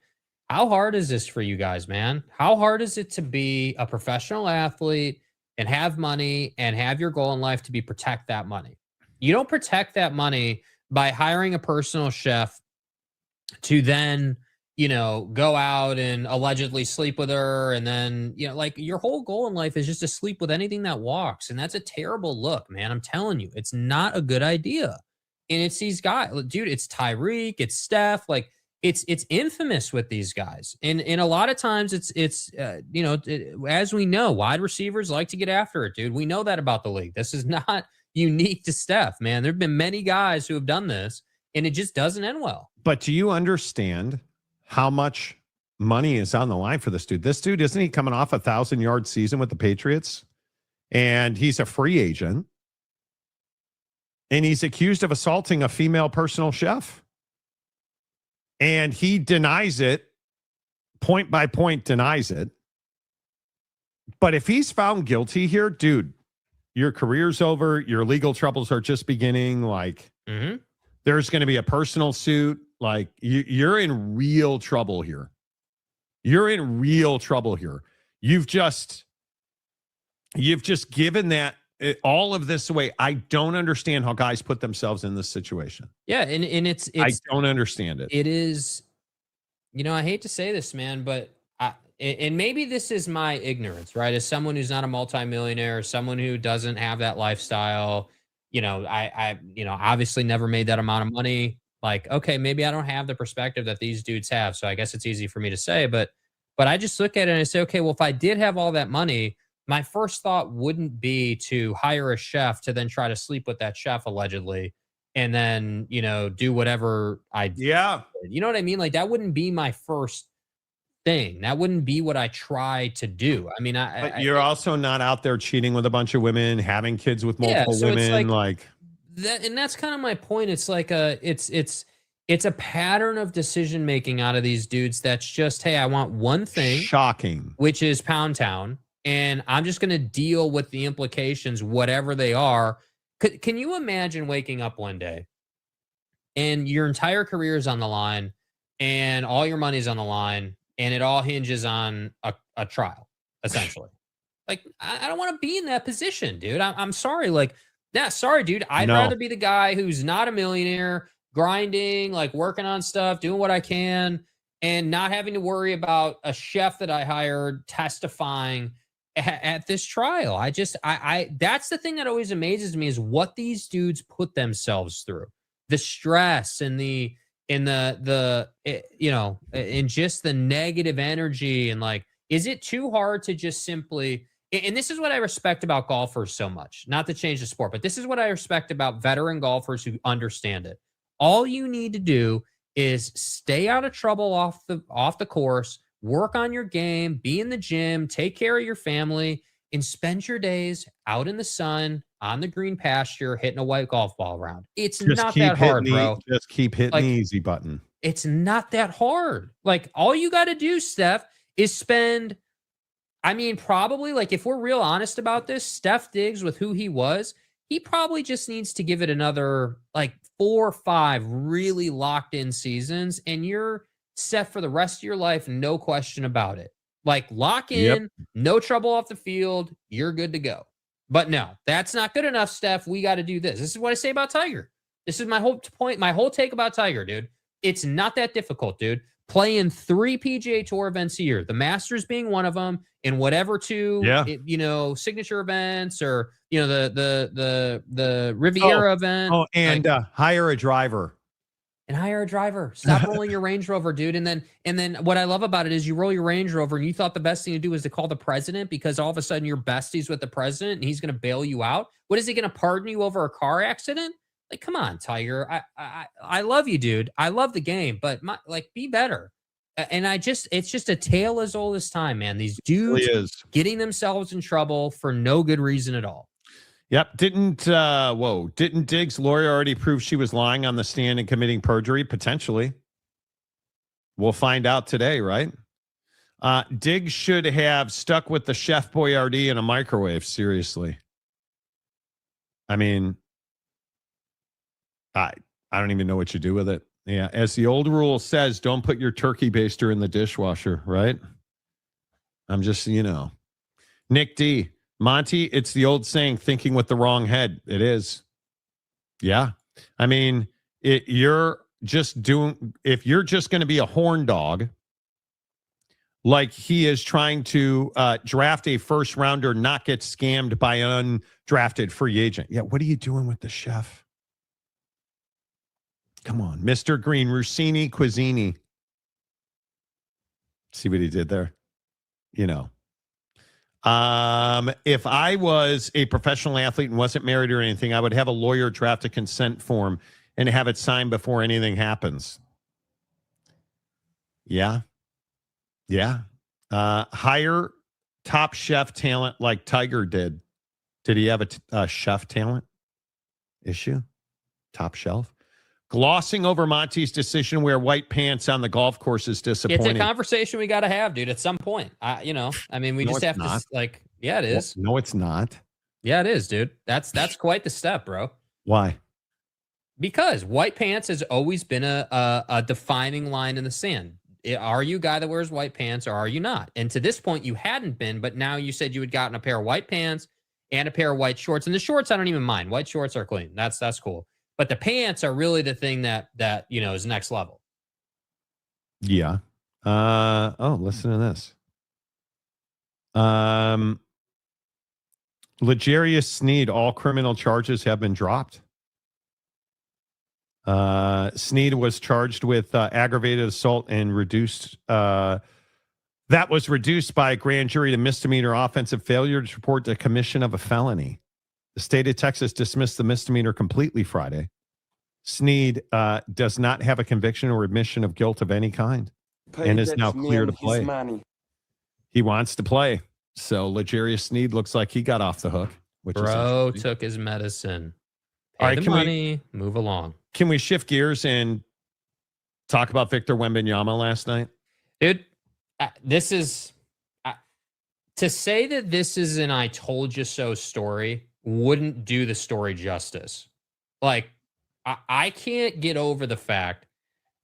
how hard is this for you guys, man? How hard is it to be a professional athlete and have money and have your goal in life to be protect that money? You don't protect that money by hiring a personal chef to then, go out and allegedly sleep with her. And then, like, your whole goal in life is just to sleep with anything that walks. And that's a terrible look, man. I'm telling you, it's not a good idea. And it's these guys, dude, it's Tyreek, it's Steph, like it's infamous with these guys. And a lot of times as we know, wide receivers like to get after it, dude. We know that about the league. This is not unique to Steph, man. There've been many guys who have done this and it just doesn't end well. But do you understand how much money is on the line for this dude? This dude, isn't he coming off a 1,000-yard season with the Patriots? And he's a free agent. And he's accused of assaulting a female personal chef. And he denies it, point by point denies it. But if he's found guilty here, dude, your career's over. Your legal troubles are just beginning. Like, there's going to be a personal suit. Like, you're in real trouble here. You're in real trouble here. You've just given that all of this away. I don't understand how guys put themselves in this situation. Yeah, and it's I don't understand it. It is, I hate to say this, man, but and maybe this is my ignorance, right? As someone who's not a multimillionaire, someone who doesn't have that lifestyle, I obviously never made that amount of money. Like, okay, maybe I don't have the perspective that these dudes have, so I guess it's easy for me to say, but I just look at it and I say, okay, well, if I did have all that money, my first thought wouldn't be to hire a chef to then try to sleep with that chef allegedly and then, do whatever I did. Yeah. You know what I mean? Like, that wouldn't be my first thing. That wouldn't be what I try to do. I mean, but you're also not out there cheating with a bunch of women, having kids with multiple women. Like that, and that's kind of my point. It's like it's a pattern of decision making out of these dudes. That's just, hey, I want one thing. Shocking. Which is Pound Town. And I'm just going to deal with the implications, whatever they are. Can you imagine waking up one day and your entire career is on the line and all your money's on the line and it all hinges on a trial, essentially? Like, I don't want to be in that position, dude. I'm sorry. Like, sorry, dude. I'd rather be the guy who's not a millionaire, grinding, like working on stuff, doing what I can, and not having to worry about a chef that I hired testifying at this trial. I that's the thing that always amazes me is what these dudes put themselves through, the stress and and just the negative energy. And like, is it too hard to just simply, and this is what I respect about golfers so much, not to change the sport, but this is what I respect about veteran golfers who understand it. All you need to do is stay out of trouble off the course, work on your game, be in the gym, take care of your family, and spend your days out in the sun on the green pasture hitting a white golf ball around. It's just not that hard, bro. Just keep hitting the easy button. It's not that hard. Like, all you got to do, Steph, is spend, probably, like, if we're real honest about this, Steph Diggs, with who he was, he probably just needs to give it another, like, 4 or 5 really locked in seasons, and you're set for the rest of your life, no question about it. Like, lock in, no trouble off the field, you're good to go. But no, that's not good enough, Steph. We got to do this. This is what I say about Tiger. This is my whole point, my whole take about Tiger, dude. It's not that difficult, dude. Playing 3 PGA Tour events a year, the Masters being one of them, and whatever 2, signature events, or the Riviera event. Oh, and hire a driver. And hire a driver. Stop rolling your Range Rover, dude. And then what I love about it is you roll your Range Rover and you thought the best thing to do was to call the president because all of a sudden you're besties with the president and he's going to bail you out. What, is he going to pardon you over a car accident? Like, come on, Tiger. I love you, dude. I love the game, but be better. And it's just a tale as old as time, man. These dudes getting themselves in trouble for no good reason at all. Yep. Didn't Diggs' lawyer already prove she was lying on the stand and committing perjury? Potentially. We'll find out today, right? Diggs should have stuck with the Chef Boyardee in a microwave. Seriously. I mean, I don't even know what you do with it. Yeah. As the old rule says, don't put your turkey baster in the dishwasher, right? I'm just, Nick D. Monty, it's the old saying, thinking with the wrong head. It is. Yeah. I mean, if you're just going to be a horn dog, like he is trying to draft a first rounder, not get scammed by an undrafted free agent. Yeah. What are you doing with the chef? Come on, Mr. Green, Rossini, Quizzini. See what he did there? You know. If I was a professional athlete and wasn't married or anything, I would have a lawyer draft a consent form and have it signed before anything happens. Yeah. Yeah. Hire top chef talent like Tiger did. Did he have a chef talent issue? Top shelf? Glossing over Monty's decision to wear white pants on the golf course is disappointing. It's a conversation we got to have, dude, at some point. We just have to, yeah, it is. No, it's not. Yeah, it is, dude. That's quite the step, bro. Why? Because white pants has always been a defining line in the sand. Are you a guy that wears white pants or are you not? And to this point, you hadn't been, but now you said you had gotten a pair of white pants and a pair of white shorts. And the shorts, I don't even mind. White shorts are clean. That's cool. But the pants are really the thing that is next level. Yeah. Listen to this. L'Jarius Sneed, all criminal charges have been dropped. Sneed was charged with aggravated assault and reduced. That was reduced by a grand jury to misdemeanor offensive failure to report the commission of a felony. The state of Texas dismissed the misdemeanor completely Friday. Sneed does not have a conviction or admission of guilt of any kind and is now clear to play. He wants to play. So L'Jarius Sneed looks like he got off the hook. Bro took his medicine. Pay All right, the money, move along. Can we shift gears and talk about Victor Wembanyama last night? Dude, this is... to say that this is an I told you so story wouldn't do the story justice. Like, I can't get over the fact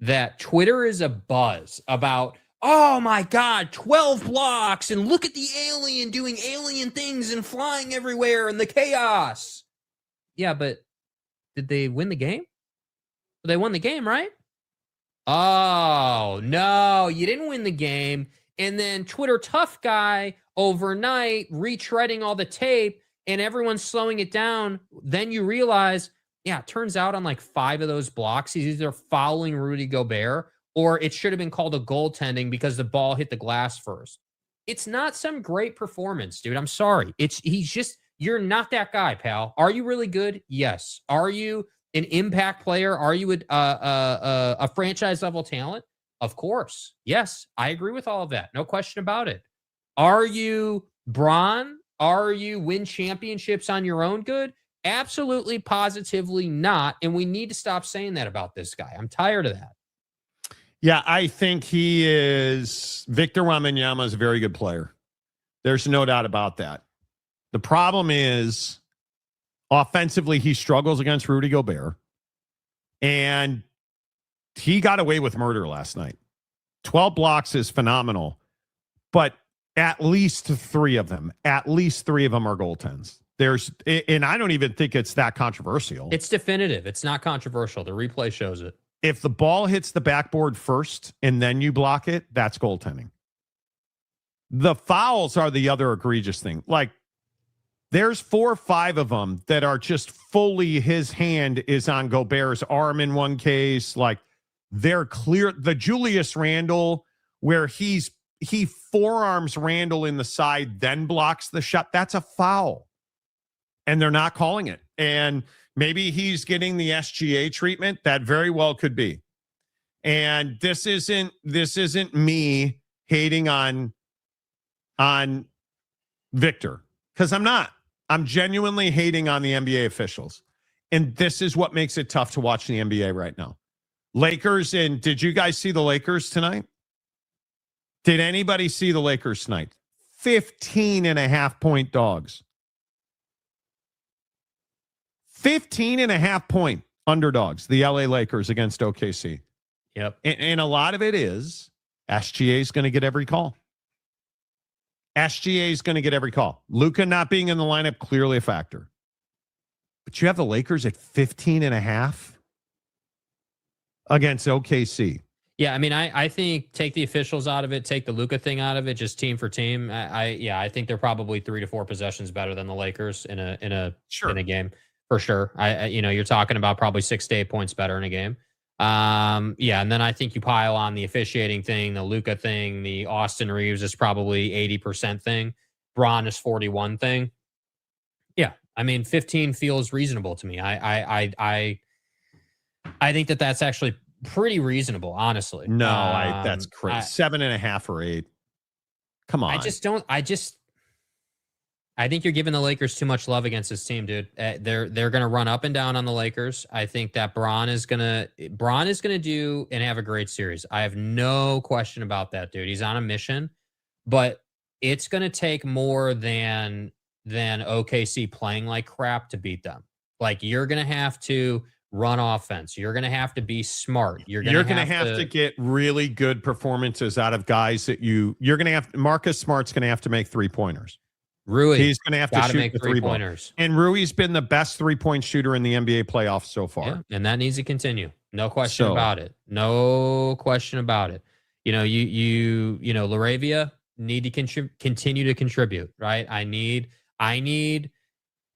that Twitter is abuzz about, oh my God, 12 blocks and look at the alien doing alien things and flying everywhere and the chaos. Yeah, but did they win the game? They won the game, right? Oh, no, you didn't win the game. And then Twitter tough guy overnight retreading all the tape and everyone's slowing it down. Then you realize, yeah, it turns out on like 5 of those blocks, he's either fouling Rudy Gobert or it should have been called a goaltending because the ball hit the glass first. It's not some great performance, dude. I'm sorry. You're not that guy, pal. Are you really good? Yes. Are you an impact player? Are you a franchise level talent? Of course. Yes, I agree with all of that. No question about it. Are you Bron? Are you win championships on your own good? Absolutely, positively not. And we need to stop saying that about this guy. I'm tired of that. Yeah, I think Victor Wembanyama is a very good player. There's no doubt about that. The problem is offensively, he struggles against Rudy Gobert. And he got away with murder last night. 12 blocks is phenomenal. But at least 3 of them are goaltends. And I don't even think it's that controversial. It's definitive. It's not controversial. The replay shows it. If the ball hits the backboard first and then you block it, that's goaltending. The fouls are the other egregious thing. Like, there's 4 or 5 of them that are just fully his hand is on Gobert's arm in one case. Like, they're clear. The Julius Randle, where he forearms Randle in the side, then blocks the shot, that's a foul. And they're not calling it. And maybe he's getting the SGA treatment. That very well could be. And this isn't me hating on Victor, because I'm not. I'm genuinely hating on the NBA officials. And this is what makes it tough to watch the NBA right now. Lakers, and did you guys see the Lakers tonight? Did anybody see the Lakers tonight? 15.5-point dogs. 15.5-point underdogs, the LA Lakers against OKC. Yep. And a lot of it is SGA is going to get every call. SGA is going to get every call. Luka not being in the lineup, clearly a factor. But you have the Lakers at 15.5 against OKC. Yeah, I mean, I think take the officials out of it, take the Luka thing out of it, just team for team. I think they're probably 3 to 4 possessions better than the Lakers in a game for sure. You're talking about probably 6 to 8 points better in a game. Yeah, and then I think you pile on the officiating thing, the Luka thing, the Austin Reeves is probably 80% thing. Braun is 41 thing. Yeah, I mean, 15 feels reasonable to me. I think that that's actually pretty reasonable, honestly. No, that's crazy. 7.5 or 8. Come on. I think you're giving the Lakers too much love against this team, dude. They're gonna run up and down on the Lakers. I think that Braun is gonna do and have a great series. I have no question about that, dude. He's on a mission, but it's gonna take more than OKC playing like crap to beat them. Like, you're gonna have to run offense. You're gonna have to be smart. You're gonna have to get really good performances out of guys that you're gonna have. Marcus Smart's gonna have to make 3-pointers. Rui, he's going to have to shoot make the 3-pointers. And Rui's been the best 3-point shooter in the NBA playoffs so far. Yeah, and that needs to continue. No question about it. No question about it. You know, Laravia need to continue to contribute, right? I need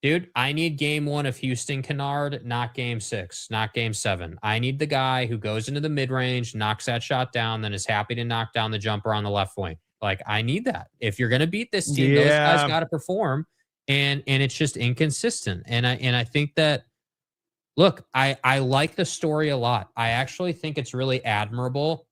game 1 of Houston Kennard, not game 6, not game 7. I need the guy who goes into the mid-range, knocks that shot down, then is happy to knock down the jumper on the left wing. Like, I need that. If you're going to beat this team, those guys got to perform, and it's just inconsistent. And I think that, look, I like the story a lot. I actually think it's really admirable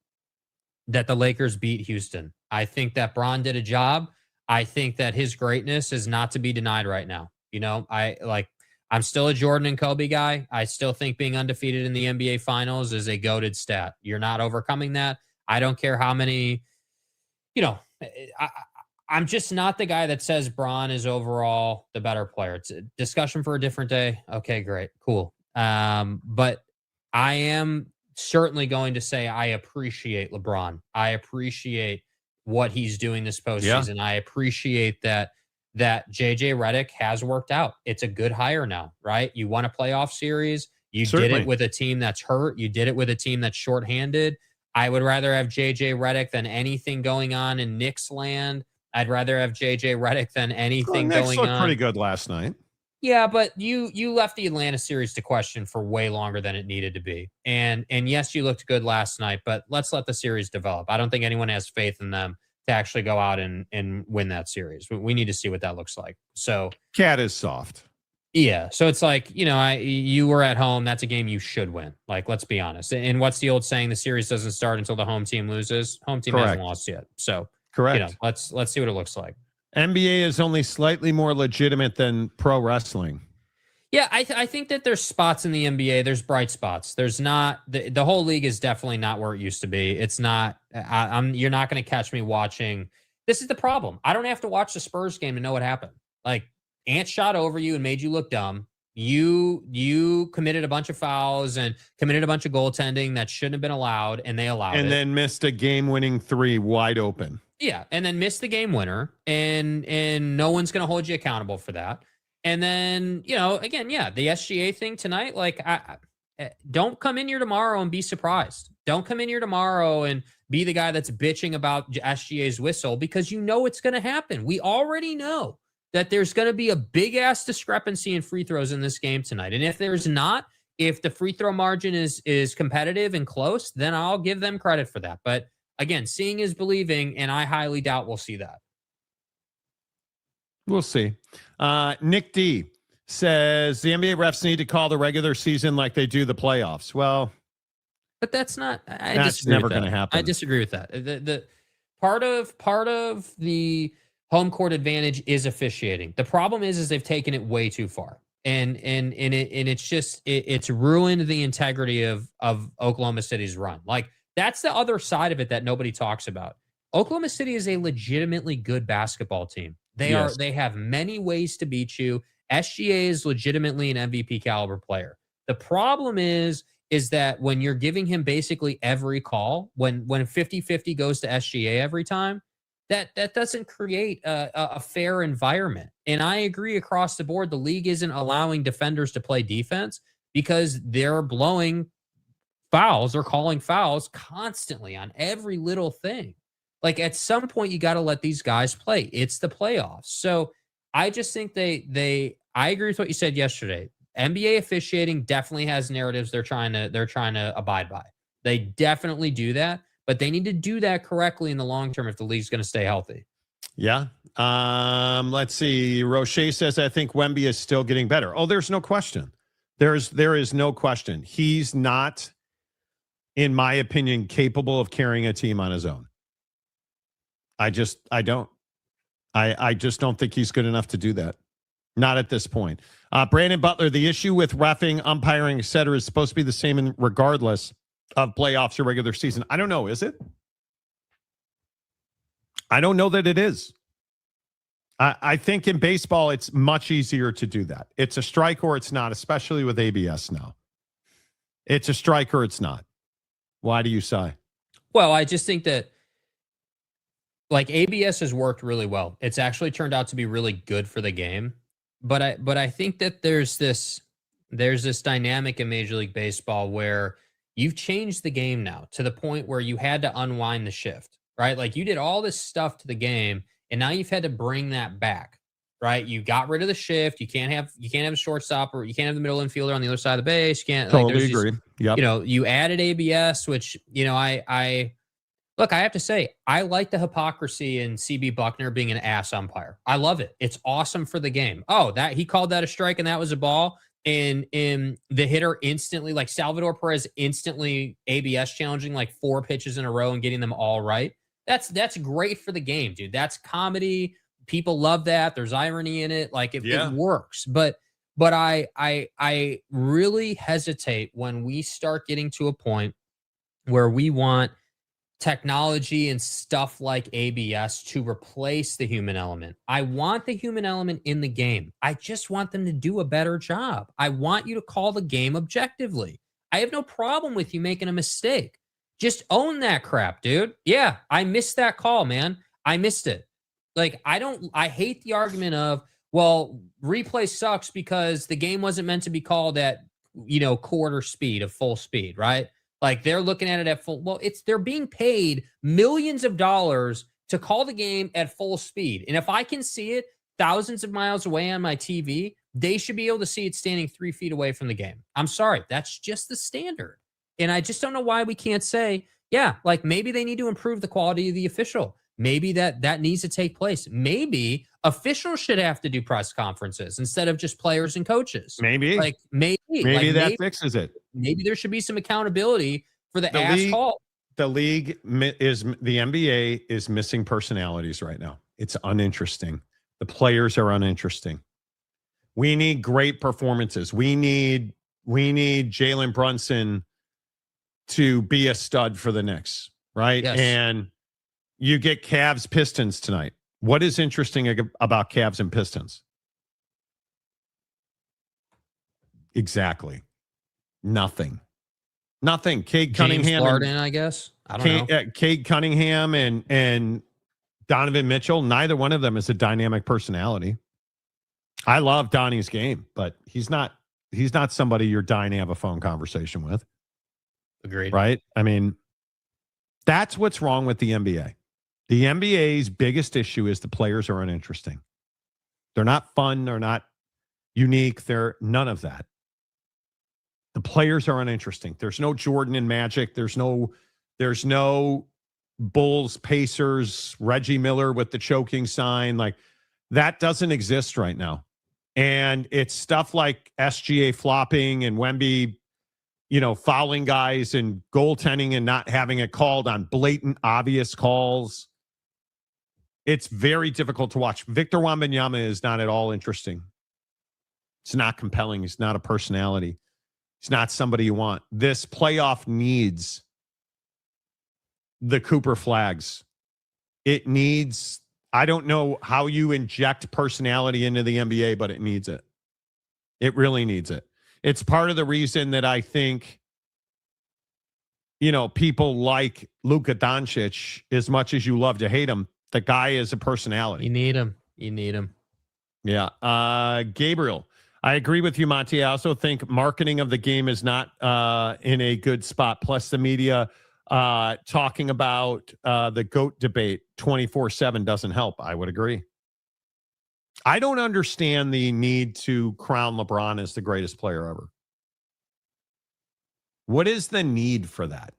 that the Lakers beat Houston. I think that Bron did a job. I think that his greatness is not to be denied right now. You know, I'm still a Jordan and Kobe guy. I still think being undefeated in the NBA Finals is a goated stat. You're not overcoming that. I don't care how many. You know, I'm just not the guy that says Bron is overall the better player. It's a discussion for a different day. Okay, great, cool. But I am certainly going to say I appreciate LeBron. I appreciate what he's doing this postseason. I appreciate that JJ Redick has worked out. It's a good hire now, right? You won a playoff series. You did it with a team that's hurt. You did it with a team that's shorthanded. I would rather have JJ Redick than anything going on in Knicks land. I'd rather have JJ Redick than anything going on. Looked pretty good last night. Yeah, but you left the Atlanta series to question for way longer than it needed to be. And yes, you looked good last night, but let's let the series develop. I don't think anyone has faith in them to actually go out and win that series. We need to see what that looks like. So Cat is soft. Yeah. So it's like, you were at home. That's a game you should win. Like, let's be honest. And what's the old saying? The series doesn't start until the home team loses. Home team hasn't lost yet. So correct. Let's see what it looks like. NBA is only slightly more legitimate than pro wrestling. Yeah, I think that there's spots in the NBA. There's bright spots. There's not the whole league is definitely not where it used to be. It's not. You're not going to catch me watching. This is the problem. I don't have to watch the Spurs game to know what happened. Like, Ant shot over you and made you look dumb. You committed a bunch of fouls and committed a bunch of goaltending that shouldn't have been allowed, and they allowed it. And then missed a game-winning 3 wide open. Yeah, and then missed the game winner, and no one's going to hold you accountable for that. And then, again, the SGA thing tonight, like, I don't come in here tomorrow and be surprised. Don't come in here tomorrow and be the guy that's bitching about SGA's whistle, because it's going to happen. We already know that there's going to be a big-ass discrepancy in free throws in this game tonight. And if there's not, if the free throw margin is competitive and close, then I'll give them credit for that. But again, seeing is believing, and I highly doubt we'll see that. We'll see. Nick D says the NBA refs need to call the regular season like they do the playoffs. Well, but that's not. That's never going to happen. I disagree with that. The part of the home court advantage is officiating. The problem is they've taken it way too far, and it's just it's ruined the integrity of Oklahoma City's run. Like, that's the other side of it that nobody talks about. Oklahoma City is a legitimately good basketball team. They have many ways to beat you. SGA is legitimately an MVP caliber player. The problem is that when you're giving him basically every call, when 50-50 goes to SGA every time, that doesn't create a fair environment. And I agree across the board, the league isn't allowing defenders to play defense because they're blowing fouls or calling fouls constantly on every little thing. Like, at some point, you got to let these guys play. It's the playoffs. So I just think I agree with what you said yesterday. NBA officiating definitely has narratives they're trying to abide by. They definitely do that, but they need to do that correctly in the long term if the league's going to stay healthy. Yeah. Let's see. Roche says, I think Wemby is still getting better. Oh, there's no question. There is no question. He's not, in my opinion, capable of carrying a team on his own. I just don't think he's good enough to do that. Not at this point. Brandon Butler, the issue with reffing, umpiring, et cetera, is supposed to be the same regardless of playoffs or regular season. I don't know. Is it? I don't know that it is. I think in baseball, it's much easier to do that. It's a strike or it's not, especially with ABS now. It's a strike or it's not. Why do you sigh? Well, I just think that like ABS has worked really well. It's actually turned out to be really good for the game. But I think that there's this dynamic in Major League Baseball where you've changed the game now to the point where you had to unwind the shift, right? Like you did all this stuff to the game and now you've had to bring that back, right? You got rid of the shift. You can't have a shortstop, or you can't have the middle infielder on the other side of the base. You can't totally agree. Yep. You added ABS, which, I look, I have to say, I like the hypocrisy in CB Buckner being an ass umpire. I love it. It's awesome for the game. Oh, that he called that a strike and that was a ball. And the hitter instantly, like Salvador Perez, instantly ABS challenging like 4 pitches in a row and getting them all right. That's great for the game, dude. That's comedy. People love that. There's irony in it. Like it works. But I really hesitate when we start getting to a point where we want technology and stuff like ABS to replace the human element. I want the human element in the game. I just want them to do a better job. I want you to call the game objectively. I have no problem with you making a mistake. Just own that crap, dude. Yeah, I missed that call, man. I missed it. Like, I hate the argument of, well, replay sucks because the game wasn't meant to be called at, quarter speed of full speed, right? Like they're looking at it at full. Well, they're being paid millions of dollars to call the game at full speed. And if I can see it thousands of miles away on my TV, they should be able to see it standing 3 feet away from the game. I'm sorry. That's just the standard. And I just don't know why we can't say, yeah, like maybe they need to improve the quality of the official. Maybe that needs to take place. Maybe officials should have to do press conferences instead of just players and coaches. Maybe that fixes it. Maybe there should be some accountability for the ass call. The NBA is missing personalities right now. It's uninteresting. The players are uninteresting. We need great performances. We need Jalen Brunson to be a stud for the Knicks, right? Yes. And you get Cavs Pistons tonight. What is interesting about Cavs and Pistons? Exactly. Nothing. Cade Cunningham. James I guess. I don't know. Cade Cunningham and Donovan Mitchell, neither one of them is a dynamic personality. I love Donnie's game, but he's not somebody you're dying to have a phone conversation with. Agreed. Right? I mean, that's what's wrong with the NBA. The NBA's biggest issue is the players are uninteresting. They're not fun. They're not unique. They're none of that. The players are uninteresting. There's no Jordan and Magic. There's no Bulls, Pacers, Reggie Miller with the choking sign. Like that doesn't exist right now. And it's stuff like SGA flopping and Wemby, fouling guys and goaltending and not having it called on blatant, obvious calls. It's very difficult to watch. Victor Wembanyama is not at all interesting. It's not compelling. He's not a personality. He's not somebody you want. This playoff needs the Cooper Flags. It needs, I don't know how you inject personality into the NBA, but it needs it. It really needs it. It's part of the reason that I think, people like Luka Doncic, as much as you love to hate him, the guy is a personality. You need him. Yeah. Gabriel, I agree with you, Monty. I also think marketing of the game is not in a good spot. Plus the media talking about the GOAT debate 24/7 doesn't help. I would agree. I don't understand the need to crown LeBron as the greatest player ever. What is the need for that?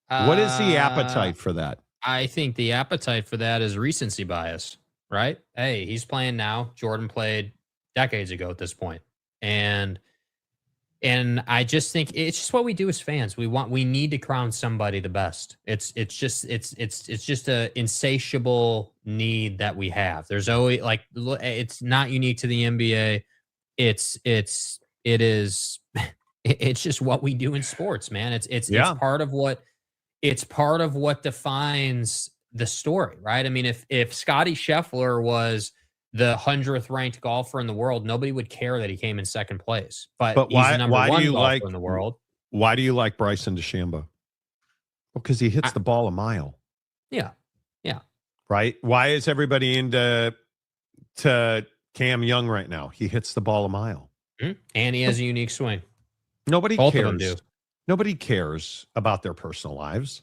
What is the appetite for that? I think the appetite for that is recency bias, right? Hey, he's playing now. Jordan played decades ago at this point. And I just think it's just what we do as fans. We need to crown somebody the best. It's just a insatiable need that we have. There's always it's not unique to the NBA. It is it's just what we do in sports, man. It's part of what defines the story, right? I mean, if Scotty Scheffler was the 100th ranked golfer in the world, nobody would care that he came in second place. But he's the number one golfer in the world. Why do you like Bryson DeChambeau? Well, because he hits the ball a mile. Yeah. Yeah. Right? Why is everybody into Cam Young right now? He hits the ball a mile. Mm-hmm. And he has a unique swing. Nobody Both cares. of them do. Nobody cares about their personal lives.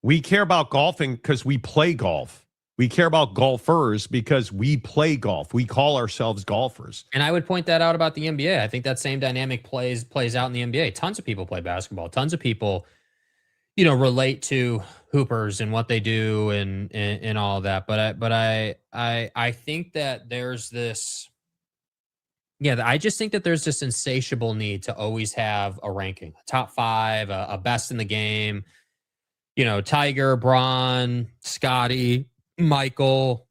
We care about golfing because we play golf. We care about golfers because we play golf. We call ourselves golfers. And I would point that out about the NBA. I think that same dynamic plays out in the NBA. Tons of people play basketball. Tons of people, relate to hoopers and what they do and all of that. But I think that there's this. Yeah, I just think that there's this insatiable need to always have a ranking, a top five, a best in the game. Tiger, Bron, Scotty, Michael,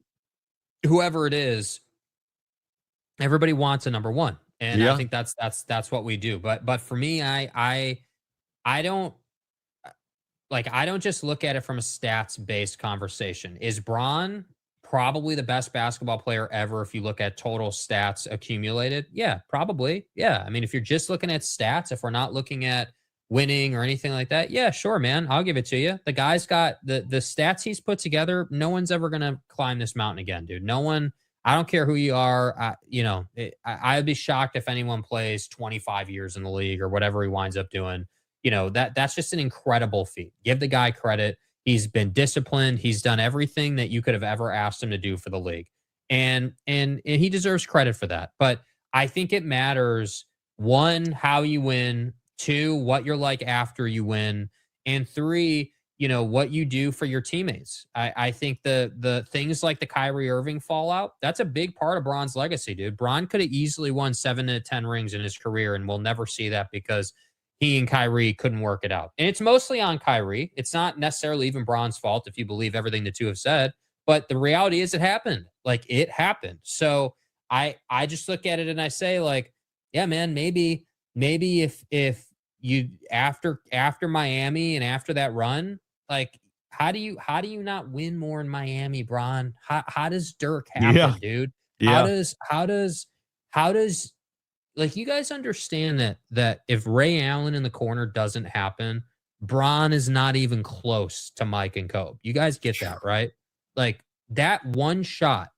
whoever it is, everybody wants a number one, and I think that's what we do. But for me, I don't just look at it from a stats based conversation. Is Bron probably the best basketball player ever if you look at total stats accumulated? Yeah, probably. Yeah, I mean, if you're just looking at stats, if we're not looking at winning or anything like that, yeah, sure, man, I'll give it to you. The guy's got the stats he's put together. No one's ever gonna climb this mountain again, dude. No one. I don't care who you are. I'd be shocked if anyone plays 25 years in the league or whatever he winds up doing. That's just an incredible feat. Give the guy credit. He's been disciplined. He's done everything that you could have ever asked him to do for the league, and he deserves credit for that. But I think it matters, one, how you win. Two, what you're like after you win. And three, what you do for your teammates. I think the things like the Kyrie Irving fallout, that's a big part of Bron's legacy, dude. Bron could have easily won 7 to 10 rings in his career, and we'll never see that because he and Kyrie couldn't work it out. And it's mostly on Kyrie. It's not necessarily even Bron's fault if you believe everything the two have said. But the reality is it happened. It happened. So I just look at it and I say, yeah, man, maybe if you after Miami and after that run, how do you not win more in Miami, Bron? How does Dirk happen, dude? Yeah. How does you guys understand that if Ray Allen in the corner doesn't happen, Bron is not even close to Mike and Kobe. You guys get that, right? That one shot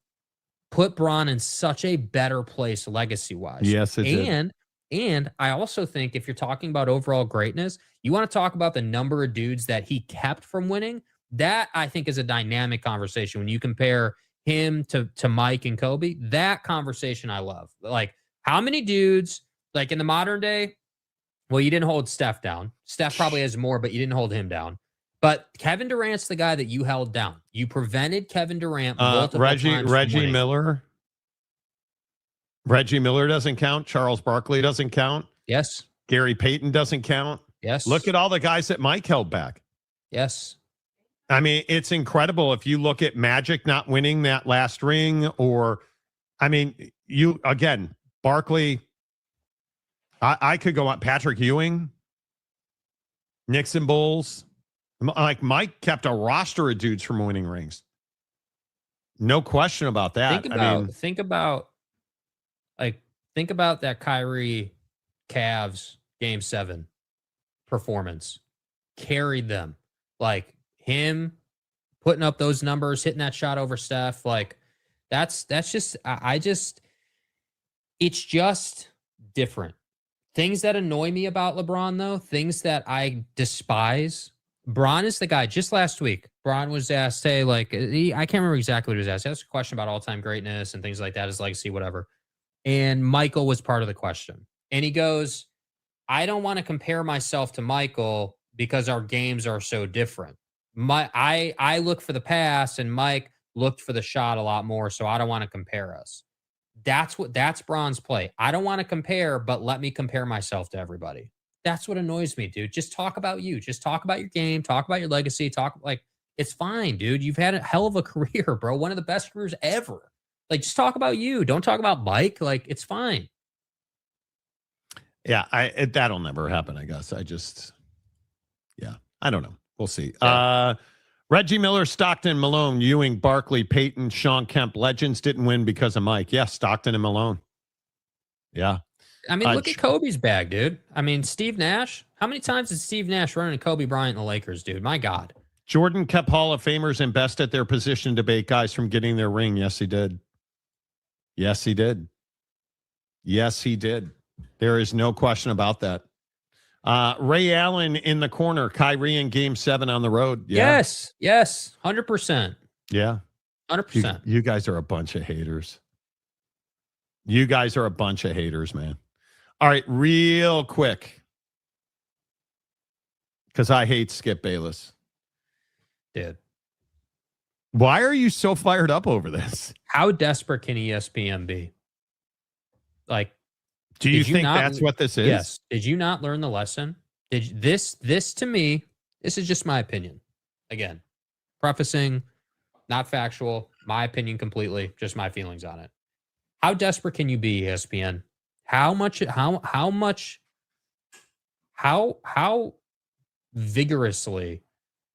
put Bron in such a better place legacy-wise. Yes, it did. And I also think if you're talking about overall greatness, you want to talk about the number of dudes that he kept from winning. That, I think, is a dynamic conversation. When you compare him to Mike and Kobe, that conversation I love. How many dudes, in the modern day, well, you didn't hold Steph down. Steph probably has more, but you didn't hold him down. But Kevin Durant's the guy that you held down. You prevented Kevin Durant multiple times from winning. Miller. Reggie Miller doesn't count. Charles Barkley doesn't count. Yes. Gary Payton doesn't count. Yes. Look at all the guys that Mike held back. Yes. I mean, it's incredible. If you look at Magic not winning that last ring, Barkley, I could go on. Patrick Ewing, Knicks and Bulls. Mike kept a roster of dudes from winning rings. No question about that. Think about that Kyrie Cavs Game 7 performance. Carried them. Him putting up those numbers, hitting that shot over Steph. That's just it's just different. Things that annoy me about LeBron, though, things that I despise, Braun is the guy. Just last week, Braun was asked, "Hey, like, I can't remember exactly what he was asked. He asked a question about all-time greatness and things like that, his legacy, whatever." And Michael was part of the question, and he goes, "I don't want to compare myself to Michael because our games are so different. I look for the pass, and Mike looked for the shot a lot more, so I don't want to compare us." That's Braun's play. I don't want to compare, but let me compare myself to everybody. That's what annoys me, dude. Just talk about you. Just talk about your game. Talk about your legacy. It's fine, dude. You've had a hell of a career, bro. One of the best careers ever. Like, just talk about you. Don't talk about Mike. Like, it's fine. Yeah, that'll never happen, I guess. I don't know. We'll see. Yeah. Reggie Miller, Stockton, Malone, Ewing, Barkley, Peyton, Sean Kemp. Legends didn't win because of Mike. Yeah, Stockton and Malone. Yeah. I mean, look at Kobe's bag, dude. I mean, Steve Nash. How many times did Steve Nash run into Kobe Bryant and the Lakers, dude? My God. Jordan kept Hall of Famers and best at their position debate guys from getting their ring. Yes, he did. Yes, he did. Yes, he did. There is no question about that. Ray Allen in the corner. Kyrie in Game 7 on the road. Yeah. Yes. 100%. Yeah. 100%. You guys are a bunch of haters. You guys are a bunch of haters, man. All right, real quick, because I hate Skip Bayless. Dude. Why are you so fired up over this? How desperate can ESPN be? Like, do you think that's what this is? Yes. Did you not learn the lesson? This to me, this is just my opinion. Again, prefacing, not factual, my opinion completely, just my feelings on it. How desperate can you be, ESPN? How vigorously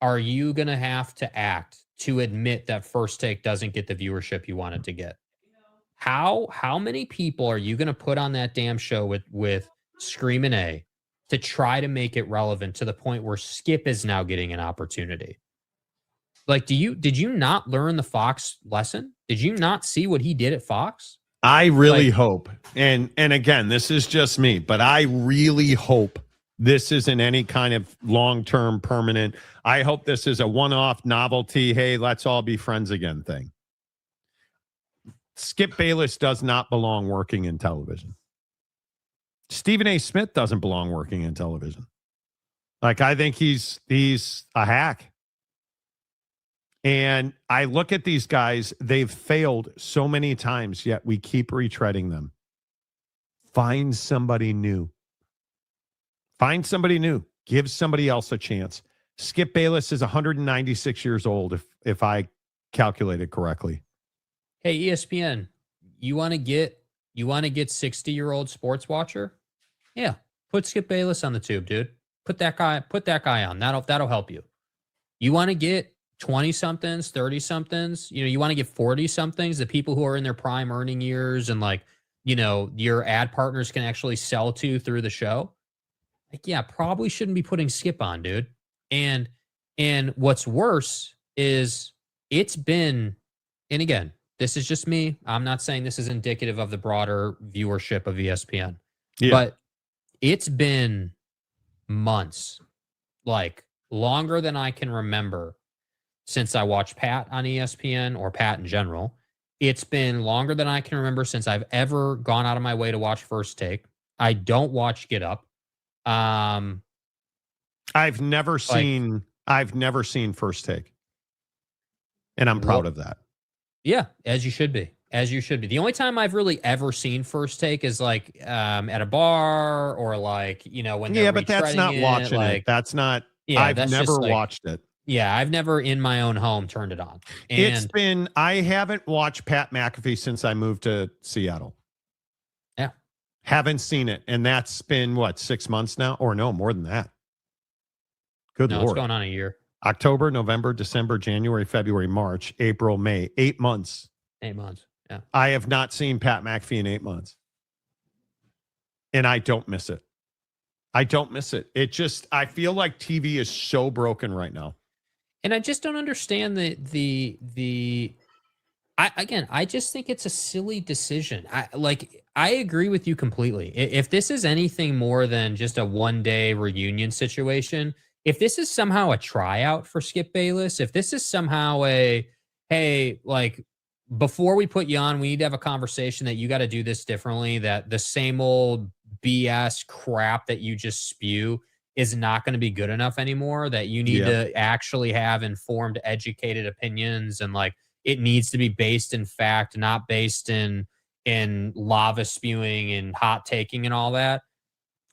are you going to have to act to admit that First Take doesn't get the viewership you want it to get? How many people are you going to put on that damn show with Screamin' A to try to make it relevant to the point where Skip is now getting an opportunity? Like, did you not learn the Fox lesson? Did you not see what he did at Fox? I really hope, and again, this is just me, but I really hope this isn't any kind of long-term permanent. I hope this is a one-off novelty, hey, let's all be friends again thing. Skip Bayless does not belong working in television. Stephen A. Smith doesn't belong working in television. Like, I think he's a hack. And I look at these guys, they've failed so many times, yet we keep retreading them. Find somebody new. Find somebody new. Give somebody else a chance. Skip Bayless is 196 years old, if I calculated correctly. Hey, ESPN, you want to get 60-year-old sports watcher? Yeah, put Skip Bayless on the tube, dude. Put that guy on. That'll help you. You want to get 20-somethings, 30-somethings, you want to get 40-somethings, the people who are in their prime earning years and your ad partners can actually sell to through the show. Like, yeah, probably shouldn't be putting Skip on, dude. And what's worse is it's been, and again, this is just me. I'm not saying this is indicative of the broader viewership of ESPN, but it's been months, like longer than I can remember since I watched Pat on ESPN or Pat in general. It's been longer than I can remember since I've ever gone out of my way to watch First Take. I don't watch Get Up. I've never seen First Take. And I'm proud of that. Yeah, as you should be. The only time I've really ever seen First Take is like at a bar or like, when they're but that's not watching it. That's not, I've never watched it. Yeah, I've never in my own home turned it on. And I haven't watched Pat McAfee since I moved to Seattle. Yeah. Haven't seen it. And that's been 6 months now? Or no, more than that. Good Lord. It's going on a year. October, November, December, January, February, March, April, May. 8 months. 8 months. Yeah. I have not seen Pat McAfee in 8 months. And I don't miss it. I I feel like TV is so broken right now. And I just don't understand I just think it's a silly decision. I agree with you completely. If this is anything more than just a one-day reunion situation, if this is somehow a tryout for Skip Bayless, if this is somehow a, hey, like, before we put you on, we need to have a conversation that you got to do this differently, that the same old BS crap that you just spew is not going to be good enough anymore, that you need to actually have informed, educated opinions, and like it needs to be based in fact, not based in lava spewing and hot taking and all that.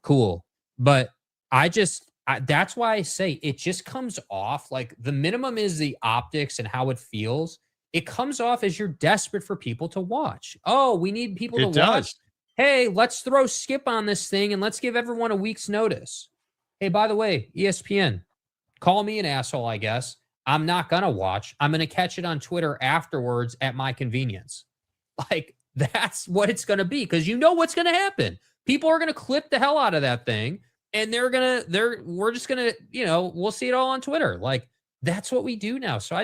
Cool. But that's why I say it just comes off like the minimum is the optics and how it feels. It comes off as you're desperate for people to watch. Oh, we need people to watch. Hey, let's throw Skip on this thing and let's give everyone a week's notice. Hey, by the way, ESPN, call me an asshole, I guess. I'm not going to watch. I'm going to catch it on Twitter afterwards at my convenience. Like, that's what it's going to be, because you know what's going to happen. People are going to clip the hell out of that thing, and we're just going to, we'll see it all on Twitter. Like, that's what we do now. So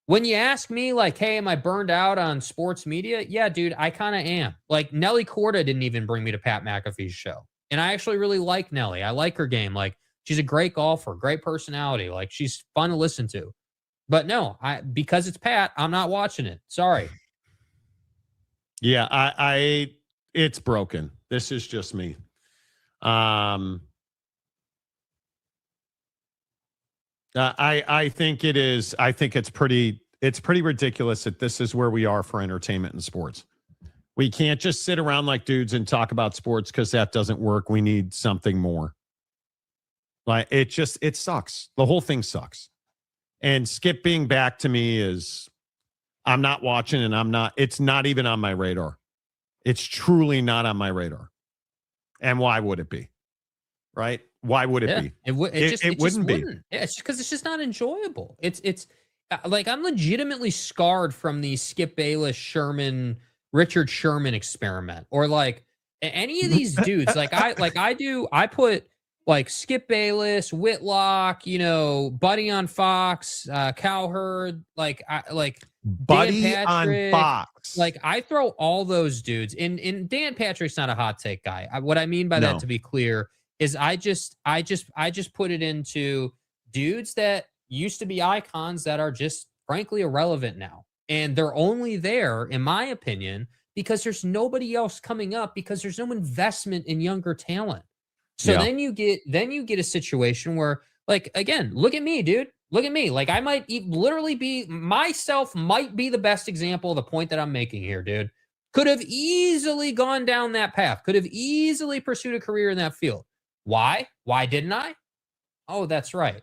when you ask me, like, hey, am I burned out on sports media? Yeah, dude, I kind of am. Like, Nelly Corda didn't even bring me to Pat McAfee's show. And I actually really like Nelly. I like her game. Like, she's a great golfer, great personality. Like, she's fun to listen to. But no, because it's Pat, I'm not watching it. Sorry. Yeah, it's broken. This is just me. I think it is. I think it's pretty ridiculous that this is where we are for entertainment and sports. We can't just sit around like dudes and talk about sports, because that doesn't work. We need something more. Like, it sucks. The whole thing sucks. And Skip being back to me is, I'm not watching, and it's not even on my radar. It's truly not on my radar. And why would it be? Right? Why would it be? It wouldn't be. Yeah, it's because it's just not enjoyable. It's like, I'm legitimately scarred from the Skip Bayless Richard Sherman experiment, or like any of these dudes. I put like Skip Bayless, Whitlock, Buddy on Fox, Cowherd, Buddy on Fox. Like, I throw all those dudes in. Dan Patrick's not a hot take guy. What I mean by that, to be clear, is I just put it into dudes that used to be icons that are just frankly irrelevant now. And they're only there, in my opinion, because there's nobody else coming up, because there's no investment in younger talent. So then you get a situation where, like, again, look at me, dude. Look at me. Like, I might literally be the best example of the point that I'm making here, dude. Could have easily gone down that path. Could have easily pursued a career in that field. Why? Why didn't I? Oh, that's right.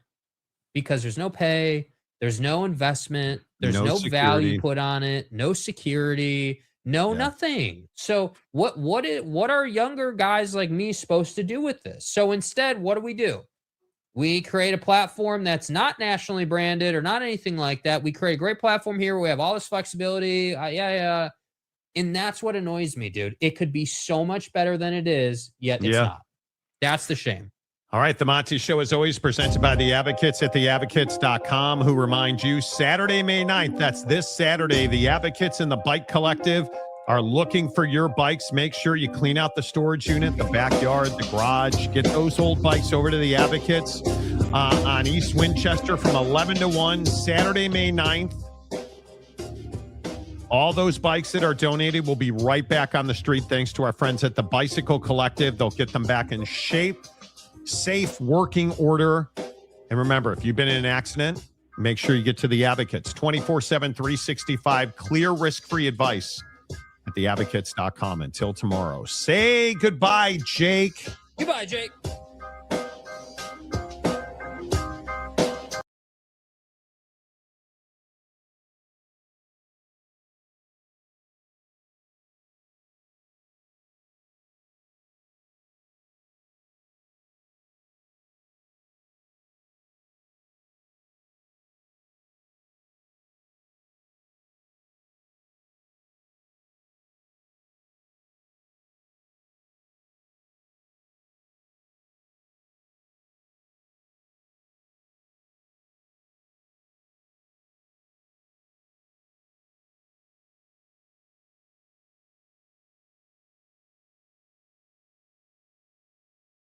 Because there's no pay. There's no investment. There's no value put on it. No security. Nothing. So what are younger guys like me supposed to do with this? So instead, what do? We create a platform that's not nationally branded or not anything like that. We create a great platform here where we have all this flexibility. And that's what annoys me, dude. It could be so much better than it is, yet it's not. That's the shame. All right. The Monty Show is always presented by the Advocates at theadvocates.com, who remind you Saturday, May 9th, that's this Saturday, the Advocates and the Bike Collective are looking for your bikes. Make sure you clean out the storage unit, the backyard, the garage. Get those old bikes over to the Advocates on East Winchester from 11 to 1, Saturday, May 9th. All those bikes that are donated will be right back on the street thanks to our friends at the Bicycle Collective. They'll get them back in shape, safe, working order. And remember, if you've been in an accident, make sure you get to the Advocates. 24/7, 365, clear, risk-free advice at theadvocates.com. Until tomorrow, say goodbye, Jake. Goodbye, Jake.